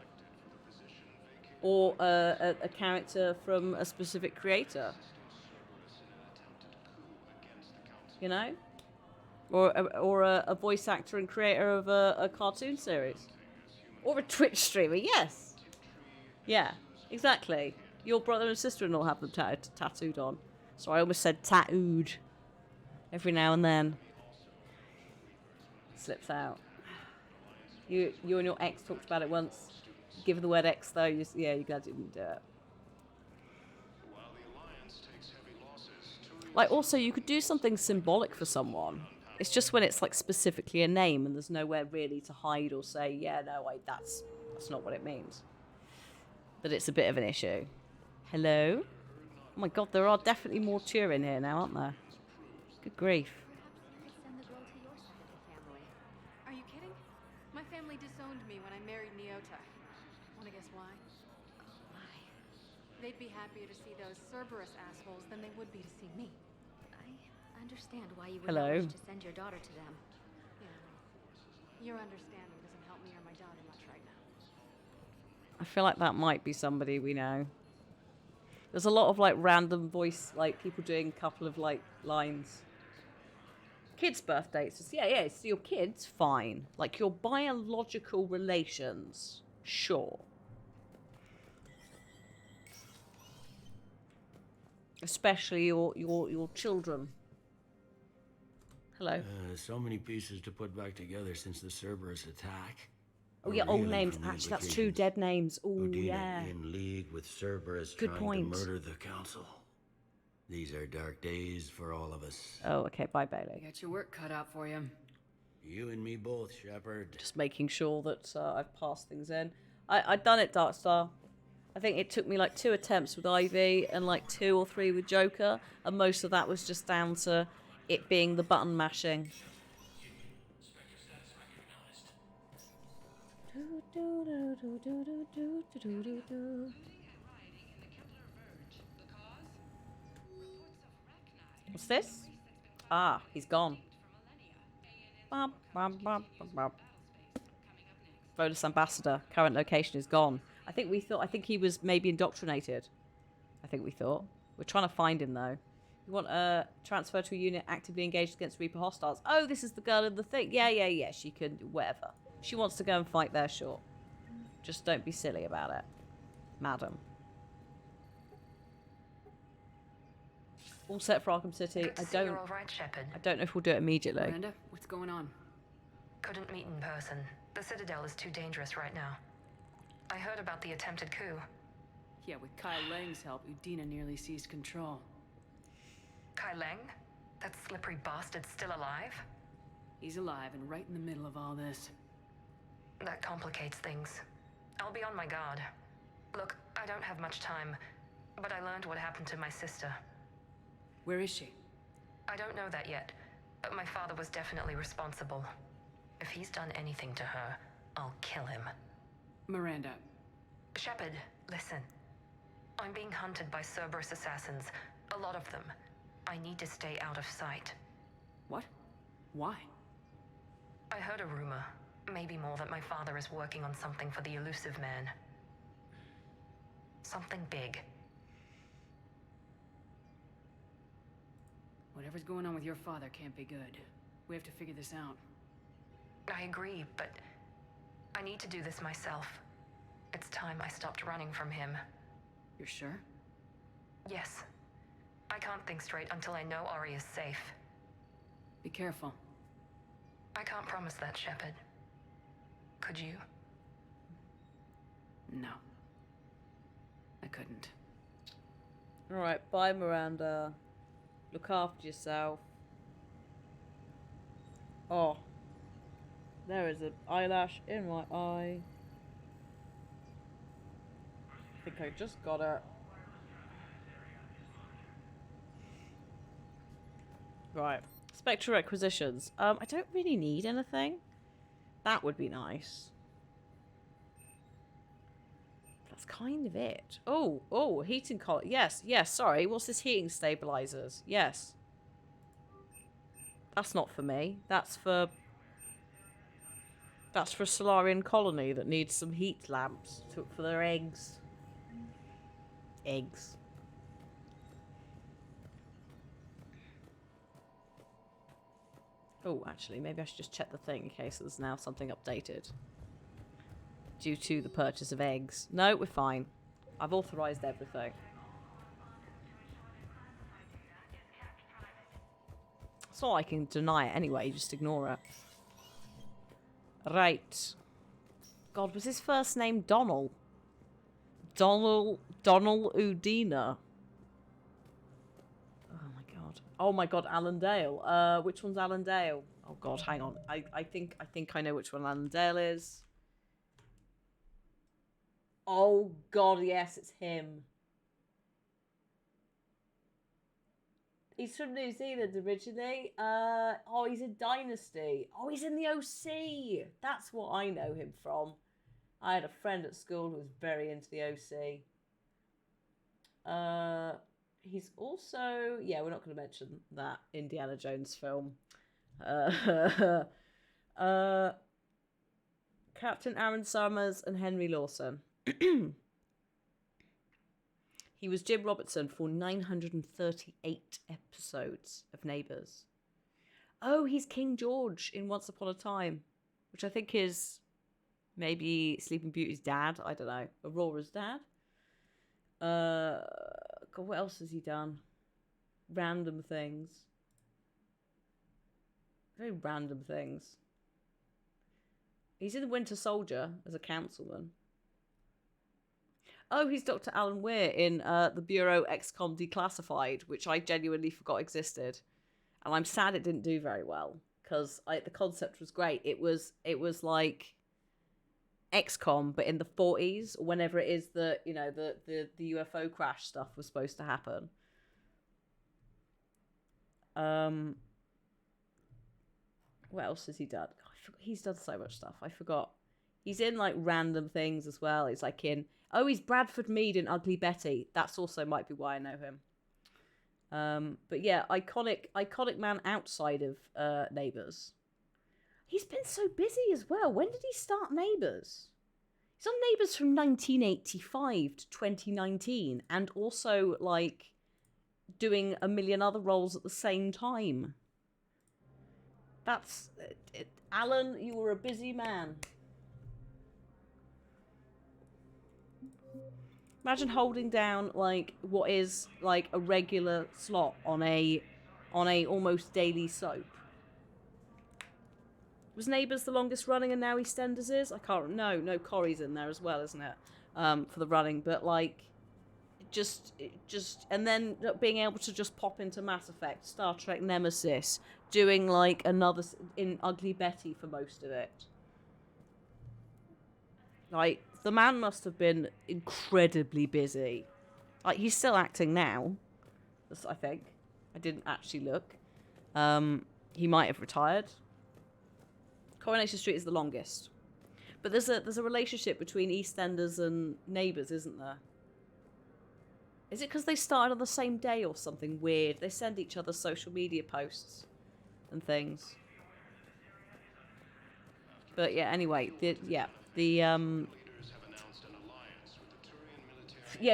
[SPEAKER 1] or a character from a specific creator. You know? Or a voice actor and creator of a cartoon series. Or a Twitch streamer, yes. Yeah, exactly. Your brother and sister-in-law have them tattooed on. Sorry, I almost said tattooed. Every now and then. Slips out. You and your ex talked about it once. Given the word ex, though, you're glad you didn't do it. Like, also, you could do something symbolic for someone. It's just when it's, like, specifically a name and there's nowhere really to hide or say, yeah, no, that's not what it means. But it's a bit of an issue. Hello? Oh my god, there are definitely more Turin here now, aren't there? Good grief.
[SPEAKER 8] Are you kidding? My family disowned me when I married Nyota. Wanna guess why? Why? They'd be happier to see those Cerberus assholes than they would be to see me.
[SPEAKER 10] I understand why you would
[SPEAKER 1] Hello.
[SPEAKER 10] not wish to send your daughter to them.
[SPEAKER 8] Yeah. Your understanding doesn't help me or my daughter much right now.
[SPEAKER 1] I feel like that might be somebody we know. There's a lot of, like, random voice, like, people doing a couple of, like, lines. Kids' birthdays. Yeah, it's your kids, fine. Like, your biological relations, sure. Especially your children. Hello.
[SPEAKER 11] So many pieces to put back together since the Cerberus attack.
[SPEAKER 1] Oh yeah, old names. Actually, that's true. Dead names. Oh yeah.
[SPEAKER 11] In league with Cerberus,
[SPEAKER 1] Good
[SPEAKER 11] trying
[SPEAKER 1] point.
[SPEAKER 11] to murder the council. These are dark days for all of us.
[SPEAKER 1] Oh, okay. Bye, Bailey.
[SPEAKER 3] You got your work cut out for you.
[SPEAKER 11] You and me both, Shepard.
[SPEAKER 1] Just making sure that I've passed things in. I'd done it, Darkstar. I think it took me like 2 attempts with Ivy and like 2 or 3 with Joker, and most of that was just down to it being the button mashing. What's this? Ah, he's gone. Bum, bum, bum, bum, bum. Volus Ambassador. Current location is gone. I think he was maybe indoctrinated. I think we thought. We're trying to find him though. You want a transfer to a unit actively engaged against Reaper hostiles. Oh, this is the girl in the thing. Yeah. She can, whatever. She wants to go and fight there, sure. Just don't be silly about it, madam. All set for Arkham City.
[SPEAKER 23] Good to see you're all right, Shepard.
[SPEAKER 1] I don't know if we'll do it immediately.
[SPEAKER 3] Miranda, what's going on?
[SPEAKER 23] Couldn't meet in person. The Citadel is too dangerous right now. I heard about the attempted coup.
[SPEAKER 3] Yeah, with Kai Lang's help, Udina nearly seized control.
[SPEAKER 23] Kai Lang? That slippery bastard's still alive?
[SPEAKER 3] He's alive and right in the middle of all this.
[SPEAKER 23] That complicates things. I'll be on my guard. Look, I don't have much time, but I learned what happened to my sister.
[SPEAKER 3] Where is she?
[SPEAKER 23] I don't know that yet, but my father was definitely responsible. If he's done anything to her, I'll kill him.
[SPEAKER 3] Miranda.
[SPEAKER 23] Shepard, listen. I'm being hunted by Cerberus assassins. A lot of them. I need to stay out of sight.
[SPEAKER 3] What? Why?
[SPEAKER 23] I heard a rumor, maybe more, that my father is working on something for the Elusive Man. Something big.
[SPEAKER 3] Whatever's going on with your father can't be good. We have to figure this out.
[SPEAKER 23] I agree, but I need to do this myself. It's time I stopped running from him.
[SPEAKER 3] You're sure?
[SPEAKER 23] Yes. I can't think straight until I know Ori is safe.
[SPEAKER 3] Be careful.
[SPEAKER 23] I can't promise that, Shepard. Could you?
[SPEAKER 3] No. I couldn't.
[SPEAKER 1] Alright, bye Miranda. Look after yourself. Oh. There is an eyelash in my eye. I think I just got it. Right. Spectre requisitions. I don't really need anything. That would be nice. That's kind of it. Oh, heating collar. Yes, sorry. What's this heating stabilizers? Yes. That's not for me. That's for a Solarian colony that needs some heat lamps for their eggs. Eggs. Oh, actually, maybe I should just check the thing in case there's now something updated. Due to the purchase of eggs. No, we're fine. I've authorized everything. It's not like I can deny it anyway, just ignore it. Right. God, was his first name Donald? Donald Udina. Oh my god, Alan Dale. Which one's Alan Dale? Oh god, hang on. I think I know which one Alan Dale is. Oh god, yes, it's him. He's from New Zealand originally. Oh, he's in Dynasty. Oh, he's in the OC. That's what I know him from. I had a friend at school who was very into the OC. He's also... Yeah, we're not going to mention that Indiana Jones film. Captain Aaron Summers and Henry Lawson. He was Jim Robertson for 938 episodes of Neighbours. Oh, he's King George in Once Upon a Time, which I think is maybe Sleeping Beauty's dad. I don't know. Aurora's dad. God, what else has he done? Random things. Very random things. He's in The Winter Soldier as a councilman. Oh, he's Dr. Alan Weir in the Bureau XCOM Declassified, which I genuinely forgot existed. And I'm sad it didn't do very well, because the concept was great. It was like XCOM, but in the 40s, or whenever it is that, you know, the UFO crash stuff was supposed to happen. What else has he done? He's done so much stuff. I forgot. He's in like random things as well. It's like in... Oh, he's Bradford Mead in Ugly Betty. That's also might be why I know him. But yeah, iconic man outside of Neighbours. He's been so busy as well. When did he start Neighbours? He's on Neighbours from 1985 to 2019, and also like doing a million other roles at the same time. That's it. Alan, you were a busy man. Imagine holding down like what is like a regular slot on a almost daily soap. Was Neighbours the longest running and now EastEnders is? I can't. No, Corrie's in there as well, isn't it? For the running, but like, just and then being able to just pop into Mass Effect, Star Trek Nemesis, doing like another in Ugly Betty for most of it. Like, the man must have been incredibly busy. Like, he's still acting now, I think. I didn't actually look. He might have retired. Coronation Street is the longest. But there's a relationship between EastEnders and Neighbours, isn't there? Is it because they started on the same day or something weird? They send each other social media posts and things. But yeah, anyway, yeah,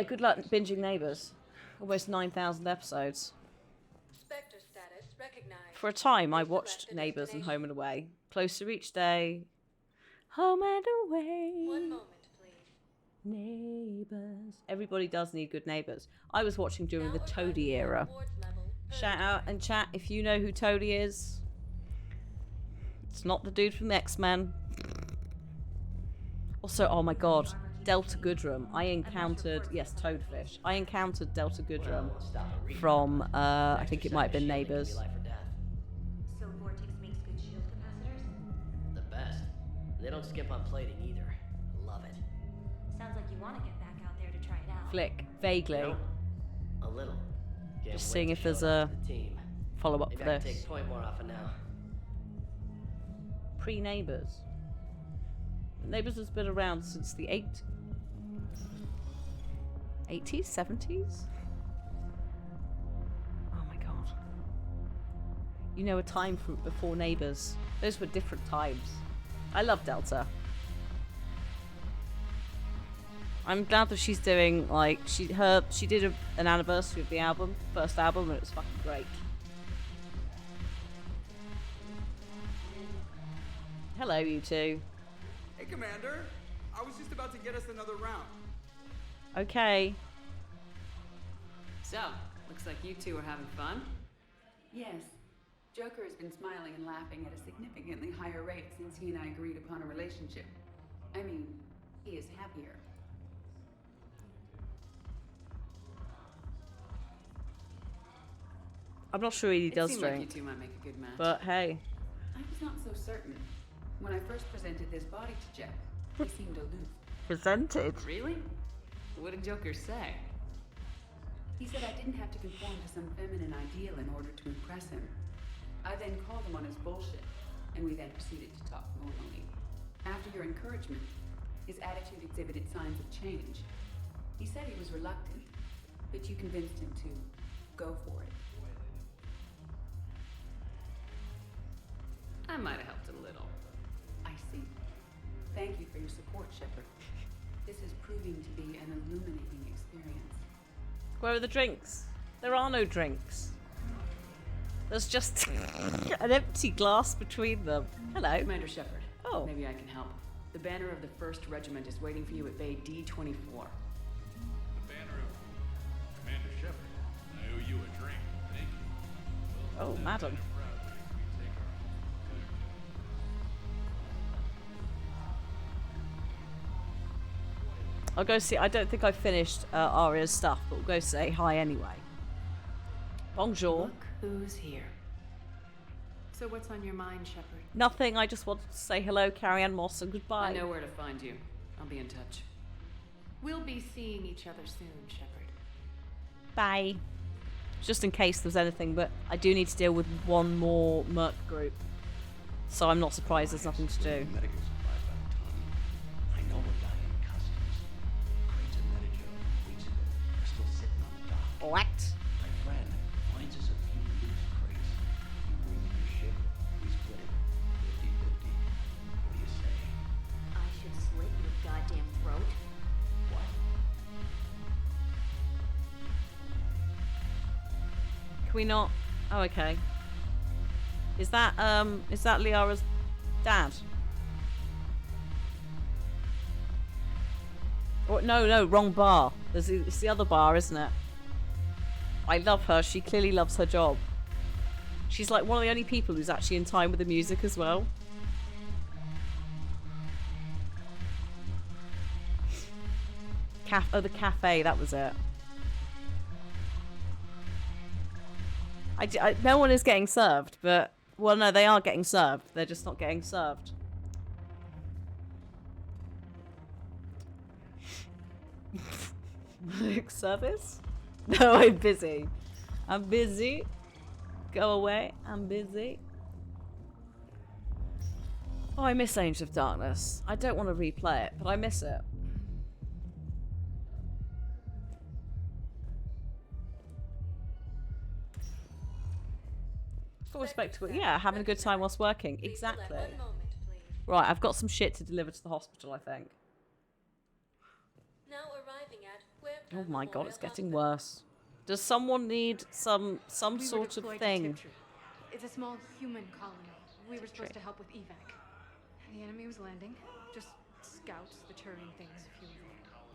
[SPEAKER 1] good luck binging Neighbours. Almost 9,000 episodes.
[SPEAKER 7] Spectre status recognized.
[SPEAKER 1] For a time, I watched Neighbours and Home and Away. Closer each day. Home and Away.
[SPEAKER 7] 1 moment, please.
[SPEAKER 1] Neighbours. Everybody does need good neighbours. I was watching during the Toadie era. Shout out and chat if you know who Toadie is. It's not the dude from X-Men. Also, oh my god, Delta Goodrem. I encountered, yes, Toadfish. I encountered Delta Goodrem from, I think it might have been Neighbours.
[SPEAKER 10] So Vortex makes good shield capacitors?
[SPEAKER 14] The best. They don't skimp on plating either. Love it.
[SPEAKER 10] Sounds like you want to get back out there to try it out.
[SPEAKER 1] Flick, vaguely.
[SPEAKER 14] You know, a little. Can't
[SPEAKER 1] Just
[SPEAKER 14] wait
[SPEAKER 1] seeing
[SPEAKER 14] to
[SPEAKER 1] if there's
[SPEAKER 14] show it
[SPEAKER 1] a
[SPEAKER 14] off to the team.
[SPEAKER 1] follow-up
[SPEAKER 14] Maybe
[SPEAKER 1] for
[SPEAKER 14] I can
[SPEAKER 1] this.
[SPEAKER 14] take point more often now.
[SPEAKER 1] Pre-Neighbours. Neighbours has been around since the 80s, 70s? Oh my god. You know, a time from before Neighbours. Those were different times. I love Delta. I'm glad that she's doing like she did an anniversary of the album, first album, and it was fucking great. Hello, you two.
[SPEAKER 15] Hey, Commander. I was just about to get us another round.
[SPEAKER 1] Okay.
[SPEAKER 3] So, looks like you two are having fun.
[SPEAKER 2] Yes. Joker has been smiling and laughing at a significantly higher rate since he and I agreed upon a relationship. I mean, he is happier.
[SPEAKER 1] I'm not sure he does
[SPEAKER 2] seemed
[SPEAKER 1] drink.
[SPEAKER 2] like you two might make a good match.
[SPEAKER 1] But hey.
[SPEAKER 2] I was not so certain. When I first presented this body to Jeff, he seemed aloof.
[SPEAKER 1] Presented?
[SPEAKER 3] Really? What did Joker say?
[SPEAKER 2] He said I didn't have to conform to some feminine ideal in order to impress him. I then called him on his bullshit, and we then proceeded to talk normally. After your encouragement, his attitude exhibited signs of change. He said he was reluctant, but you convinced him to go for it.
[SPEAKER 3] I might have helped a little.
[SPEAKER 2] I see. Thank you for your support, Shepard. This is proving to be an illuminating experience.
[SPEAKER 1] Where are the drinks? There are no drinks. There's just an empty glass between them. Hello.
[SPEAKER 3] Commander Shepard.
[SPEAKER 1] Oh.
[SPEAKER 3] Maybe I can help. The banner of the 1st Regiment is waiting for you at Bay D-24.
[SPEAKER 18] The banner of Commander Shepard. I owe you a drink. Thank you.
[SPEAKER 1] Oh, madam. I'll go see. I don't think I've finished Arya's stuff, but we'll go say hi anyway. Bonjour.
[SPEAKER 23] Look who's here. So what's on your mind, Shepard?
[SPEAKER 1] Nothing. I just wanted to say hello, Carrie Ann Moss, and goodbye.
[SPEAKER 3] I know where to find you. I'll be in touch.
[SPEAKER 23] We'll be seeing each other soon, Shepard.
[SPEAKER 1] Bye. Just in case there's anything, but I do need to deal with one more Merc group. So I'm not surprised there's nothing to do.
[SPEAKER 11] I know we're dying in customs. Crates of Medicaid weeks ago are still sitting on the dock.
[SPEAKER 1] What?
[SPEAKER 11] My friend finds us a few loose crates. You bring your ship, we split it. 50-50. What do you say?
[SPEAKER 10] I should slit your goddamn throat.
[SPEAKER 11] What?
[SPEAKER 1] Can we not? Oh, okay. Is that Liara's dad? Or no, wrong bar. It's the other bar, isn't it? I love her. She clearly loves her job. She's like one of the only people who's actually in time with the music as well. The cafe, that was it. No one is getting served, but... Well, no, they are getting served. They're just not getting served. Service? No, I'm busy. I'm busy. Go away. I'm busy. Oh, I miss Age of Darkness. I don't want to replay it, but I miss it. Full respect to it. Yeah, having a good time whilst working. Exactly. Right, I've got some shit to deliver to the hospital, I think.
[SPEAKER 10] Now arriving at
[SPEAKER 1] Oh my god, it's getting worse. Does someone need some sort of thing?
[SPEAKER 8] It's a small human colony. We were supposed to help with evac. The enemy was landing. Just scouts, the Turian things, a few of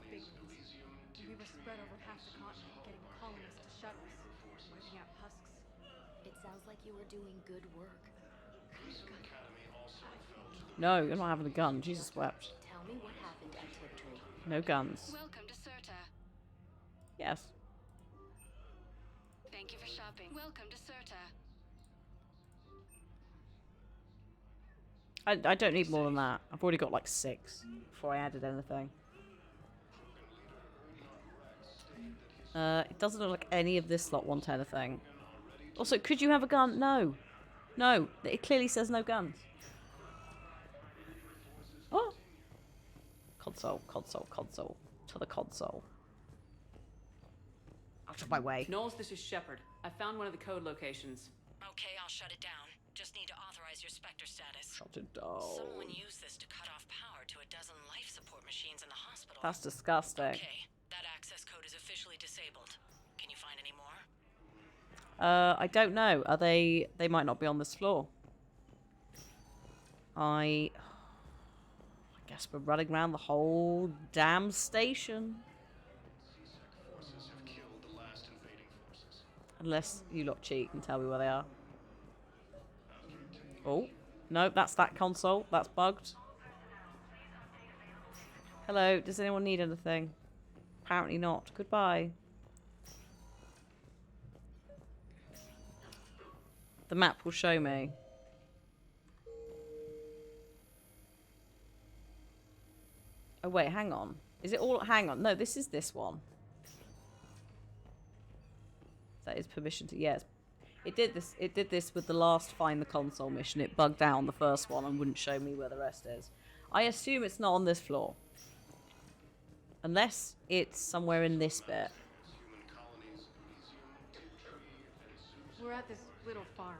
[SPEAKER 8] the big ones. We were spread over half the continent, getting colonists to shut us, wiping out husks.
[SPEAKER 10] It sounds like you were doing good work.
[SPEAKER 1] No, you're not having a gun. Jesus wept.
[SPEAKER 10] Tell me what happened at Tiptree.
[SPEAKER 1] No guns.
[SPEAKER 8] Welcome to Serta.
[SPEAKER 1] Yes.
[SPEAKER 8] Thank you for shopping. Welcome to Serta.
[SPEAKER 1] I don't need more than that. I've already got like 6 before I added anything. It doesn't look like any of this slot want anything. Also, could you have a gun? No. No. It clearly says no guns. Oh. Console. To the console. Out of my way.
[SPEAKER 3] Knowles, this is Shepard. I found one of the code locations.
[SPEAKER 23] Okay, I'll shut it down. Just need to authorize your Spectre status.
[SPEAKER 1] Shut it down.
[SPEAKER 23] Someone used this to cut off power to a dozen life support machines in the hospital.
[SPEAKER 1] That's disgusting.
[SPEAKER 23] Okay, that access code is officially disabled. Can you find any more?
[SPEAKER 1] I don't know. Are they? They might not be on this floor. I guess we're running around the whole damn station.
[SPEAKER 4] Forces have killed the last invading forces.
[SPEAKER 1] Unless you lot cheat and tell me where they are. Oh, no, that's that console. That's bugged. Hello, does anyone need anything? Apparently not. Goodbye. The map will show me. Oh wait, hang on. Is it all? Hang on. No, this is this one. That is permission to. Yes, it did this. It did this with the last find the console mission. It bugged out on the first one and wouldn't show me where the rest is. I assume it's not on this floor, unless it's somewhere in this bit.
[SPEAKER 8] We're at this little farm.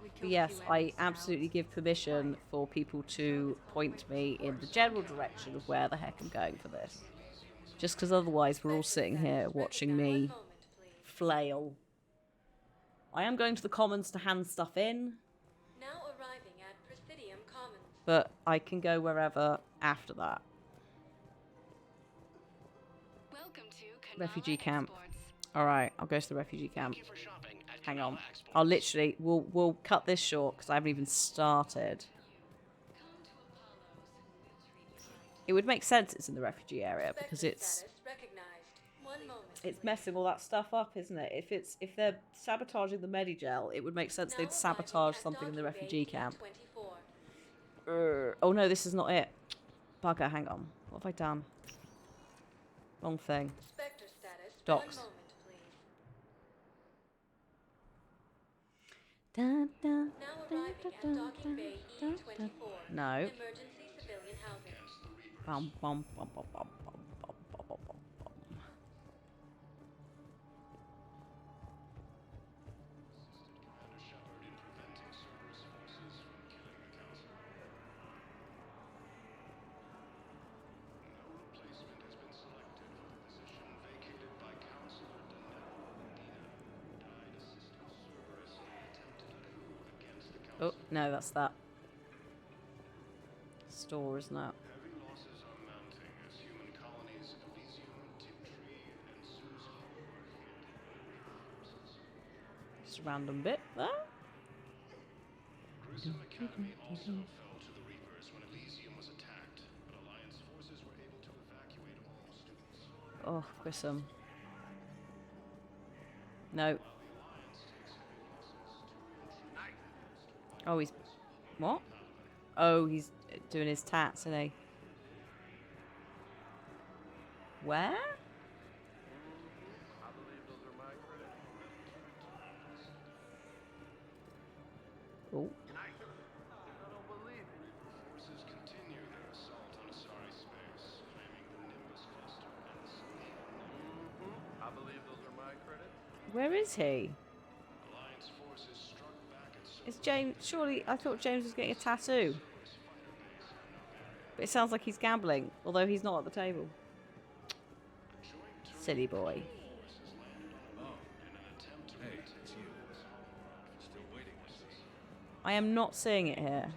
[SPEAKER 8] We
[SPEAKER 1] But
[SPEAKER 8] killed
[SPEAKER 1] yes,
[SPEAKER 8] a few
[SPEAKER 1] I
[SPEAKER 8] animals for
[SPEAKER 1] absolutely give permission for people to point me in the general direction of where the heck I'm going for this. Just because otherwise we're all sitting here watching me flail. I am going to the Commons to hand stuff in,
[SPEAKER 7] Now arriving at Presidium Commons.
[SPEAKER 1] but I can go wherever after that.
[SPEAKER 23] Welcome to
[SPEAKER 1] Refugee camp. Alright, I'll go to the refugee camp. Hang on. I'll literally, we'll cut this short because I haven't even started. It would make sense it's in the refugee area because it's messing all that stuff up, isn't it? If they're sabotaging the Medigel, it would make sense they'd sabotage something in the refugee camp. Oh no, this is not it. Bugger, hang on. What have I done? Wrong thing. Docs. Dun, dun, dun, dun, dun, dun, dun. No. Bum, bum, bum, bum, bum, bum, bum, bum, bum, bum, bum. Oh, no, that's that. Store, isn't it?
[SPEAKER 4] Heavy losses are mounting as human colonies of Elysium, Tiptree, and Susan
[SPEAKER 1] Just a random bit there.
[SPEAKER 4] Grissom Academy also fell to the Reapers when Elysium was attacked, but Alliance forces were able to evacuate all students.
[SPEAKER 1] Oh, Grissom. No. Oh, he's... What? Oh, he's doing his tats, isn't he? Where? Oh.
[SPEAKER 4] Forces continue their assault on Asari space, claiming the Nimbus cluster and the
[SPEAKER 9] I believe those are my credits.
[SPEAKER 1] Where is he?
[SPEAKER 4] Alliance forces struck back at
[SPEAKER 1] Is James... Surely, I thought James was getting a tattoo. But it sounds like he's gambling, although he's not at the table. Silly boy.
[SPEAKER 18] Hey, it's you. Still waiting.
[SPEAKER 1] I am not seeing it here.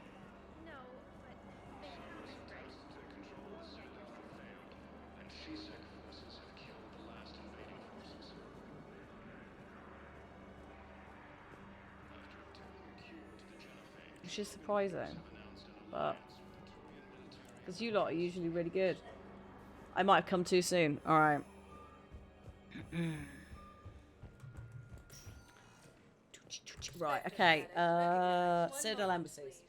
[SPEAKER 1] Which is surprising, but because you lot are usually really good. I might have come too soon. All right. Right. Okay. Citadel embassies.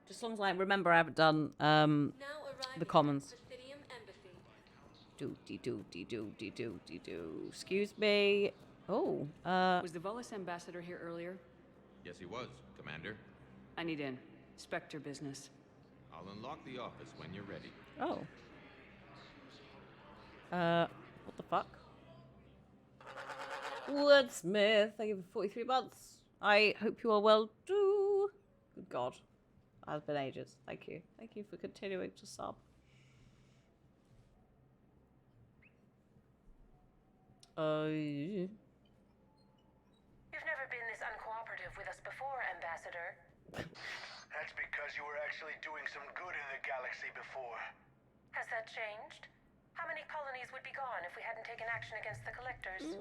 [SPEAKER 1] Just as long as I remember, I haven't done the Commons. Do. Excuse me. Oh.
[SPEAKER 3] Was the Volus ambassador here earlier?
[SPEAKER 5] Yes, he was, Commander.
[SPEAKER 3] I need in. Spectre business.
[SPEAKER 5] I'll unlock the office when you're ready.
[SPEAKER 1] Oh. What the fuck? Woodsmith, thank you for 43 months. I hope you are well too. Good God. It's been ages. Thank you. Thank you for continuing to sub.
[SPEAKER 23] You've never been this uncooperative with us before, Ambassador.
[SPEAKER 9] That's because you were actually doing some good in the galaxy before.
[SPEAKER 23] Has that changed? How many colonies would be gone if we hadn't taken action against the Collectors?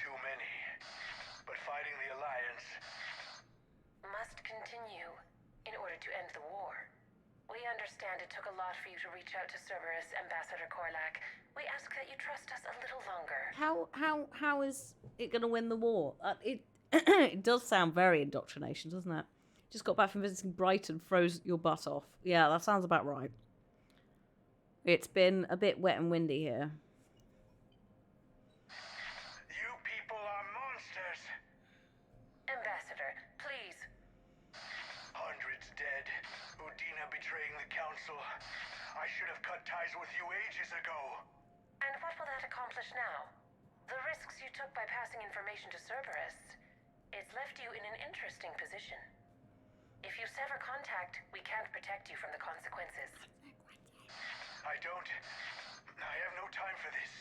[SPEAKER 9] Too many. But fighting the Alliance
[SPEAKER 23] must continue in order to end the war. We understand it took a lot for you to reach out to Cerberus, Ambassador Korlak. We ask that you trust us a little longer.
[SPEAKER 1] How is it going to win the war? It does sound very indoctrination, doesn't it? Just got back from visiting Brighton, froze your butt off. Yeah, that sounds about right. It's been a bit wet and windy here.
[SPEAKER 9] You people are monsters.
[SPEAKER 23] Ambassador, please.
[SPEAKER 9] Hundreds dead. Udina betraying the Council. I should have cut ties with you ages ago.
[SPEAKER 23] And what will that accomplish now? The risks you took by passing information to Cerberus. It's left you in an interesting position. If you sever contact, we can't protect you from the consequences.
[SPEAKER 9] I have no time for this.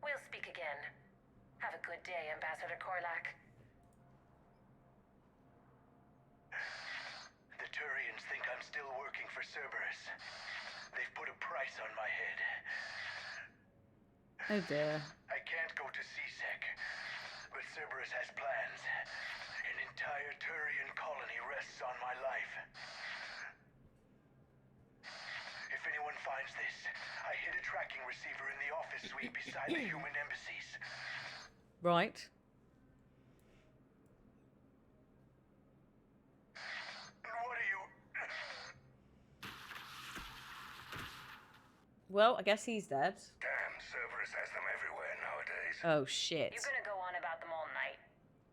[SPEAKER 23] We'll speak again. Have a good day, Ambassador Korlak.
[SPEAKER 9] The Turians think I'm still working for Cerberus. They've put a price on my head.
[SPEAKER 1] Oh dear.
[SPEAKER 9] I can't go to CSEC, but Cerberus has plans. An entire Turian colony rests on my life. If anyone finds this, I hid a tracking receiver in the office suite beside the human embassies.
[SPEAKER 1] Right.
[SPEAKER 9] What are you...
[SPEAKER 1] Well, I guess he's dead.
[SPEAKER 9] Damn, Cerberus has them everywhere nowadays.
[SPEAKER 1] Oh shit.
[SPEAKER 23] You're gonna go on about them all night.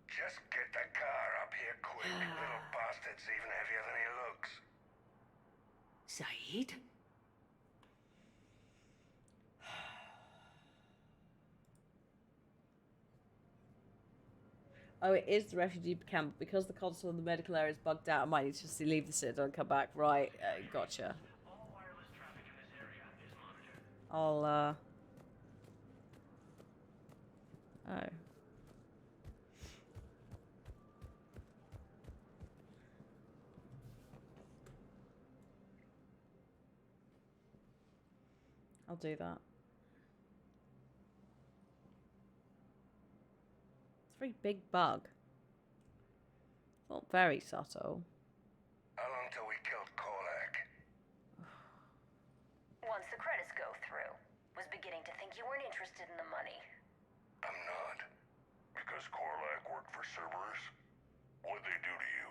[SPEAKER 9] Just get the car up here quick. Little bastard's even heavier than he looks.
[SPEAKER 3] Saeed?
[SPEAKER 1] Oh, it is the refugee camp. Because the console in the medical area is bugged out, I might need to just leave the Citadel and come back. Right, gotcha. I'll, Oh. I'll do that. It's a very big bug. Not very subtle.
[SPEAKER 9] How long till we killed Korlak?
[SPEAKER 23] Once the credits go through. Was beginning to think you weren't interested in the money.
[SPEAKER 9] I'm not. Because Korlak worked for Cerberus? What'd they do to you?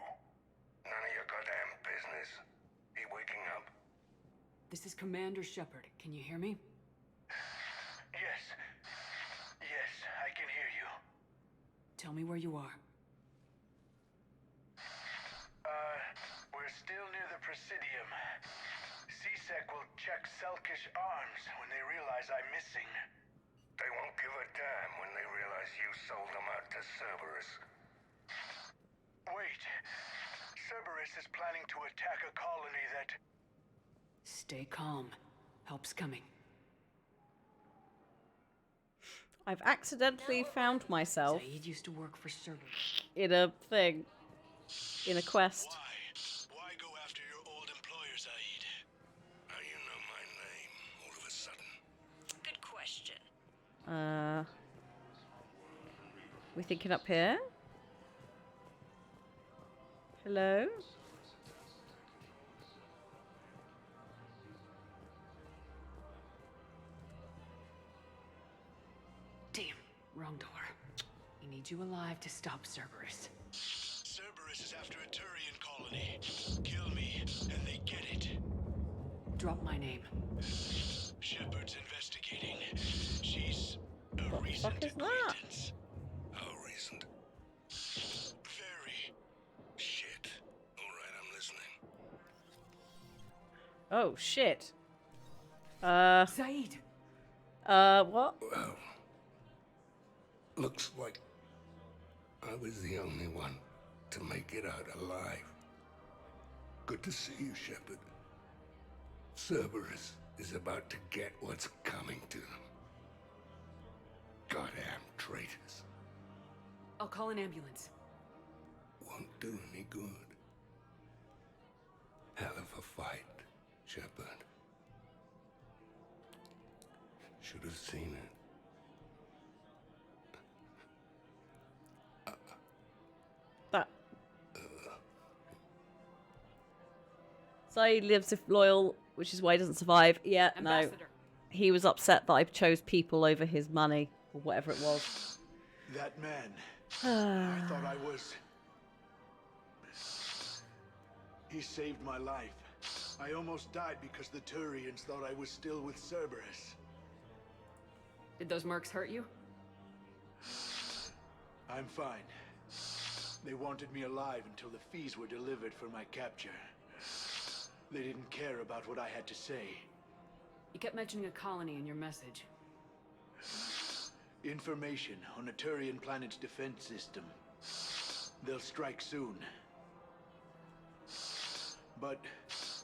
[SPEAKER 9] None of your goddamn business. He waking up?
[SPEAKER 3] This is Commander Shepard. Can you hear me?
[SPEAKER 9] Yes. Yes, I can hear you.
[SPEAKER 3] Tell me where you are.
[SPEAKER 9] We're still near the Presidium. CSEC will check Selkish arms when they realize I'm missing. They won't give a damn when they realize you sold them out to Cerberus. Wait. Cerberus is planning to attack a colony that...
[SPEAKER 3] Stay calm. Help's coming.
[SPEAKER 1] I've accidentally found myself
[SPEAKER 3] Saeed used to work for Cerberus.
[SPEAKER 1] in a thing. In a quest.
[SPEAKER 9] Why go after your old employer, Saeed? How you know my name all of a sudden?
[SPEAKER 23] Good question.
[SPEAKER 1] We thinking up here? Hello?
[SPEAKER 3] Damn, wrong door. He needs you alive to stop Cerberus.
[SPEAKER 9] Cerberus is after a Turian colony. Kill me, and they get it.
[SPEAKER 3] Drop my name.
[SPEAKER 9] Shepard's investigating. She's a recent acquaintance. How recent? Very. Shit. Alright, I'm listening.
[SPEAKER 1] Oh, shit.
[SPEAKER 3] Saeed!
[SPEAKER 1] What?
[SPEAKER 9] Well, Looks like I was the only one to make it out alive. Good to see you, Shepard. Cerberus is about to get what's coming to them. Goddamn traitors.
[SPEAKER 3] I'll call an ambulance.
[SPEAKER 9] Won't do any good. Hell of a fight, Shepard. Should have seen it.
[SPEAKER 1] That. Saeed lives if loyal, which is why he doesn't survive. Yeah, no.
[SPEAKER 3] Ambassador.
[SPEAKER 1] He was upset that I chose people over his money, or whatever it was.
[SPEAKER 12] That man. I thought I was... He saved my life. I almost died because the Turians thought I was still with Cerberus.
[SPEAKER 3] Did those mercs hurt you?
[SPEAKER 12] I'm fine. They wanted me alive until the fees were delivered for my capture. They didn't care about what I had to say.
[SPEAKER 3] You kept mentioning a colony in your message.
[SPEAKER 12] Information on a Turian planet's defense system. They'll strike soon. But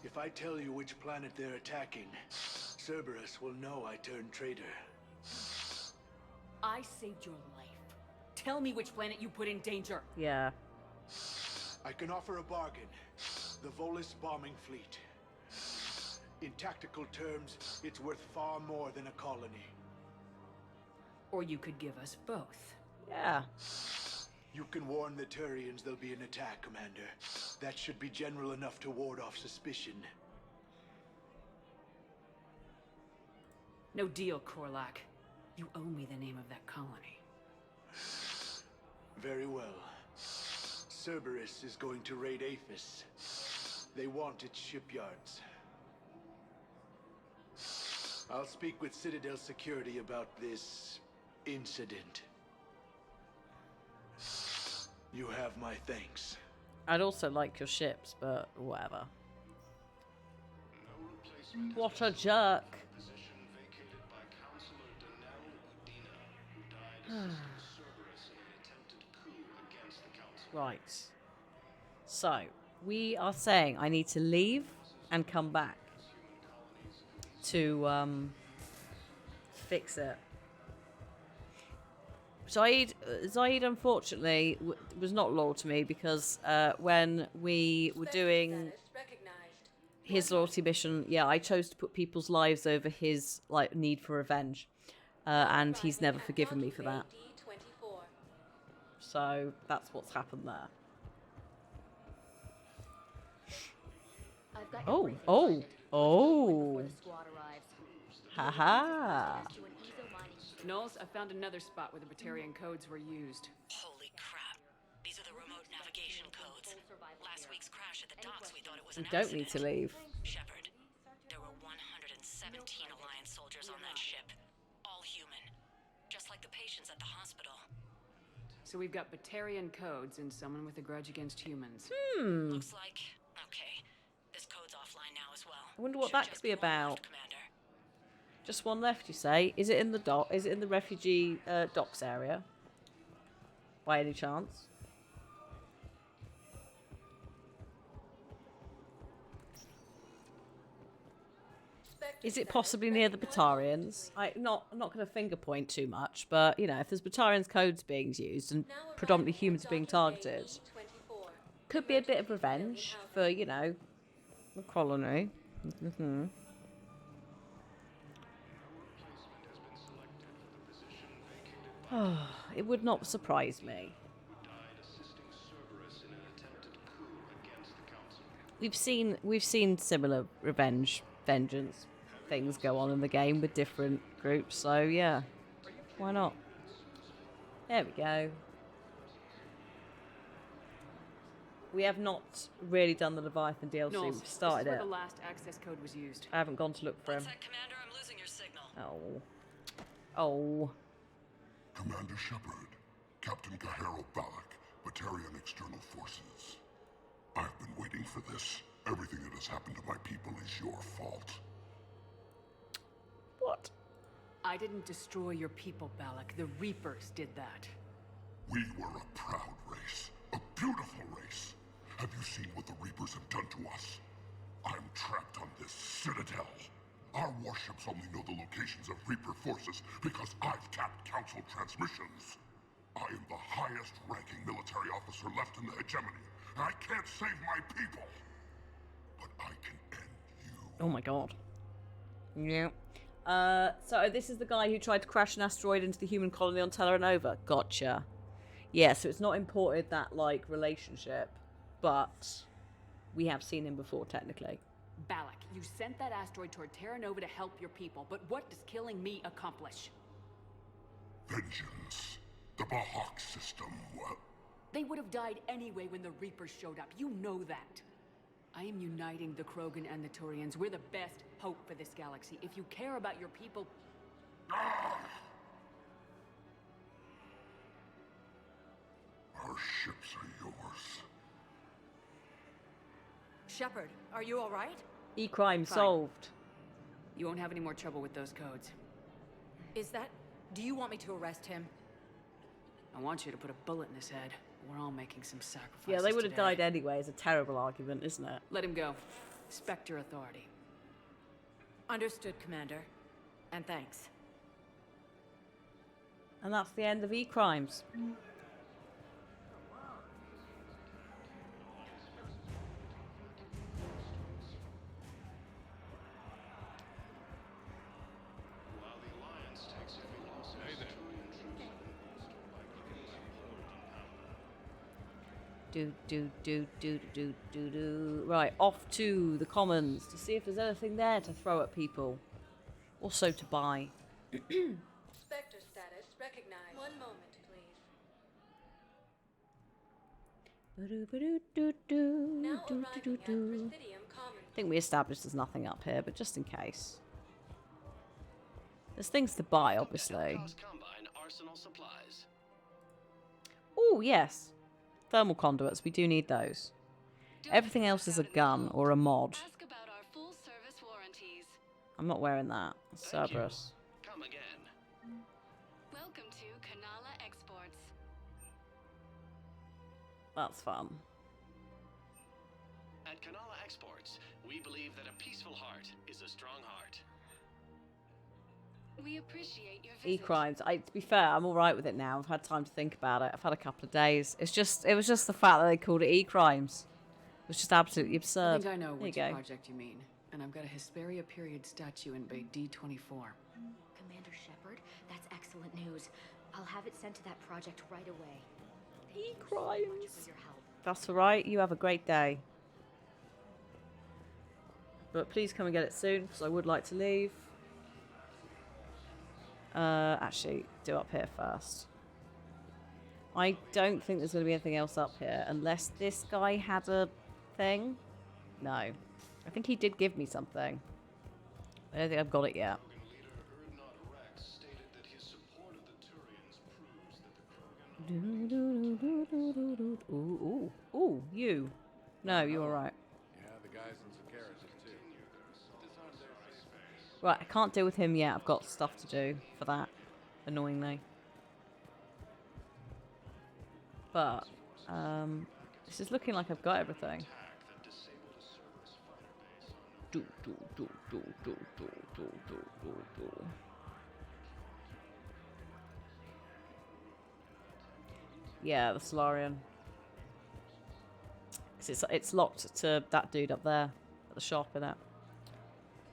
[SPEAKER 12] if I tell you which planet they're attacking, Cerberus will know I turned traitor.
[SPEAKER 3] I saved your life. Tell me which planet you put in danger.
[SPEAKER 1] Yeah.
[SPEAKER 12] I can offer a bargain. The Volus bombing fleet. In tactical terms, it's worth far more than a colony.
[SPEAKER 3] Or you could give us both.
[SPEAKER 1] Yeah.
[SPEAKER 12] You can warn the Turians there'll be an attack, Commander. That should be general enough to ward off suspicion.
[SPEAKER 3] No deal, Korlak. You owe me the name of that colony.
[SPEAKER 12] Very well. Cerberus is going to raid Aphis. They want its shipyards. I'll speak with Citadel Security about this incident. You have my thanks.
[SPEAKER 1] I'd also like your ships, but whatever. What a jerk. Right. So, we are saying I need to leave and come back to fix it. Zaid unfortunately was not loyal to me because when we were doing his loyalty mission, yeah, I chose to put people's lives over his need for revenge, and he's never forgiven me for that. So that's what's happened there. Oh! Haha!
[SPEAKER 3] Knowles, I found another spot where the Batarian codes were used.
[SPEAKER 16] Holy crap. These are the remote navigation codes. Last week's crash at the docks, we thought it was an
[SPEAKER 1] We don't need to leave.
[SPEAKER 16] Shepard, there were 117 Alliance soldiers on that ship. All human. Just like the patients at the hospital.
[SPEAKER 3] So we've got Batarian codes and someone with a grudge against humans.
[SPEAKER 16] Looks like... Okay. This code's offline now as well.
[SPEAKER 1] I wonder what that could be about. Just one left, you say? Is it in the dock? Is it in the refugee docks area? By any chance? Is it possibly near the Batarians? I'm not going to finger point too much, but you know, if there's Batarians codes being used and predominantly humans being targeted, could be a bit of revenge for, you know, the colony. It would not surprise me. We've seen similar vengeance things go on in the game with different groups, so yeah, why not? There we go. We have not really done the Leviathan DLC.
[SPEAKER 3] Knowles,
[SPEAKER 1] We've started
[SPEAKER 3] this is
[SPEAKER 1] it.
[SPEAKER 3] where the last access code was used.
[SPEAKER 1] I haven't gone to look for him.
[SPEAKER 16] Commander, I'm losing your signal.
[SPEAKER 1] Oh.
[SPEAKER 17] Commander Shepard, Captain Kahero Balak, Batarian External Forces. I've been waiting for this. Everything that has happened to my people is your fault.
[SPEAKER 1] What?
[SPEAKER 2] I didn't destroy your people, Balak. The Reapers did that.
[SPEAKER 17] We were a proud race. A beautiful race. Have you seen what the Reapers have done to us? I'm trapped on this citadel. Our warships only know the locations of Reaper forces because I've tapped Council transmissions. I am the highest-ranking military officer left in the hegemony, and I can't save my people. But I can end you.
[SPEAKER 1] Oh my god. Yeah. So this is the guy who tried to crash an asteroid into the human colony on Terranova. Gotcha. Yeah, so it's not imported that, like, relationship, but we have seen him before, technically.
[SPEAKER 2] Balak, you sent that asteroid toward Terra Nova to help your people, but what does killing me accomplish?
[SPEAKER 17] Vengeance. The Bahak system, well...
[SPEAKER 2] They would have died anyway when the Reapers showed up. You know that. I am uniting the Krogan and the Turians. We're the best hope for this galaxy. If you care about your people...
[SPEAKER 17] Our ships are yours.
[SPEAKER 10] Shepard, are you alright?
[SPEAKER 1] E-crime
[SPEAKER 2] Fine.
[SPEAKER 1] solved.
[SPEAKER 2] You won't have any more trouble with those codes.
[SPEAKER 10] Is that... Do you want me to arrest him?
[SPEAKER 2] I want you to put a bullet in his head. We're all making some sacrifices.
[SPEAKER 1] Yeah, they would have
[SPEAKER 2] today.
[SPEAKER 1] died anyway. It's a terrible argument, isn't it?
[SPEAKER 2] Let him go. Spectre authority.
[SPEAKER 10] Understood, Commander. And thanks.
[SPEAKER 1] And that's the end of E-crimes.
[SPEAKER 4] While the Alliance takes heavy losses, Turian troops are most likely to hold in power.
[SPEAKER 1] Right, off to the Commons to see if there's anything there to throw at people. Also to buy.
[SPEAKER 7] Spectre status recognized. One moment, please. Now arriving at Presidium Commons.
[SPEAKER 1] I think we established there's nothing up here, but just in case. There's things to buy, obviously.
[SPEAKER 22] Combine arsenal supplies.
[SPEAKER 1] Oh, yes. Thermal conduits, we do need those. Everything else is a gun or a mod.
[SPEAKER 16] Ask about our full service warranties.
[SPEAKER 1] I'm not wearing that. Cerberus.
[SPEAKER 22] Come again.
[SPEAKER 16] Welcome to Kanala Exports.
[SPEAKER 1] That's fun.
[SPEAKER 22] At Kanala Exports, we believe that a peaceful heart is a strong heart.
[SPEAKER 16] We appreciate your visit.
[SPEAKER 1] E-crimes. To be fair, I'm all right with it now. I've had time to think about it. I've had a couple of days. It was just the fact that they called it E-crimes. It was just absolutely absurd.
[SPEAKER 2] I think I know
[SPEAKER 1] There
[SPEAKER 2] which
[SPEAKER 1] you go.
[SPEAKER 2] project you mean. And I've got a Hesperia period statue in Bay D24.
[SPEAKER 10] Commander Shepard, that's excellent news. I'll have it sent to that project right away.
[SPEAKER 1] E-crimes. That's all right. You have a great day. But please come and get it soon, because I would like to leave. Actually, do up here first. I don't think there's going to be anything else up here, unless this guy had a thing. No. I think he did give me something. I don't think I've got it yet. Ooh, you. No, you're alright.
[SPEAKER 19] Yeah, the guys in Sakaris too.
[SPEAKER 1] Right, I can't deal with him yet. I've got stuff to do for that, annoyingly. But, this is looking like I've got everything. Yeah, the Solarian. 'Cause it's locked to that dude up there at the shop, innit?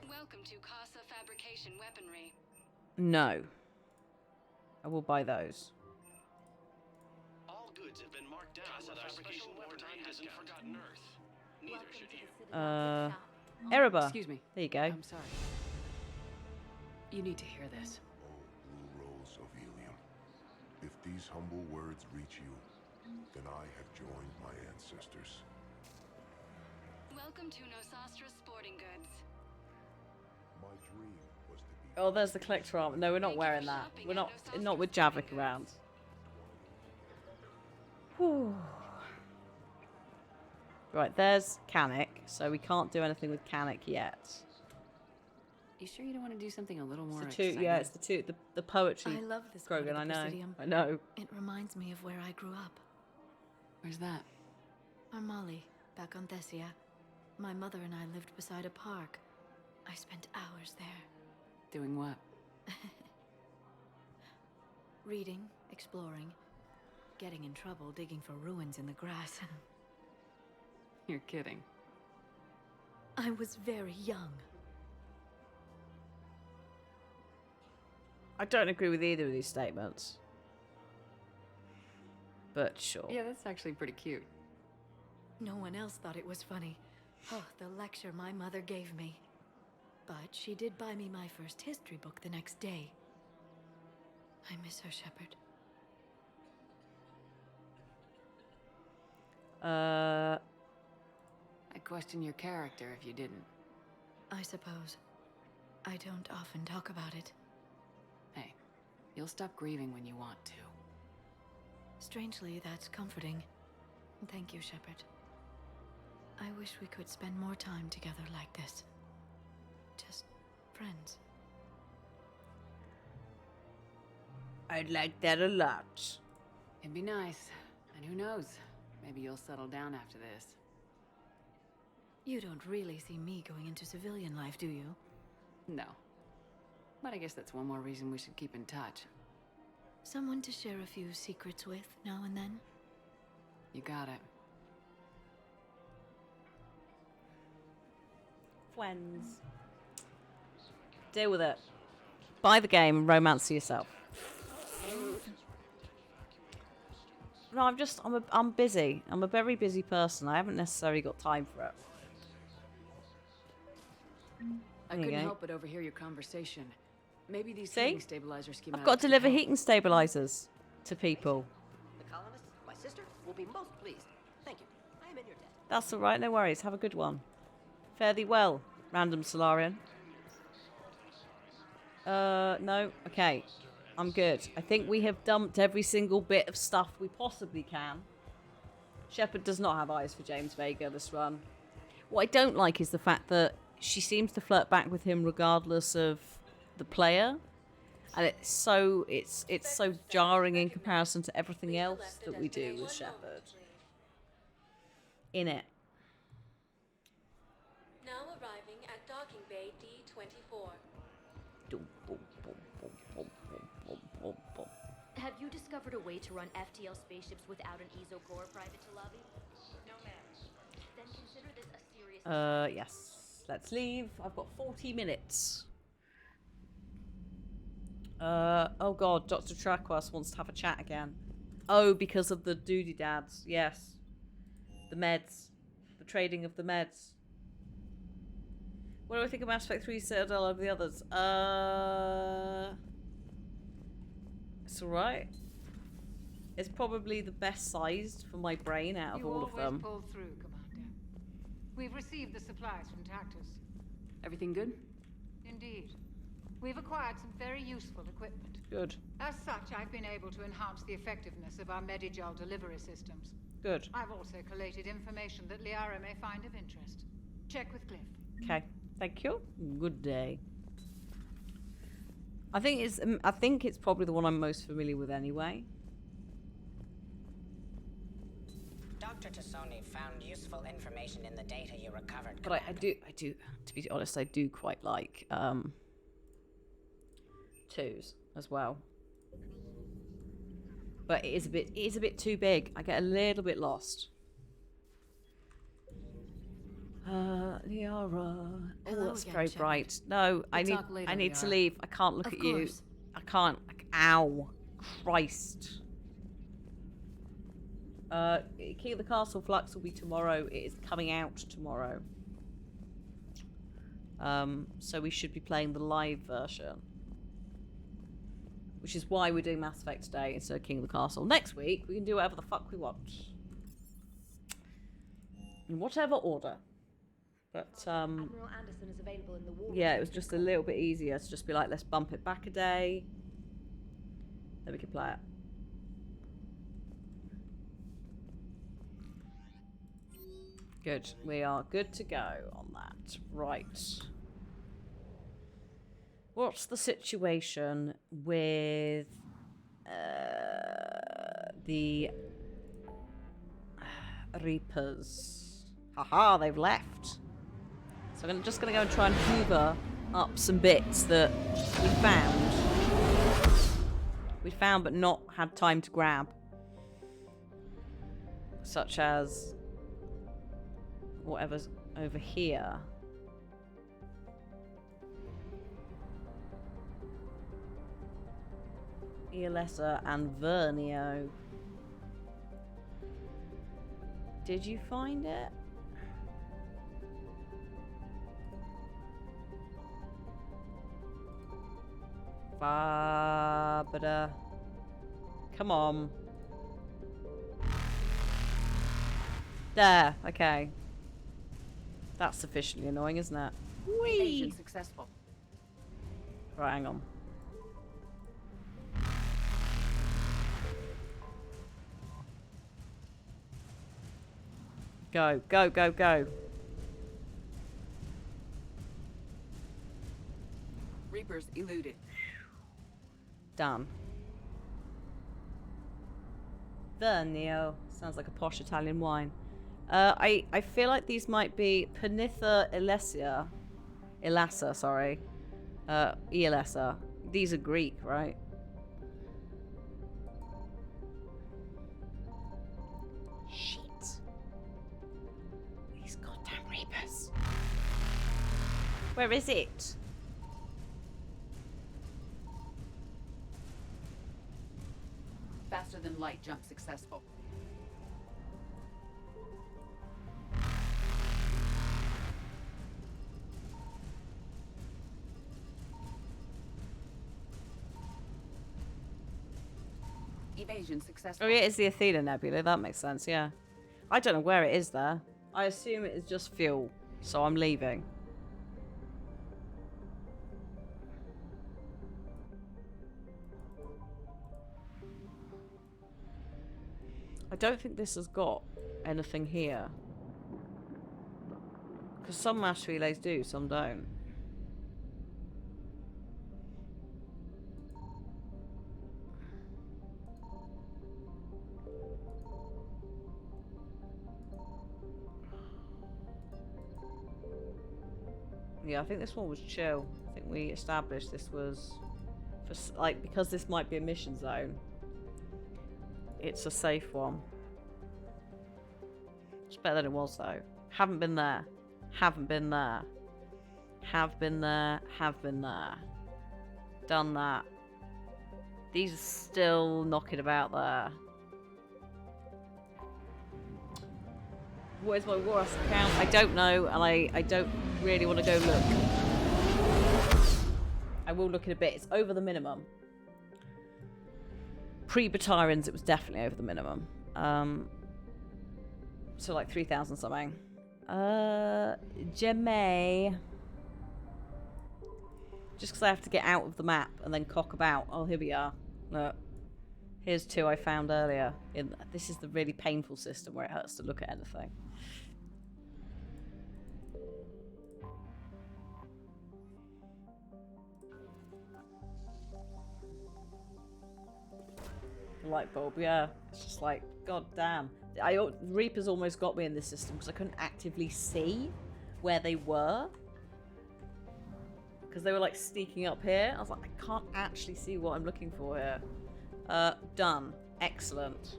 [SPEAKER 16] Welcome to Casa Fabrication Weaponry.
[SPEAKER 1] No. I will buy those.
[SPEAKER 22] All goods have been marked down with our special weaponry hasn't forgotten Earth. Neither should you.
[SPEAKER 1] Erebor.
[SPEAKER 2] Excuse me.
[SPEAKER 1] There you go.
[SPEAKER 2] I'm sorry. You need to hear this.
[SPEAKER 20] Blue Rose of Helium. If these humble words reach you, then I have joined my ancestors.
[SPEAKER 16] Welcome to Nosastra Sporting Goods.
[SPEAKER 20] My dream was to be...
[SPEAKER 1] Oh, there's the collector armor. No, we're not wearing that. We're not with Javik around. Whew. Right, there's Kanik, so we can't do anything with Kanik yet.
[SPEAKER 3] You sure you don't want to do something a little more
[SPEAKER 1] It's the
[SPEAKER 3] exciting?
[SPEAKER 1] toot, yeah, it's the toot, the poetry.
[SPEAKER 7] I love this part of
[SPEAKER 1] Krogan,
[SPEAKER 7] the
[SPEAKER 1] I know.
[SPEAKER 7] Presidium.
[SPEAKER 1] I know.
[SPEAKER 7] It reminds me of where I grew up.
[SPEAKER 3] Where's that?
[SPEAKER 7] Armali, back on Thessia. My mother and I lived beside a park. I spent hours there.
[SPEAKER 3] Doing what?
[SPEAKER 7] Reading, exploring, getting in trouble digging for ruins in the grass.
[SPEAKER 3] You're kidding.
[SPEAKER 7] I was very young.
[SPEAKER 1] I don't agree with either of these statements. But sure.
[SPEAKER 3] Yeah, that's actually pretty cute.
[SPEAKER 7] No one else thought it was funny. Oh, the lecture my mother gave me. But she did buy me my first history book the next day. I miss her, Shepard.
[SPEAKER 3] I'd question your character if you didn't.
[SPEAKER 7] I suppose. I don't often talk about it.
[SPEAKER 3] Hey, you'll stop grieving when you want to.
[SPEAKER 7] Strangely, that's comforting. Thank you, Shepard. I wish we could spend more time together like this. Just friends.
[SPEAKER 1] I'd like that a lot.
[SPEAKER 3] It'd be nice. And who knows? Maybe you'll settle down after this.
[SPEAKER 7] You don't really see me going into civilian life, do you?
[SPEAKER 3] No. But I guess that's one more reason we should keep in touch.
[SPEAKER 7] Someone to share a few secrets with now and then?
[SPEAKER 3] You got it.
[SPEAKER 1] Friends. Deal with it. Buy the game, romance yourself. No, I'm busy. I'm a very busy person. I haven't necessarily got time for it.
[SPEAKER 3] I
[SPEAKER 1] There you
[SPEAKER 3] couldn't
[SPEAKER 1] go.
[SPEAKER 3] help but overhear your conversation. Maybe these
[SPEAKER 1] See?
[SPEAKER 3] heating stabilizer schematics
[SPEAKER 1] I've got to
[SPEAKER 3] could
[SPEAKER 1] deliver
[SPEAKER 3] help.
[SPEAKER 1] heating stabilizers to people.
[SPEAKER 14] The colonists, my sister, will be most pleased. Thank you. I am in your debt.
[SPEAKER 1] That's all right. No worries. Have a good one. Fare thee well, random Solarian. No. Okay. I'm good. I think we have dumped every single bit of stuff we possibly can. Shepard does not have eyes for James Vega this run. What I don't like is the fact that she seems to flirt back with him regardless of the player. And it's so jarring in comparison to everything else that we do with Shepard. In it.
[SPEAKER 23] Now arriving at docking bay D-24.
[SPEAKER 10] Have you discovered a way to run FTL spaceships without an EZO core private to lobby? No, ma'am. Then consider this a serious...
[SPEAKER 1] Yes. Let's leave. I've got 40 minutes. Oh god, Dr. Traquas wants to have a chat again. Oh, because of the doody dads. Yes. The meds. The trading of the meds. What do I think of Mass Effect 3 Citadel over the others? It's alright. It's probably the best sized for my brain out of all of them.
[SPEAKER 6] You always pull through, Commander. We've received the supplies from Tactus.
[SPEAKER 3] Everything good?
[SPEAKER 6] Indeed. We've acquired some very useful equipment.
[SPEAKER 1] Good.
[SPEAKER 6] As such, I've been able to enhance the effectiveness of our Medigel delivery systems.
[SPEAKER 1] Good.
[SPEAKER 6] I've also collated information that Liara may find of interest. Check with Cliff.
[SPEAKER 1] Okay. Thank you. Good day. I think it's probably the one I'm most familiar with anyway.
[SPEAKER 13] Dr. Tassoni found useful information in the data you recovered.
[SPEAKER 1] But I do, to be honest, I do quite like twos as well. But it is a bit too big. I get a little bit lost. Liara. Oh,
[SPEAKER 7] Hello
[SPEAKER 1] that's
[SPEAKER 7] again,
[SPEAKER 1] very
[SPEAKER 7] Shepard.
[SPEAKER 1] bright. No, I
[SPEAKER 3] We'll talk later,
[SPEAKER 1] need to
[SPEAKER 3] Liara.
[SPEAKER 1] leave. I can't look
[SPEAKER 7] Of
[SPEAKER 1] at you.
[SPEAKER 7] course.
[SPEAKER 1] I can't. Ow. Christ. King of the Castle Flux will be tomorrow. It is coming out tomorrow. So we should be playing the live version. Which is why we're doing Mass Effect today instead of King of the Castle. Next week, we can do whatever the fuck we want. In whatever order. But,
[SPEAKER 10] Admiral Anderson is available in the war.
[SPEAKER 1] yeah, it was just a little bit easier to just be like, let's bump it back a day. Then we can play it. Good. We are good to go on that. Right. What's the situation with the Reapers? Haha, they've left. So I'm just going to go and try and hoover up some bits that we found. We found but not had time to grab. Such as whatever's over here. Iolessa and Vernio. Did you find it? Fabada. Come on. There, okay. That's sufficiently annoying, isn't it? Whee!
[SPEAKER 2] Evasion successful.
[SPEAKER 1] Right, hang on. Go, go, go, go.
[SPEAKER 2] Reapers eluded.
[SPEAKER 1] Done. Vernio. Sounds like a posh Italian wine. I feel like these might be Panitha Elassa, sorry. Iolessa. These are Greek, right? Shit. These goddamn Reapers. Where is it?
[SPEAKER 2] Faster than light jump successful. Evasion successful.
[SPEAKER 1] Oh yeah, it's the Athena Nebula. That makes sense, yeah. I don't know where it is there. I assume it is just fuel, so I'm leaving. I don't think this has got anything here. Because some mass relays do, some don't. Yeah, I think this one was chill. I think we established this was for like, because this might be a mission zone. It's a safe one. It's better than it was though. Haven't been there. Haven't been there. Have been there. Have been there. Done that. These are still knocking about there. What is my Warus account? I don't know, and I don't really want to go look. I will look in a bit. It's over the minimum. Pre-Batarians, it was definitely over the minimum. So like 3,000 something. Jemay. Just because I have to get out of the map and then cock about. Oh, here we are. Look. Here's two I found earlier. This is the really painful system where it hurts to look at anything. Light bulb, yeah. It's just like, god damn. Reapers almost got me in this system because I couldn't actively see where they were. Because they were like sneaking up here. I was like, I can't actually see what I'm looking for here. Done. Excellent.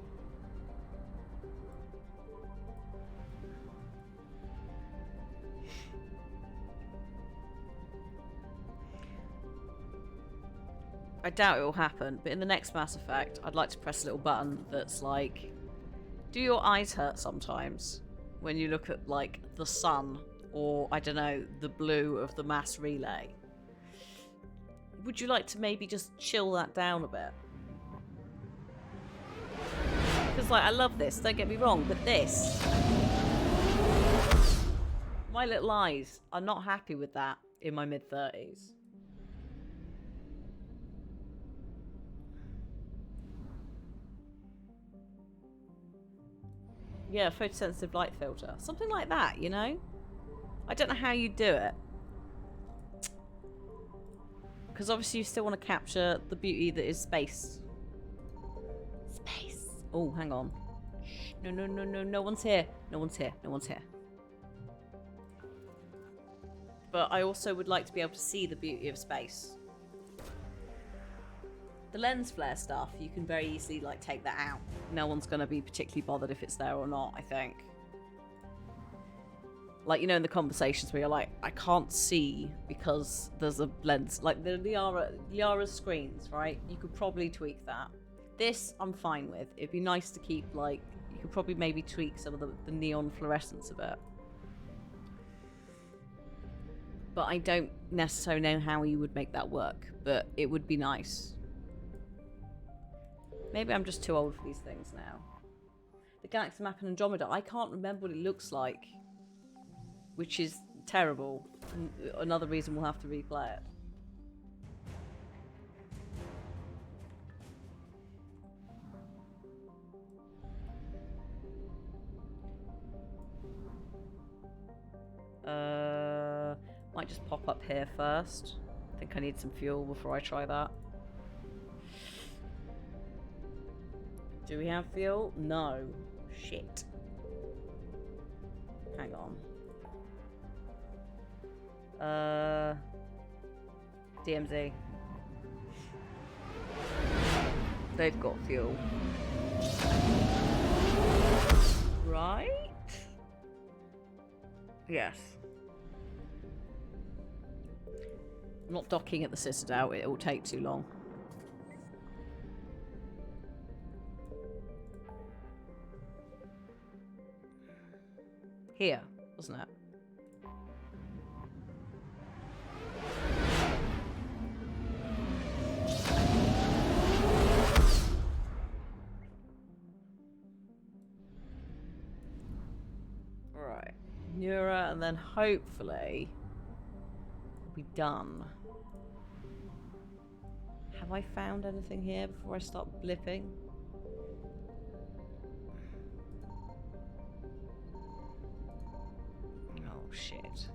[SPEAKER 1] I doubt it will happen, but in the next Mass Effect, I'd like to press a little button that's like, do your eyes hurt sometimes when you look at like the sun or, I don't know, the blue of the mass relay? Would you like to maybe just chill that down a bit? Because like, I love this, don't get me wrong, but this, my little eyes are not happy with that in my mid-30s. Yeah, photosensitive light filter. Something like that, you know? I don't know how you do it. Because obviously you still want to capture the beauty that is space. Space. Oh, hang on. Shh. No, no, no, no. No one's here. No one's here. No one's here. But I also would like to be able to see the beauty of space. The lens flare stuff, you can very easily like take that out. No one's going to be particularly bothered if it's there or not, I think. Like, you know, in the conversations where you're like, I can't see because there's a lens. Like the Liara's screens, right? You could probably tweak that. This, I'm fine with. It'd be nice to keep, like, you could probably maybe tweak some of the neon fluorescence of it. But I don't necessarily know how you would make that work. But it would be nice. Maybe I'm just too old for these things now. The galaxy map in Andromeda, I can't remember what it looks like. Which is terrible. And another reason we'll have to replay it. Might just pop up here first. I think I need some fuel before I try that. Do we have fuel? No. Shit. Hang on. DMZ. They've got fuel. Right? Yes. I'm not docking at the Citadel, it will take too long. Here, wasn't it? Right. Neura, and then hopefully we'll be done. Have I found anything here before I start blipping? Oh, shit.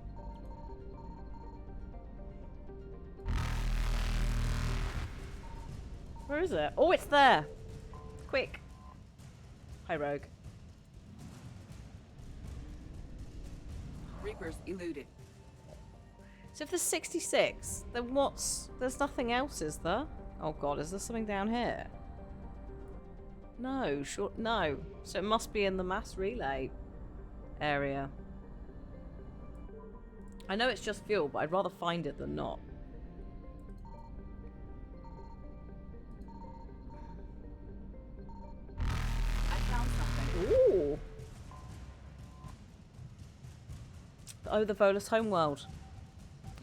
[SPEAKER 1] Where is it? Oh, it's there! Quick! Hi, Rogue.
[SPEAKER 2] Reapers eluded.
[SPEAKER 1] So if there's 66, then what's... There's nothing else, is there? Oh god, is there something down here? No, sure, no. So it must be in the mass relay area. I know it's just fuel, but I'd rather find it than not.
[SPEAKER 2] I found something.
[SPEAKER 1] Ooh! Oh, the Volus homeworld.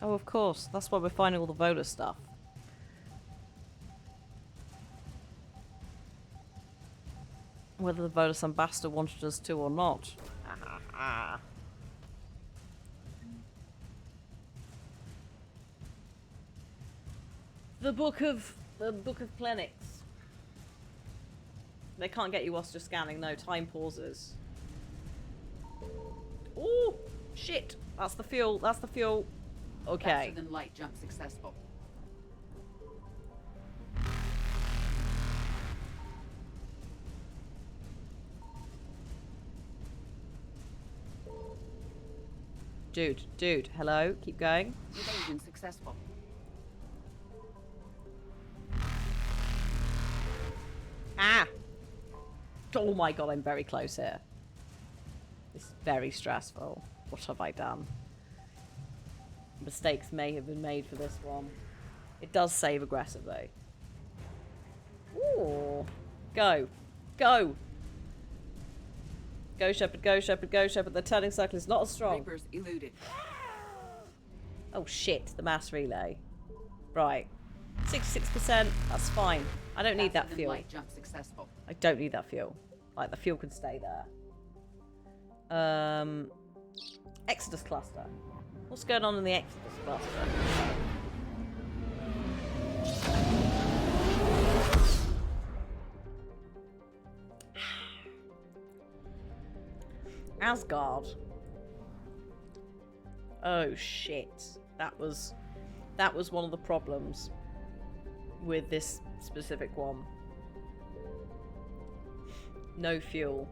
[SPEAKER 1] Oh, of course. That's why we're finding all the Volus stuff. Whether the Volus ambassador wanted us to or not. The Book of Plenix. They can't get you whilst you're scanning. No, time pauses. Ooh! Shit! That's the fuel. That's the fuel. Okay.
[SPEAKER 2] Faster than light jump successful.
[SPEAKER 1] Dude, hello? Keep going.
[SPEAKER 2] Evasion successful.
[SPEAKER 1] Ah! Oh my god, I'm very close here. This is very stressful. What have I done? Mistakes may have been made for this one. It does save aggressively. Ooh. Go. Go! Go, Shepard, go, Shepard, go, Shepard. The turning circle is not as strong.
[SPEAKER 2] Reapers eluded.
[SPEAKER 1] Oh shit, the mass relay. Right. 66%, that's fine. I don't need that fuel.
[SPEAKER 2] Light jump successful.
[SPEAKER 1] I don't need that fuel. Like, the fuel can stay there. Exodus cluster. What's going on in the Exodus cluster? Asgard. Oh shit. That was That was one of the problems with this specific one. No fuel.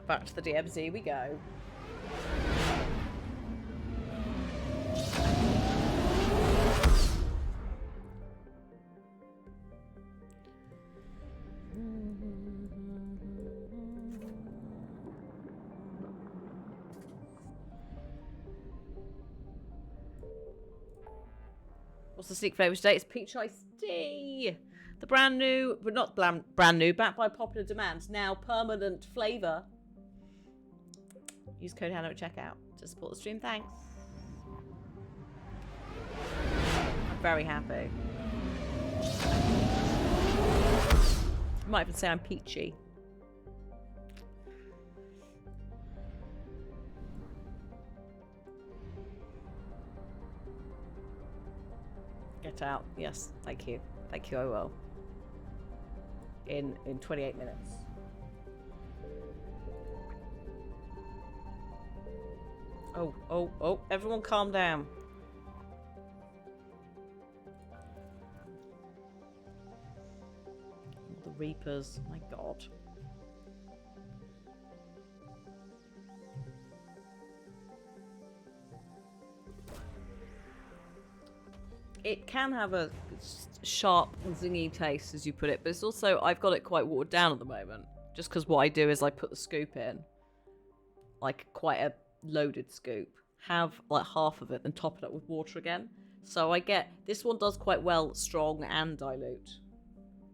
[SPEAKER 1] Back to the DMZ we go. What's the sneak flavour today? It's peach iced tea. The brand new, but not brand new, backed by popular demand, now permanent flavour. Use code Hannah at checkout to support the stream. Thanks. I'm very happy. I might even say I'm peachy. Get out. Yes, thank you. Thank you, I will. In 28 minutes. Oh, everyone calm down. The Reapers, my god. It can have a sharp, zingy taste, as you put it, but it's also, I've got it quite watered down at the moment. Just because what I do is I put the scoop in. Like, quite a loaded scoop. Have, like, half of it, then top it up with water again. So I get, this one does quite well strong and dilute.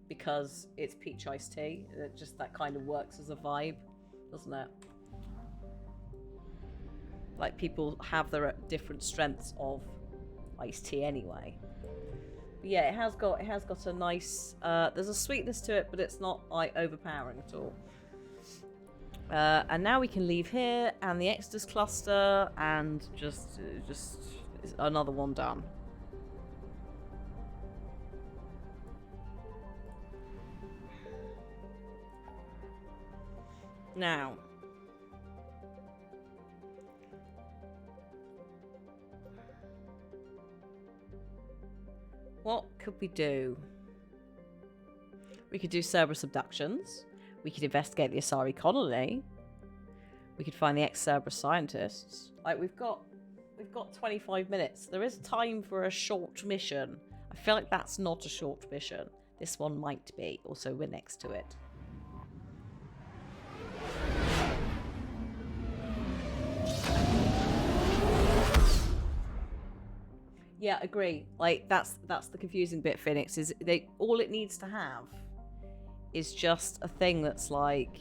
[SPEAKER 1] Because it's peach iced tea. It just, that kind of works as a vibe, doesn't it? Like, people have their different strengths of iced tea anyway. But yeah, it has got a nice there's a sweetness to it, but it's not like overpowering at all. And now we can leave here and the Exodus cluster and just another one done. Now what could we do? We could do Cerberus abductions. We could investigate the Asari colony. We could find the ex-Cerberus scientists. Like, we've got 25 minutes. There is time for a short mission. I feel like that's not a short mission. This one might be. Also, we're next to it. Yeah, agree. Like, that's the confusing bit, Phoenix, is all it needs to have is just a thing that's like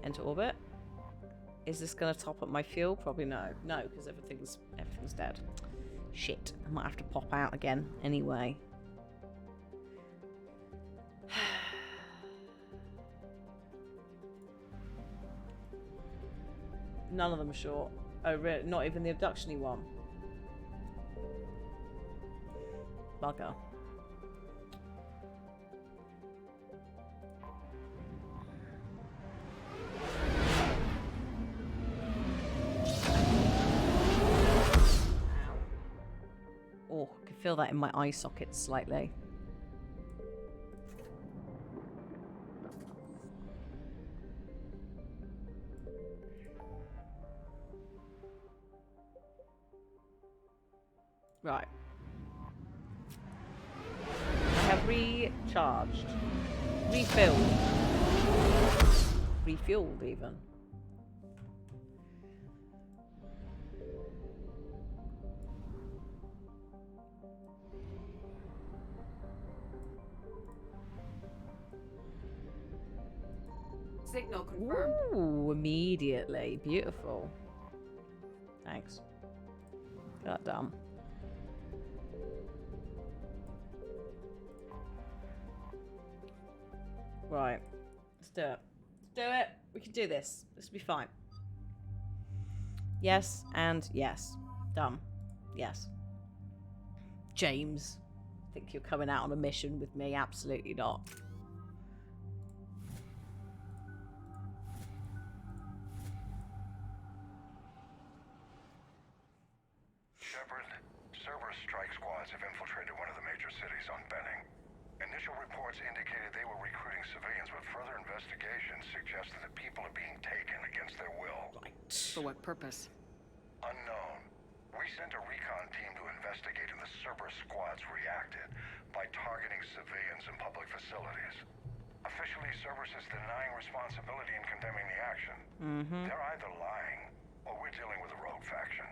[SPEAKER 1] enter orbit. Is this gonna top up my fuel? Probably no. No, because everything's dead. Shit. I might have to pop out again anyway. None of them are short. Oh, really? Not even the abduction-y one. Bugger. Oh, I can feel that in my eye socket slightly. Right. I have recharged. Refilled. Refueled, even.
[SPEAKER 2] Signal confirmed.
[SPEAKER 1] Ooh, immediately. Beautiful. Thanks. Got dumb. Right. Let's do it. Let's do it. We can do this. This will be fine. Yes and yes. Dumb. Yes. James. Think you're coming out on a mission with me? Absolutely not.
[SPEAKER 9] investigations suggest that the people are being taken against their will.
[SPEAKER 3] For what purpose?
[SPEAKER 9] Unknown. We sent a recon team to investigate, and the Cerberus squads reacted by targeting civilians in public facilities. Officially, Cerberus is denying responsibility and condemning the action. They're either lying, or we're dealing with a rogue faction.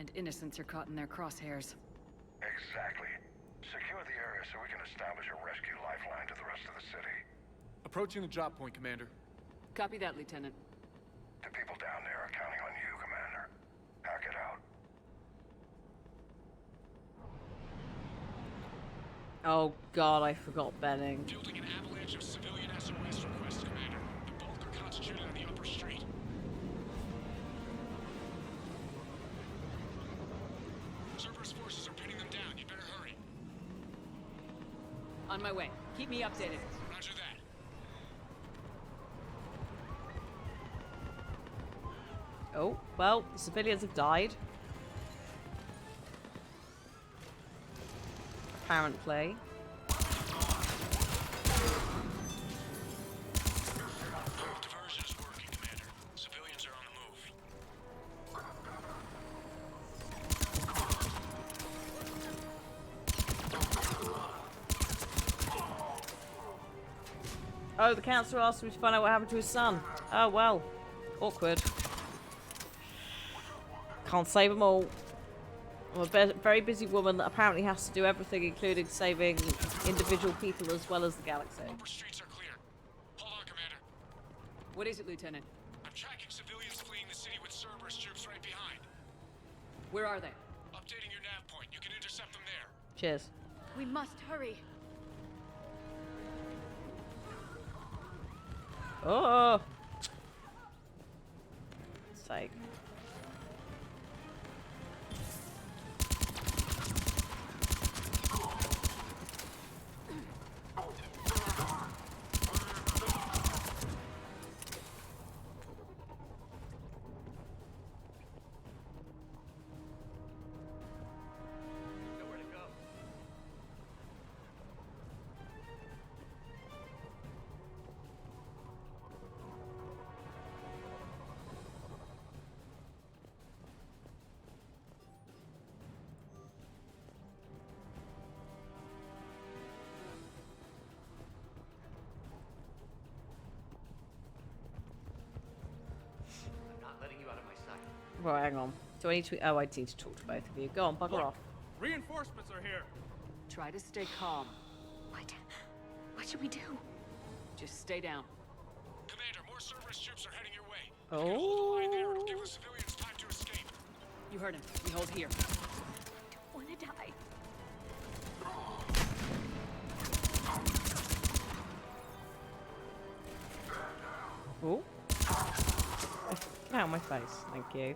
[SPEAKER 3] And innocents are caught in their crosshairs.
[SPEAKER 9] Exactly. Secure the area so we can establish a rescue lifeline to the rest of the city.
[SPEAKER 11] Approaching the drop point, Commander.
[SPEAKER 3] Copy that, Lieutenant.
[SPEAKER 9] The people down there are counting on you, Commander. Pack it out.
[SPEAKER 1] Oh god, I forgot Benning.
[SPEAKER 15] Fielding an avalanche of civilian SOS requests, Commander. The bulk are concentrated on the upper street. Cerberus forces are pinning them down. You better hurry.
[SPEAKER 3] On my way. Keep me updated.
[SPEAKER 15] Roger that.
[SPEAKER 1] Oh, well, the civilians have died. Apparently.
[SPEAKER 15] Diversion is working, Commander. Civilians are on the move.
[SPEAKER 1] Oh, the council asked me to find out what happened to his son. Oh, well. Awkward. Can't save them all. I'm a very busy woman that apparently has to do everything, including saving individual people as well as the galaxy.
[SPEAKER 15] Upper streets are clear. Hold on, Commander.
[SPEAKER 3] What is it, Lieutenant?
[SPEAKER 15] I'm tracking civilians fleeing the city with Cerberus troops right behind.
[SPEAKER 3] Where are they?
[SPEAKER 15] Updating your nav point. You can intercept them there.
[SPEAKER 1] Cheers.
[SPEAKER 8] We must hurry.
[SPEAKER 1] Oh! Sake.
[SPEAKER 11] Nowhere to go. I'm not letting you out of my sight.
[SPEAKER 1] Right, hang on. Do I need to... Oh, I need to talk to both of you. Go on, bugger off.
[SPEAKER 11] Reinforcements are here.
[SPEAKER 3] Try to stay calm.
[SPEAKER 8] What should we do?
[SPEAKER 3] Just stay down.
[SPEAKER 15] Commander, more Cerberus troops are heading your way.
[SPEAKER 1] Oh.
[SPEAKER 15] Line there. It'll give the civilians time to escape.
[SPEAKER 3] You heard him. We hold here.
[SPEAKER 8] Wanna die?
[SPEAKER 1] Oh. Ow, my face. Thank you.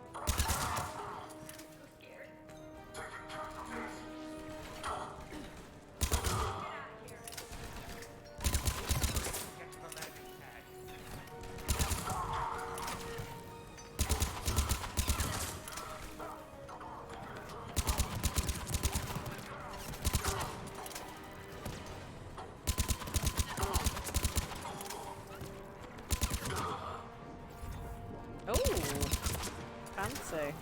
[SPEAKER 1] Oh, fancy.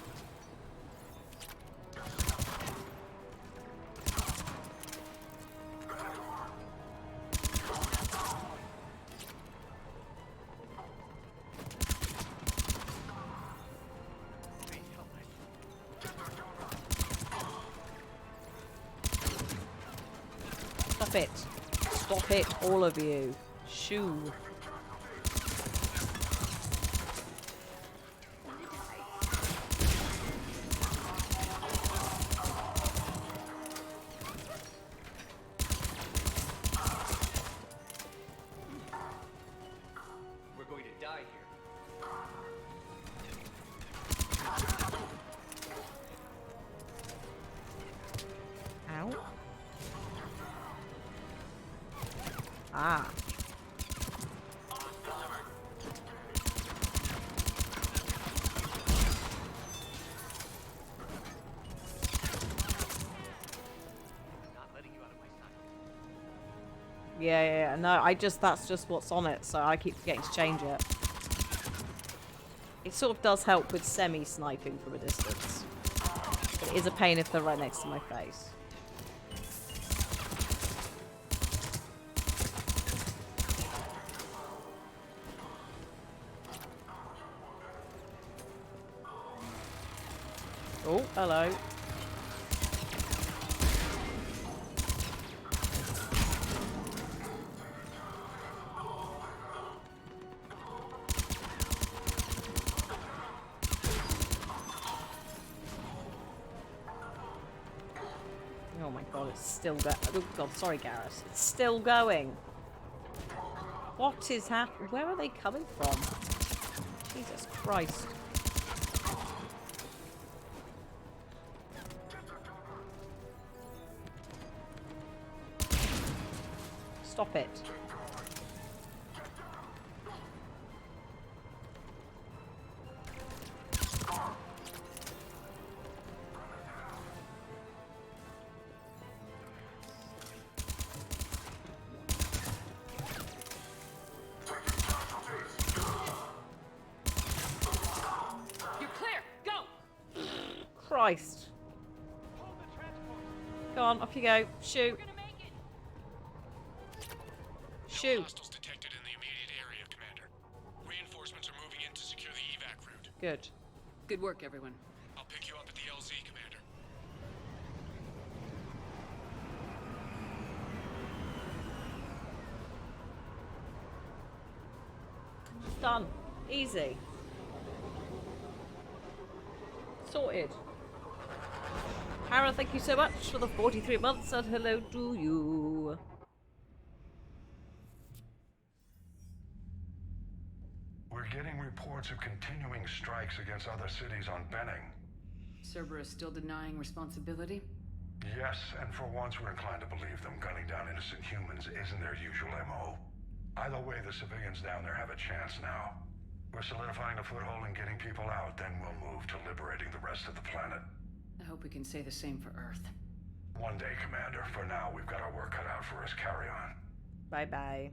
[SPEAKER 1] Stop it. Stop it, all of you. Shoo.
[SPEAKER 11] We're going to die here.
[SPEAKER 1] Ow. Ah.
[SPEAKER 11] Not letting you out of my sight.
[SPEAKER 1] Yeah. No, that's just what's on it, so I keep forgetting to change it. It sort of does help with semi-sniping from a distance. But it is a pain if they're right next to my face. Oh, hello. Oh my god, it's still going. Oh god, sorry, Garrus. It's still going. What is happening? Where are they coming from? Jesus Christ. Stop it.
[SPEAKER 3] You're clear. Go.
[SPEAKER 1] Christ. Go on, off you go. Shoot. Shoot.
[SPEAKER 15] Hostiles detected in the immediate area, Commander. Reinforcements are moving in to secure the evac route.
[SPEAKER 1] Good.
[SPEAKER 3] Good work, everyone.
[SPEAKER 15] I'll pick you up at the LZ, Commander.
[SPEAKER 1] Done. Easy. Sorted. Hera, thank you so much for the 43 months and hello to you.
[SPEAKER 9] We're getting reports of continuing strikes against other cities on Benning.
[SPEAKER 2] Cerberus still denying responsibility?
[SPEAKER 9] Yes, and for once we're inclined to believe them. Gunning down innocent humans isn't their usual MO. Either way, the civilians down there have a chance now. We're solidifying a foothold and getting people out, then we'll move to liberating the rest of the planet.
[SPEAKER 2] I hope we can say the same for Earth.
[SPEAKER 9] One day, Commander. For now, we've got our work cut out for us. Carry on.
[SPEAKER 1] Bye-bye.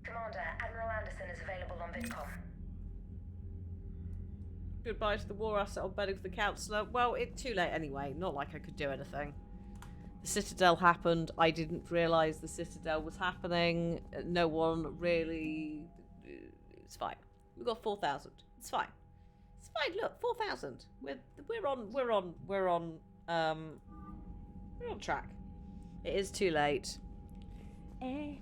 [SPEAKER 23] Commander, Admiral Anderson is available on VidCom.
[SPEAKER 1] Goodbye to the war asset on Benning for the Councillor. Well, it's too late anyway. Not like I could do anything. The Citadel happened. I didn't realise the Citadel was happening. No one really... It's fine. We got 4,000. It's fine. It's fine. Look, 4,000. We're on track. It is too late.
[SPEAKER 5] I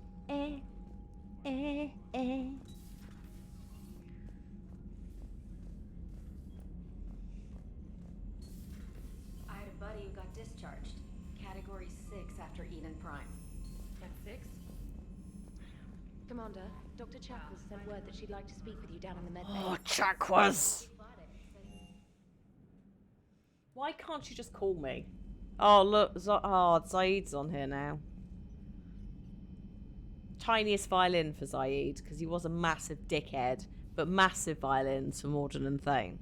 [SPEAKER 5] had a buddy who got discharged. Category 6 after Eden Prime.
[SPEAKER 8] That's 6? Commander, Dr. Chakwas sent word that she'd like to speak with you down in the med bay.
[SPEAKER 1] Oh, Chakwas! Why can't you just call me? Oh, look. Zaid's on here now. Tiniest violin for Zaid, because he was a massive dickhead, but massive violins for Mordin and Thane.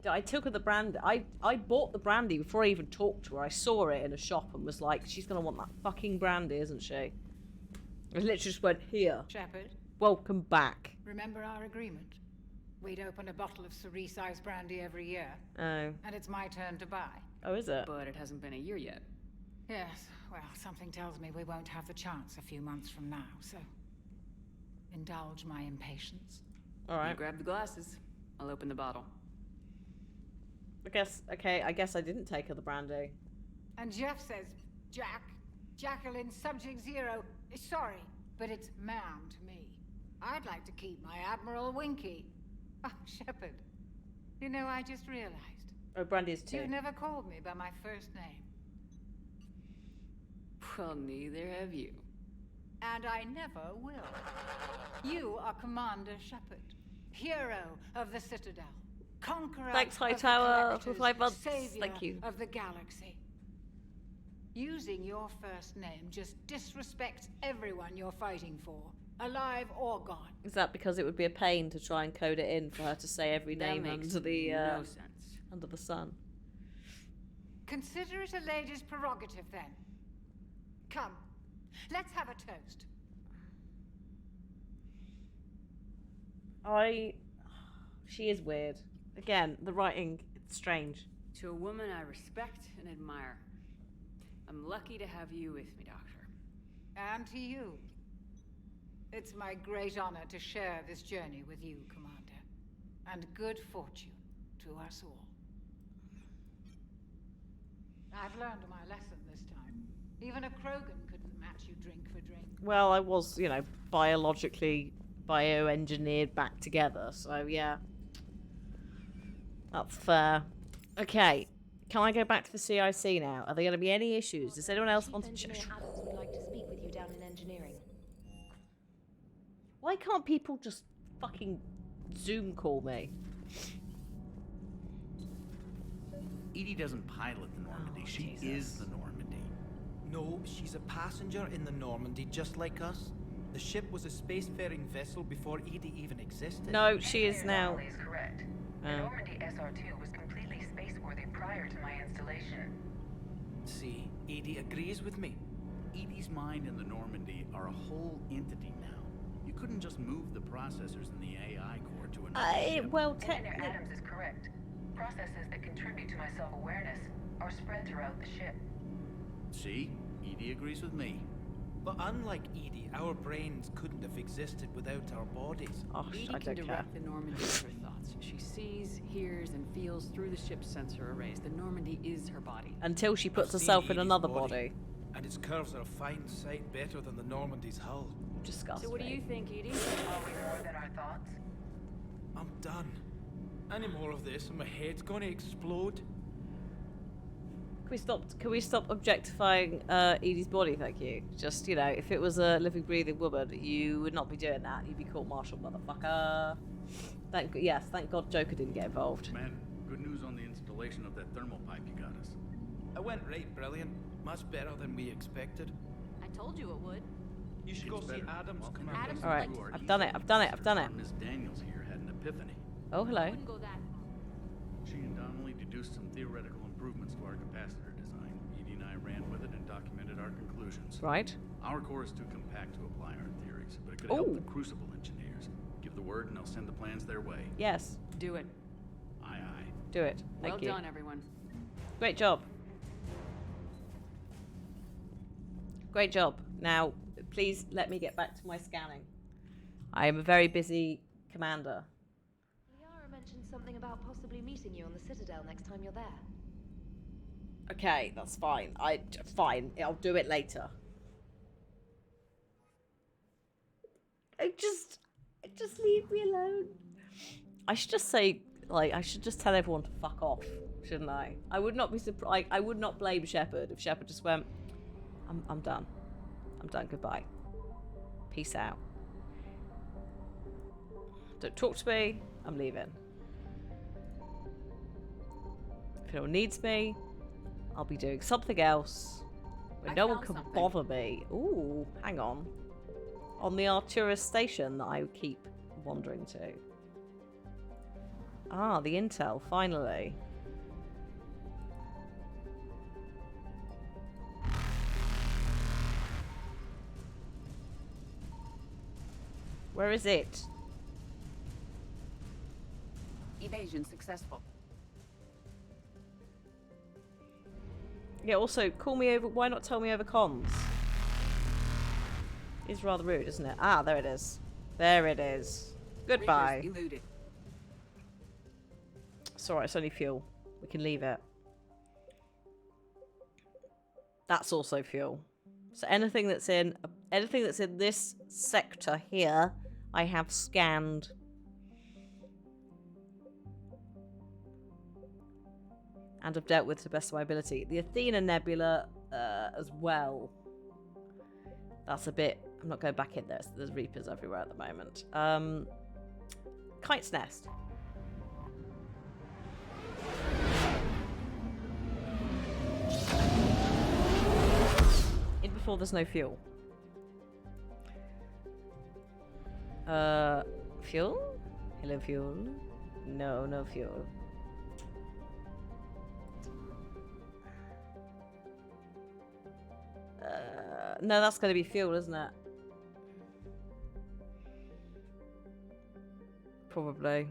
[SPEAKER 1] I took her the brandy. I bought the brandy before I even talked to her. I saw it in a shop and was like, she's going to want that fucking brandy, isn't she? I literally just went, here.
[SPEAKER 6] Shepard,
[SPEAKER 1] Welcome back.
[SPEAKER 6] remember our agreement? We'd open a bottle of Cerise-sized brandy every year.
[SPEAKER 1] Oh.
[SPEAKER 6] And it's my turn to buy.
[SPEAKER 1] Oh, is it?
[SPEAKER 2] But it hasn't been a year yet.
[SPEAKER 6] Yes, well, something tells me we won't have the chance a few months from now, so... indulge my impatience.
[SPEAKER 1] Alright.
[SPEAKER 2] You grab the glasses. I'll open the bottle.
[SPEAKER 1] I guess I didn't take her the brandy.
[SPEAKER 6] And Jeff says, Jacqueline Subject Zero is sorry, but it's ma'am to me. I'd like to keep my Admiral Winky. Oh, Shepard, you know, I just realized.
[SPEAKER 1] Oh, brandy is 2.
[SPEAKER 6] You've never called me by my first name.
[SPEAKER 2] Well, neither have you.
[SPEAKER 6] And I never will. You are Commander Shepard, hero of the Citadel, conqueror
[SPEAKER 1] Thanks,
[SPEAKER 6] of the
[SPEAKER 1] Hightower, for
[SPEAKER 6] collectors,
[SPEAKER 1] 5 months.
[SPEAKER 6] savior
[SPEAKER 1] Thank you.
[SPEAKER 6] of the galaxy. Using your first name just disrespects everyone you're fighting for, alive or gone.
[SPEAKER 1] Is that because it would be a pain to try and code it in for her to say every
[SPEAKER 2] That
[SPEAKER 1] name
[SPEAKER 2] makes
[SPEAKER 1] under the
[SPEAKER 2] no sense.
[SPEAKER 1] under the sun?
[SPEAKER 6] Consider it a lady's prerogative, then. Come, let's have a toast.
[SPEAKER 1] She is weird. Again, the writing, it's strange.
[SPEAKER 3] To a woman I respect and admire. I'm lucky to have you with me, Doctor.
[SPEAKER 6] And to you. It's my great honor to share this journey with you, Commander. And good fortune to us all. I've learned my lesson this time. Even a Krogan couldn't match you drink for drink.
[SPEAKER 1] Well, I was, you know, biologically bioengineered back together, so yeah. That's fair. Okay, can I go back to the CIC now? Are there going to be any issues? Does anyone else want to...
[SPEAKER 10] Engineer Adams would like to speak with you down in engineering.
[SPEAKER 1] Why can't people just fucking Zoom call me?
[SPEAKER 12] EDI doesn't pilot the Normandy. She is the Normandy.
[SPEAKER 18] No, she's a passenger in the Normandy, just like us. The ship was a spacefaring vessel before EDI even existed.
[SPEAKER 1] No, she is now.
[SPEAKER 23] Is correct. The Normandy SR2 was completely spaceworthy prior to my installation.
[SPEAKER 18] See, EDI agrees with me.
[SPEAKER 12] EDI's mind and the Normandy are a whole entity now. You couldn't just move the processors in the AI core to another ship.
[SPEAKER 1] Well,
[SPEAKER 23] Engineer Adams is correct. Processes that contribute to my self-awareness are spread throughout the ship.
[SPEAKER 12] See? EDI agrees with me.
[SPEAKER 18] But unlike EDI, our brains couldn't have existed without our bodies.
[SPEAKER 1] Oh,
[SPEAKER 3] EDI
[SPEAKER 1] I
[SPEAKER 3] can
[SPEAKER 1] don't care.
[SPEAKER 3] direct the Normandy with her thoughts. She sees, hears, and feels through the ship's sensor arrays. The Normandy is her body.
[SPEAKER 1] Until she puts
[SPEAKER 18] I've seen
[SPEAKER 1] herself in
[SPEAKER 18] EDI's
[SPEAKER 1] another body.
[SPEAKER 18] And its curves are a fine sight better than the Normandy's hull.
[SPEAKER 1] Disgust
[SPEAKER 3] So what do you think, Edie?
[SPEAKER 23] Are we more than our thoughts?
[SPEAKER 18] I'm done. Any more of this and my head's gonna explode.
[SPEAKER 1] Can we stop objectifying Edie's body, thank you? Just, you know, if it was a living, breathing woman, you would not be doing that. You'd be court-martialed, motherfucker. Thank God Joker didn't get involved.
[SPEAKER 12] Man, good news on the installation of that thermal pipe you got us.
[SPEAKER 18] It went right brilliant. Much better than we expected.
[SPEAKER 10] I told you it would.
[SPEAKER 18] You should go see Adams, Commander.
[SPEAKER 10] Adams
[SPEAKER 1] Alright, I've done it.
[SPEAKER 12] Miss Daniels here had an epiphany.
[SPEAKER 1] Oh, hello.
[SPEAKER 10] Wouldn't go that far.
[SPEAKER 12] She and Donnelly deduced some theoretical improvements to our capacitor design. Edie and I ran with it and documented our conclusions.
[SPEAKER 1] Right.
[SPEAKER 12] Our core is too compact to apply our theories, but it could help the Crucible engineers. Give the word and they'll send the plans their way.
[SPEAKER 1] Yes.
[SPEAKER 3] Do it.
[SPEAKER 12] Aye, aye.
[SPEAKER 1] Do it. Thank you.
[SPEAKER 3] Well done, everyone.
[SPEAKER 1] Great job. Great job. Now, please let me get back to my scanning. I am a very busy commander.
[SPEAKER 10] Liara mentioned something about possibly meeting you on the Citadel next time you're there.
[SPEAKER 1] Okay, that's fine. Fine. I'll do it later. Just leave me alone. I should just say, like, I should just tell everyone to fuck off, shouldn't I? I would not be surprised. I would not blame Shepard if Shepard just went, I'm done. I'm done. Goodbye. Peace out. Don't talk to me. I'm leaving. If anyone needs me, I'll be doing something else where no one can bother me. Ooh, hang on. On the Arcturus station that I keep wandering to. Ah, the intel, finally. Where is it?
[SPEAKER 2] Evasion successful.
[SPEAKER 1] Yeah, also, call me over. Why not tell me over comms? It's rather rude, isn't it? Ah, there it is. There it is. Goodbye.
[SPEAKER 2] Reapers eluded.
[SPEAKER 1] It's alright, it's only fuel. We can leave it. That's also fuel. So anything that's in this sector here, I have scanned. And I've dealt with to the best of my ability. The Athena Nebula as well. That's a bit... I'm not going back in there. There's Reapers everywhere at the moment. Kite's Nest. In before there's no fuel. Fuel? Hello, fuel? No, no fuel. No, that's going to be fuel, isn't it? Probably.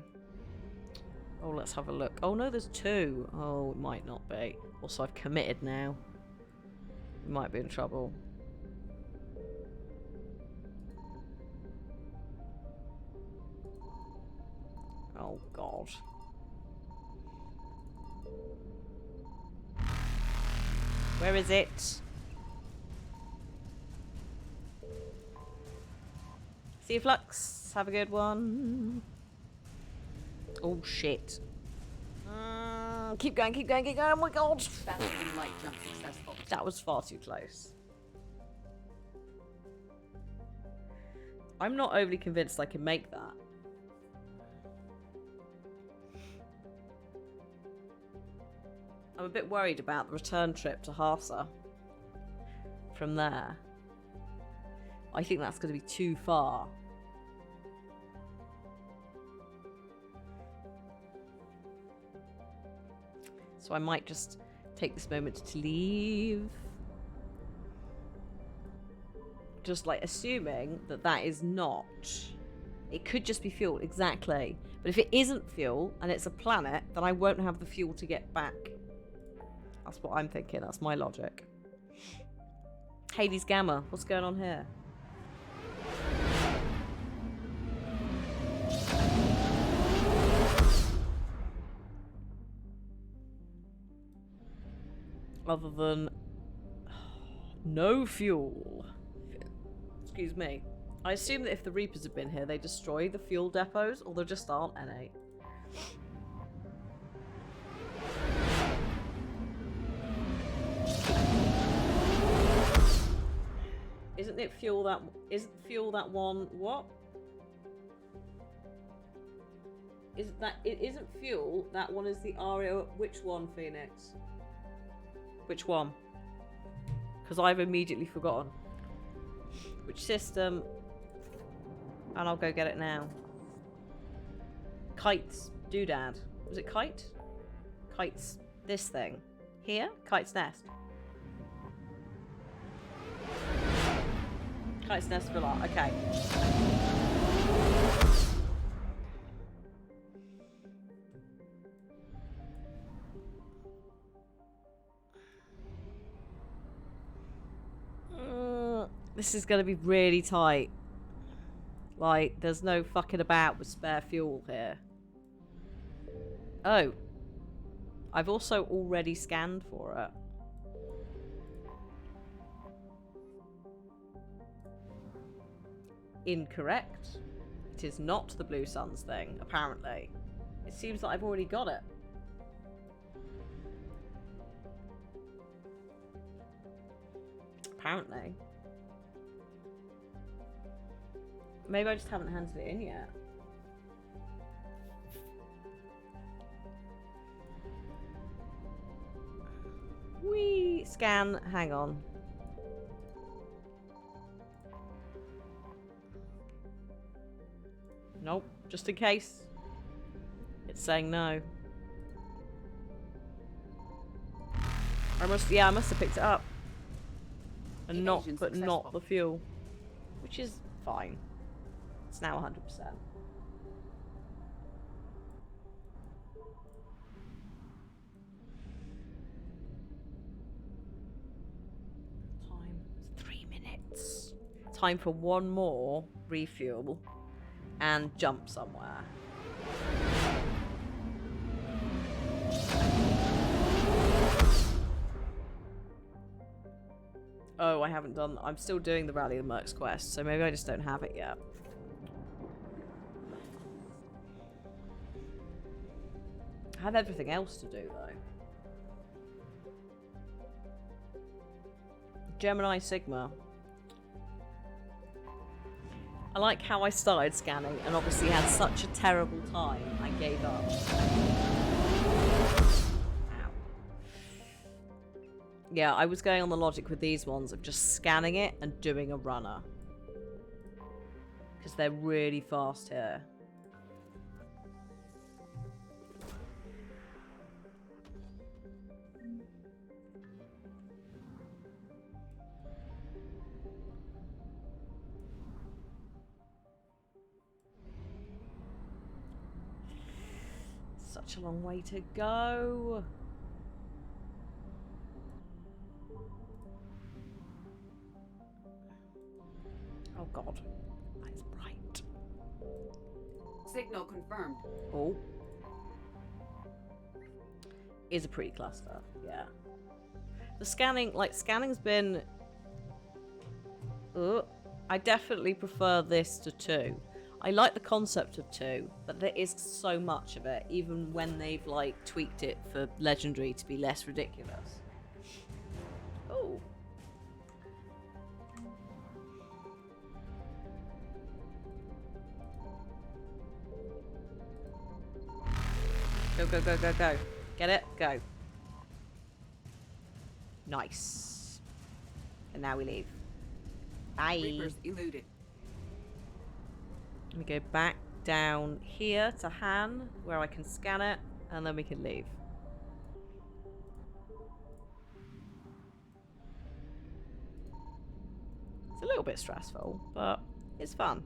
[SPEAKER 1] Oh, let's have a look. Oh, no, there's 2. Oh, it might not be. Also, I've committed now. We might be in trouble. Oh, God. Where is it? See you, Flux. Have a good one. Oh, shit. Keep going, keep going, keep going. Oh, my God.
[SPEAKER 2] Bastion light jump successful.
[SPEAKER 1] That was far too close. I'm not overly convinced I can make that. I'm a bit worried about the return trip to Hasa from there. I think that's going to be too far. So I might just take this moment to leave. Just like assuming that that is not. It could just be fuel, exactly. But if it isn't fuel and it's a planet, then I won't have the fuel to get back. That's what I'm thinking. That's my logic. Hades Gamma, what's going on here? Other than no fuel. Excuse me. I assume that if the Reapers have been here, they destroy the fuel depots, or there just aren't any. Isn't it fuel that? Isn't fuel that one? What? Isn't that? It isn't fuel. That one is the Aria. Which one, Phoenix? Which one? Because I've immediately forgotten. Which system? And I'll go get it now. Kite's doodad. Was it Kite? Kite's this thing. Here? Kite's nest. Kite's nest villa. Okay. This is going to be really tight. Like, there's no fucking about with spare fuel here. Oh. I've also already scanned for it. Incorrect. It is not the Blue Suns thing, apparently. It seems that I've already got it. Apparently. Maybe I just haven't handed it in yet. Whee! Scan. Hang on. Nope. Just in case. It's saying no. I must have picked it up. And not the fuel. Which is fine. It's now 100%. Time 3 minutes. Time for one more refuel and jump somewhere. Oh, I haven't done. I'm still doing the Rally of the Mercs quest, so maybe I just don't have it yet. I have everything else to do, though. Gemini Sigma. I like how I started scanning and obviously had such a terrible time, I gave up. Ow. Yeah, I was going on the logic with these ones of just scanning it and doing a runner. Because they're really fast here. such a long way to go. Oh god. That is bright.
[SPEAKER 2] Signal confirmed.
[SPEAKER 1] Oh. Is a pre-cluster, yeah. The scanning, like, scanning's been... I definitely prefer this to 2. I like the concept of 2, but there is so much of it, even when they've, like, tweaked it for Legendary to be less ridiculous. Oh. Go, go, go, go, go. Get it? Go. Nice. And now we leave. Bye.
[SPEAKER 2] Reapers eluded.
[SPEAKER 1] We go back down here to Han, where I can scan it, and then we can leave. It's a little bit stressful, but it's fun.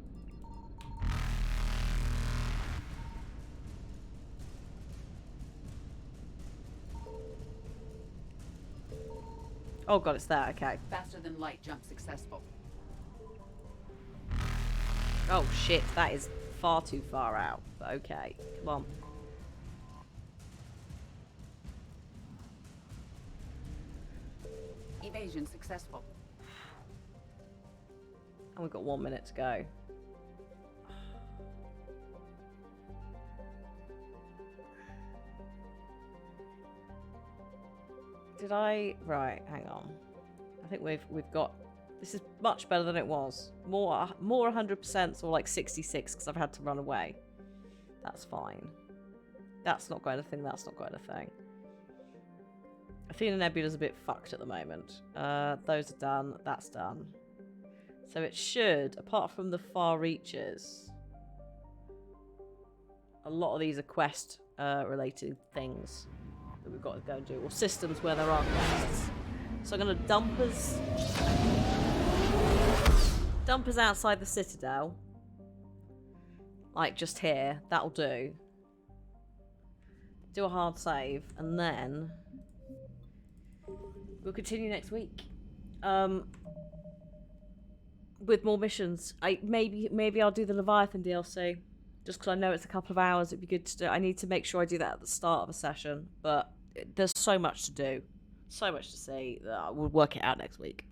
[SPEAKER 1] Oh god, it's there, okay.
[SPEAKER 2] Faster than light jump successful.
[SPEAKER 1] Oh shit, that is far too far out. But okay, come on.
[SPEAKER 2] Evasion successful.
[SPEAKER 1] And we've got 1 minute to go. Did I... Right, hang on. I think we've got... This is much better than it was. More 100%, or like 66, because I've had to run away. That's fine. That's not going to thing, that's not going to thing. Athena Nebula's a bit fucked at the moment. Those are done, that's done. So it should, apart from the far reaches, a lot of these are quest related things that we've got to go and do, or systems where there are quests. So I'm going to dump us outside the Citadel, like just here. That'll do. Do a hard save, and then we'll continue next week with more missions. Maybe I'll do the Leviathan DLC, just because I know it's a couple of hours. It'd be good to do. I need to make sure I do that at the start of a session, but there's so much to do, so much to see that we'll work it out next week.